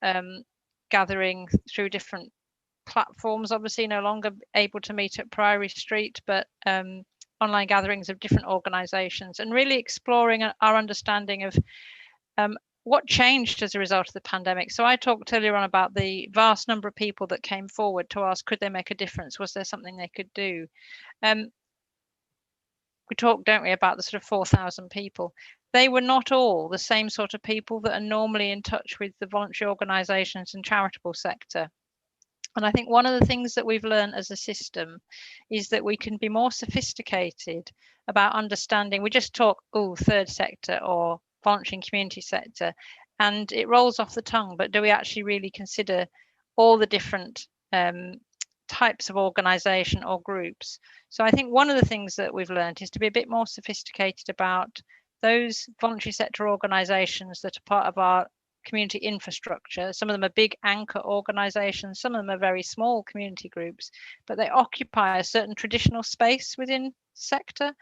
gathering through different platforms, obviously no longer able to meet at Priory Street, but online gatherings of different organisations, and really exploring our understanding of what changed as a result of the pandemic. So I talked earlier on about the vast number of people that came forward to ask, could they make a difference? Was there something they could do? We talk, don't we, about the sort of 4,000 people. They were not all the same sort of people that are normally in touch with the voluntary organisations and charitable sector. And I think one of the things that we've learned as a system is that we can be more sophisticated about understanding. We just talk, third sector or voluntary and community sector, and it rolls off the tongue, but do we actually really consider all the different types of organisation or groups. So I think one of the things that we've learned is to be a bit more sophisticated about those voluntary sector organisations that are part of our community infrastructure. Some of them are big anchor organisations, some of them are very small community groups, but they occupy a certain traditional space within sector.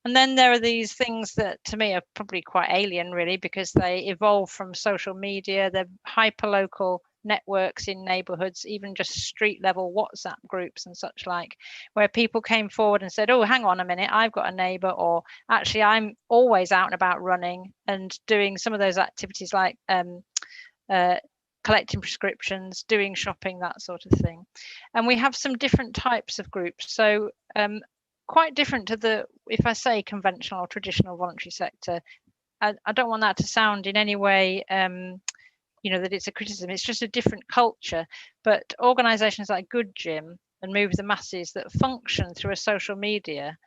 And then there are these things that to me are probably quite alien really, because they evolve from social media, they're hyper-local networks in neighbourhoods, even just street level WhatsApp groups and such like, where people came forward and said, oh, hang on a minute, I've got a neighbour, or actually I'm always out and about running and doing some of those activities like collecting prescriptions, doing shopping, that sort of thing. And we have some different types of groups. So quite different to the, if I say conventional or traditional voluntary sector, I don't want that to sound in any way, you know, that it's a criticism. It's just a different culture. But organisations like Good Gym and Move the Masses that function through a social media,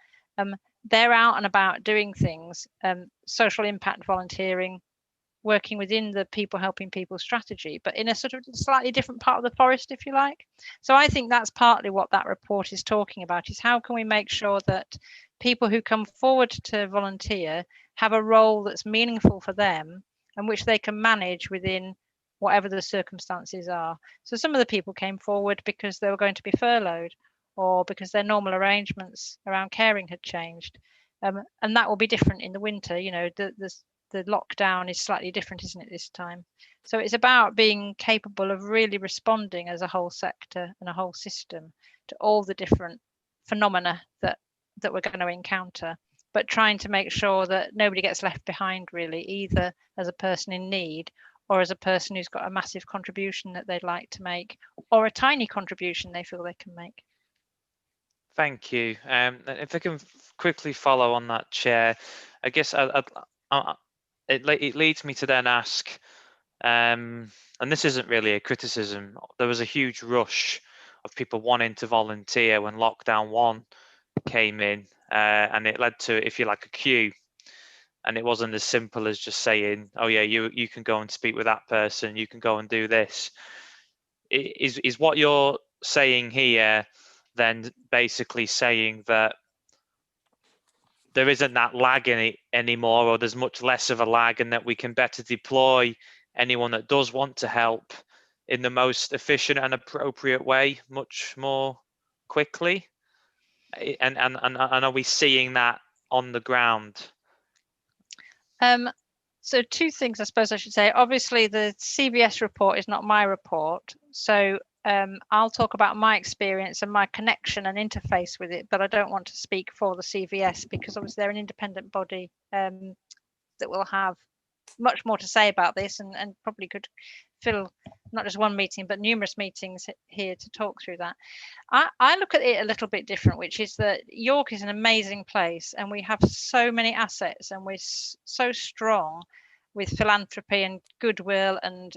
they're out and about doing things, social impact volunteering, working within the people helping people strategy, but in a sort of slightly different part of the forest, if you like. So I think that's partly what that report is talking about, is how can we make sure that people who come forward to volunteer have a role that's meaningful for them and which they can manage within whatever the circumstances are. So some of the people came forward because they were going to be furloughed, or because their normal arrangements around caring had changed. And that will be different in the winter. You know, the lockdown is slightly different, isn't it, this time? So it's about being capable of really responding as a whole sector and a whole system to all the different phenomena that we're going to encounter, but trying to make sure that nobody gets left behind really, either as a person in need or as a person who's got a massive contribution that they'd like to make, or a tiny contribution they feel they can make. Thank you. If I can quickly follow on that, Chair, I guess it leads me to then ask, and this isn't really a criticism, there was a huge rush of people wanting to volunteer when lockdown 1 came in, and it led to, if you like, a queue. And it wasn't as simple as just saying, oh yeah, you can go and speak with that person, you can go and do this. Is what you're saying here then basically saying that there isn't that lag in it anymore, or there's much less of a lag, and that we can better deploy anyone that does want to help in the most efficient and appropriate way much more quickly? And are we seeing that on the ground? So two things I suppose I should say. Obviously the CVS report is not my report, so I'll talk about my experience and my connection and interface with it, but I don't want to speak for the CVS because obviously they're an independent body that will have much more to say about this, and probably could fill not just one meeting but numerous meetings here to talk through that. I look at it a little bit different, which is that York is an amazing place and we have so many assets, and we're so strong with philanthropy and goodwill and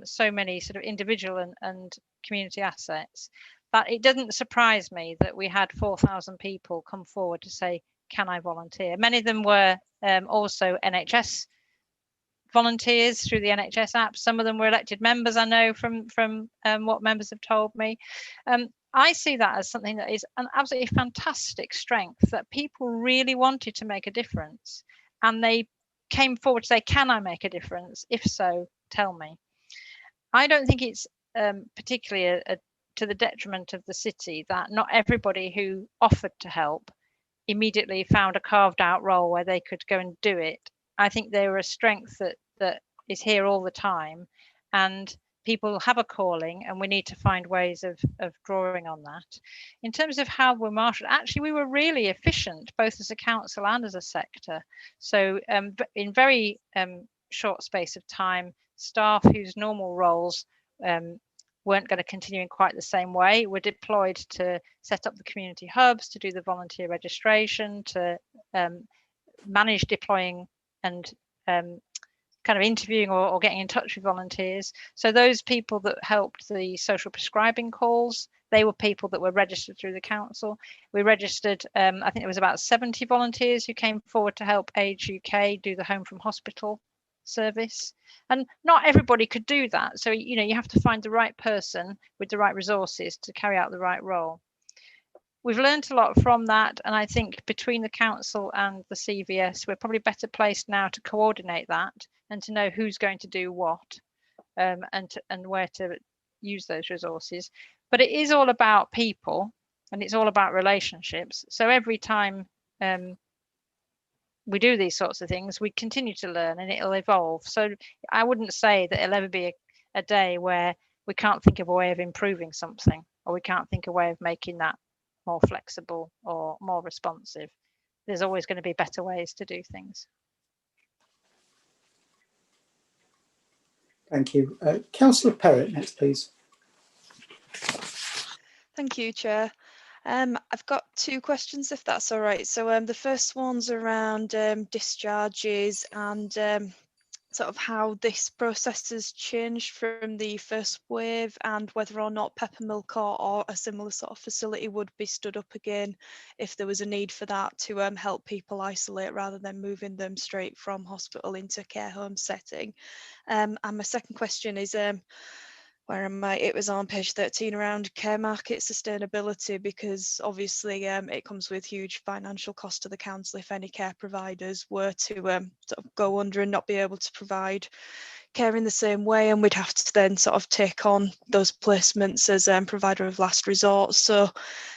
so many sort of individual and community assets, that it doesn't surprise me that we had 4,000 people come forward to say, can I volunteer? Many of them were also NHS volunteers through the NHS app. Some of them were elected members, I know from what members have told me. I see that as something that is an absolutely fantastic strength, that people really wanted to make a difference and they came forward to say, can I make a difference? If so, tell me. I don't think it's particularly to the detriment of the city that not everybody who offered to help immediately found a carved out role where they could go and do it. I think they were a strength that is here all the time, and people have a calling, and we need to find ways of drawing on that. In terms of how we're marshaled, actually we were really efficient both as a council and as a sector. So in very short space of time, staff whose normal roles weren't going to continue in quite the same way were deployed to set up the community hubs, to do the volunteer registration, to manage deploying and kind of interviewing or getting in touch with volunteers. So those people that helped the social prescribing calls, they were people that were registered through the council. We registered, I think it was about 70 volunteers who came forward to help Age UK do the home from hospital service, and not everybody could do that. So, you know, you have to find the right person with the right resources to carry out the right role. We've learned a lot from that, and I think between the council and the CVS, we're probably better placed now to coordinate that and to know who's going to do what, and where to use those resources. But it is all about people, and it's all about relationships. So every time we do these sorts of things, we continue to learn, and it'll evolve. So I wouldn't say that it'll ever be a day where we can't think of a way of improving something, or we can't think of a way of making that more flexible or more responsive. There's always going to be better ways to do things. Thank you. Councillor Perrott, next, please. Thank you, Chair. I've got two questions, if that's all right. So the first one's around discharges and sort of how this process has changed from the first wave, and whether or not Peppermill Court or a similar sort of facility would be stood up again if there was a need for that to help people isolate rather than moving them straight from hospital into care home setting. And my second question is, where am I? It was on page 13 around care market sustainability, because obviously it comes with huge financial cost to the council if any care providers were to sort of go under and not be able to provide care in the same way, and we'd have to then sort of take on those placements as provider of last resort. So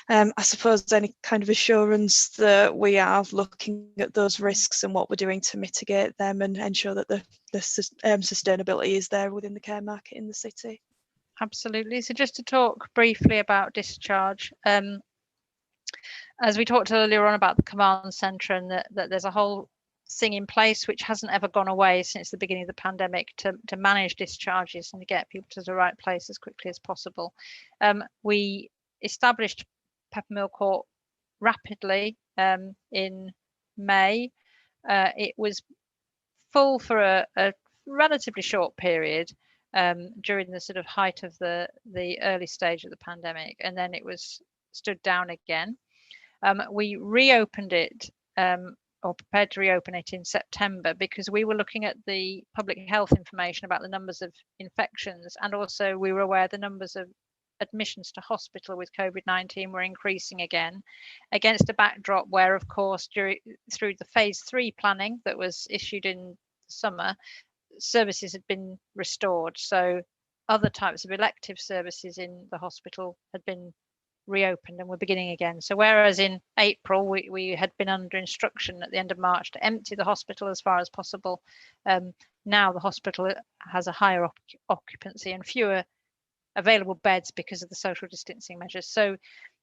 I suppose any kind of assurance that we are looking at those risks and what we're doing to mitigate them and ensure that the sustainability is there within the care market in the city. Absolutely. So just to talk briefly about discharge, as we talked earlier on about the command centre, and that there's a whole thing in place which hasn't ever gone away since the beginning of the pandemic to manage discharges and to get people to the right place as quickly as possible. We established Peppermill Court rapidly in May. It was full for a relatively short period during the sort of height of the early stage of the pandemic, and then it was stood down again. We reopened it, or prepared to reopen it in September, because we were looking at the public health information about the numbers of infections, and also we were aware the numbers of admissions to hospital with COVID-19 were increasing again, against a backdrop where, of course, through the phase 3 planning that was issued in the summer, services had been restored. So other types of elective services in the hospital had been reopened and were beginning again. So whereas in April we had been under instruction at the end of March to empty the hospital as far as possible, now the hospital has a higher occupancy and fewer available beds because of the social distancing measures. So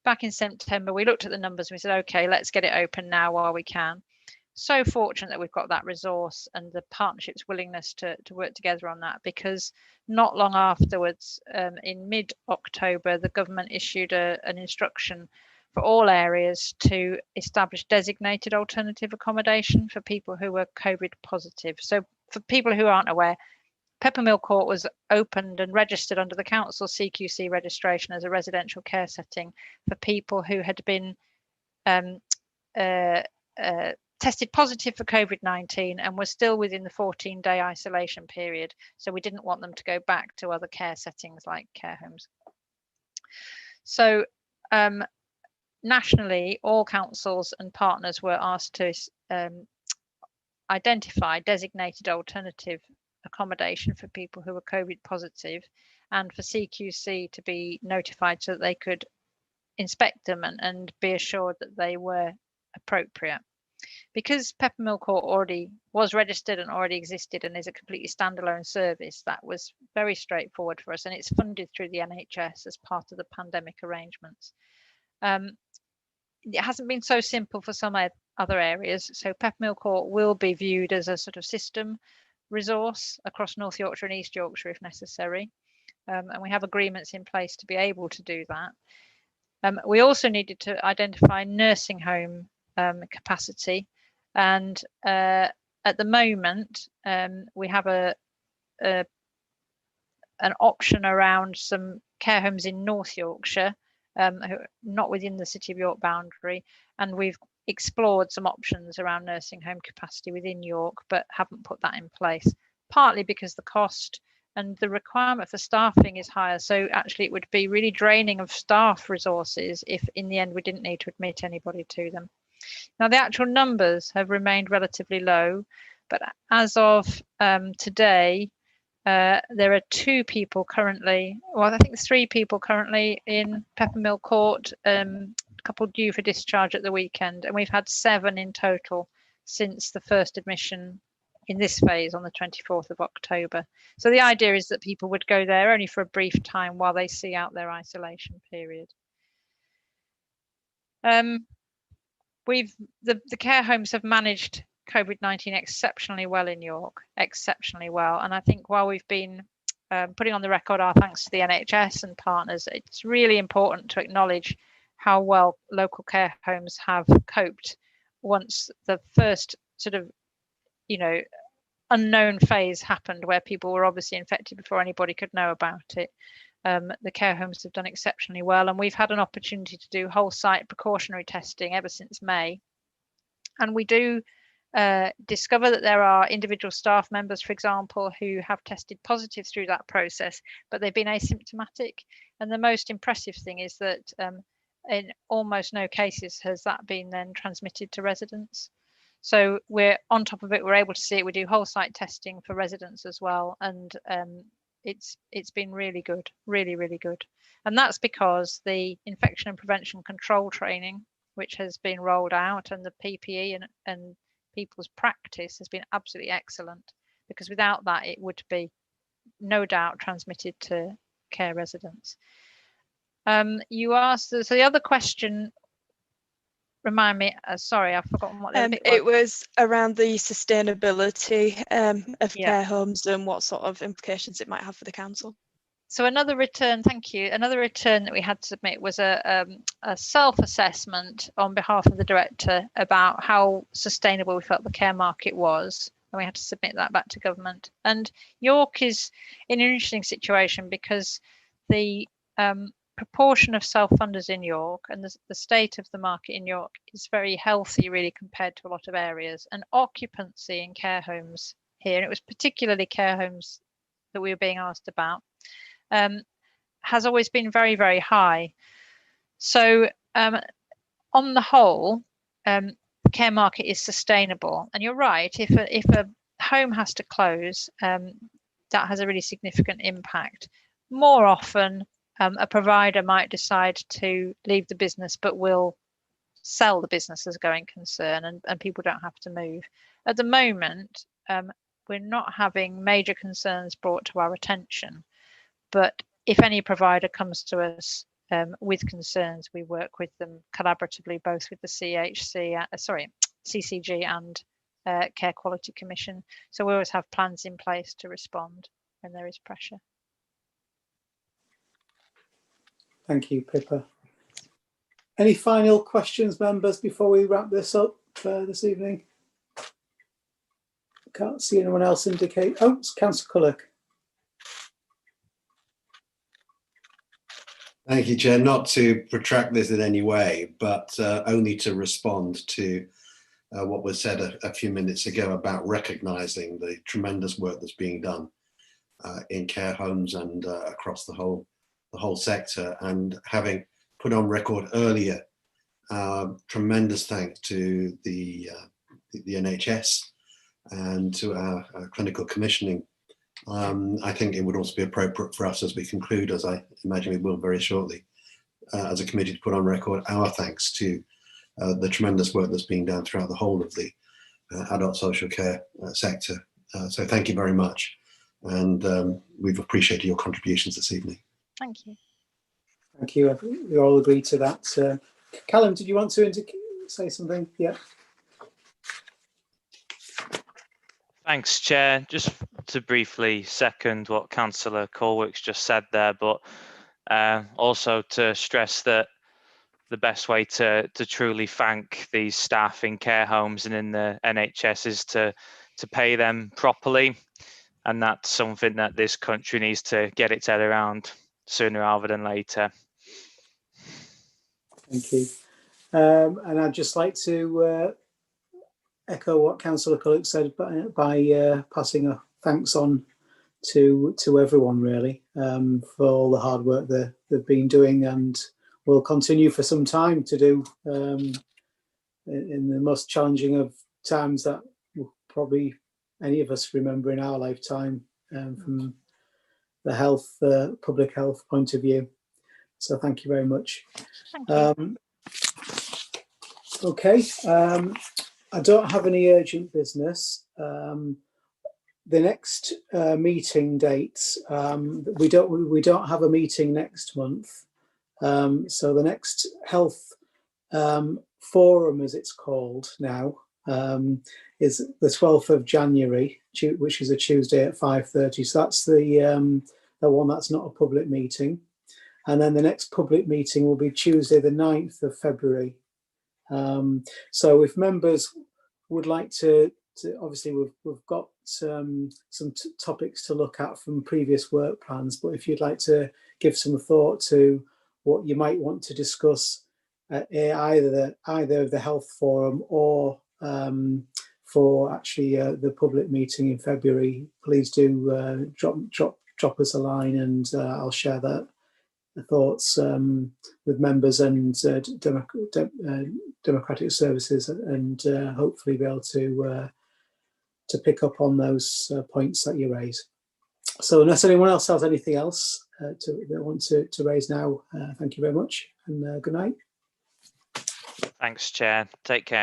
back in September we looked at the numbers and we said, okay, let's get it open now while we can. So fortunate that we've got that resource and the partnership's willingness to work together on that, because not long afterwards, in mid-October, the government issued an instruction for all areas to establish designated alternative accommodation for people who were COVID positive. So for people who aren't aware, Peppermill Court was opened and registered under the council CQC registration as a residential care setting for people who had been tested positive for COVID-19 and were still within the 14-day isolation period. So we didn't want them to go back to other care settings like care homes. So nationally, all councils and partners were asked to identify designated alternative accommodation for people who were COVID positive, and for CQC to be notified so that they could inspect them and be assured that they were appropriate. Because Peppermill Court already was registered and already existed and is a completely standalone service, that was very straightforward for us, and it's funded through the NHS as part of the pandemic arrangements. It hasn't been so simple for some other areas, so Peppermill Court will be viewed as a sort of system resource across North Yorkshire and East Yorkshire if necessary, and we have agreements in place to be able to do that. We also needed to identify nursing home capacity, and at the moment we have an option around some care homes in North Yorkshire, not within the City of York boundary, and we've explored some options around nursing home capacity within York but haven't put that in place. partly because the cost and the requirement for staffing is higher. So actually it would be really draining of staff resources if in the end we didn't need to admit anybody to them. Now the actual numbers have remained relatively low, but as of today, there are 2 people currently, well, I think 3 people currently in Peppermill Court, a couple due for discharge at the weekend, and we've had 7 in total since the first admission in this phase on the 24th of October. So the idea is that people would go there only for a brief time while they see out their isolation period. The care homes have managed COVID-19 exceptionally well in York, exceptionally well. And I think while we've been putting on the record our thanks to the NHS and partners, it's really important to acknowledge how well local care homes have coped once the first sort of, unknown phase happened where people were obviously infected before anybody could know about it. The care homes have done exceptionally well, and we've had an opportunity to do whole site precautionary testing ever since May. And we do discover that there are individual staff members, for example, who have tested positive through that process, but they've been asymptomatic. And the most impressive thing is that in almost no cases has that been then transmitted to residents. So we're on top of it, we're able to see it. We do whole site testing for residents as well. And it's been really good, really, really good. And that's because the infection and prevention control training, which has been rolled out, and the PPE and people's practice has been absolutely excellent, because without that, it would be no doubt transmitted to care residents. You asked, so the other question, remind me, sorry, I've forgotten what the other bit was. It was around the sustainability of care homes and what sort of implications it might have for the council. So another return, thank you. Another return that we had to submit was a self-assessment on behalf of the director about how sustainable we felt the care market was. And we had to submit that back to government. And York is in an interesting situation because the proportion of self-funders in York and the state of the market in York is very healthy, really, compared to a lot of areas. And occupancy in care homes here, and it was particularly care homes that we were being asked about, has always been very, very high. So on the whole, the care market is sustainable. And you're right, if a home has to close, that has a really significant impact. More often, a provider might decide to leave the business, but will sell the business as a going concern, and people don't have to move. At the moment, we're not having major concerns brought to our attention. But if any provider comes to us with concerns, we work with them collaboratively, both with the CCG and Care Quality Commission. So we always have plans in place to respond when there is pressure. Thank you, Pippa. Any final questions, members, before we wrap this up this evening? Can't see anyone else indicate. Oh, it's Councillor Culloch. Thank you, Chair. Not to protract this in any way, but only to respond to what was said a few minutes ago about recognising the tremendous work that's being done in care homes and across the whole sector, and having put on record earlier tremendous thanks to the NHS and to our clinical commissioning. I think it would also be appropriate for us, as we conclude, as I imagine we will very shortly, as a committee, to put on record our thanks to the tremendous work that's being done throughout the whole of the adult social care sector. So thank you very much, and we've appreciated your contributions this evening. Thank you. Thank you. We all agree to that. Callum, did you want to say something? Yeah. Thanks, Chair. Just to briefly second what Councillor Colwick's just said there, but also to stress that the best way to truly thank these staff in care homes and in the NHS is to pay them properly, and that's something that this country needs to get its head around sooner rather than later. Thank you. And I'd just like to echo what Councillor Culloch said by passing a thanks on to everyone really for all the hard work that they've been doing and will continue for some time to do in the most challenging of times that probably any of us remember in our lifetime from the public health point of view. So thank you very much. Thank you. Okay, I don't have any urgent business. The next meeting dates, we don't have a meeting next month. So the next health forum, as it's called now, is the 12th of January, which is a Tuesday at 5:30. So that's the one that's not a public meeting. And then the next public meeting will be Tuesday, the 9th of February. So if members would like to obviously we've got some topics to look at from previous work plans, but if you'd like to give some thought to what you might want to discuss at either of the health forum or for actually the public meeting in February, please do drop us a line, and I'll share the thoughts with members and democratic services, and hopefully be able to pick up on those points that you raise. So unless anyone else has anything else they want to raise now, thank you very much, and good night. Thanks, Chair. Take care.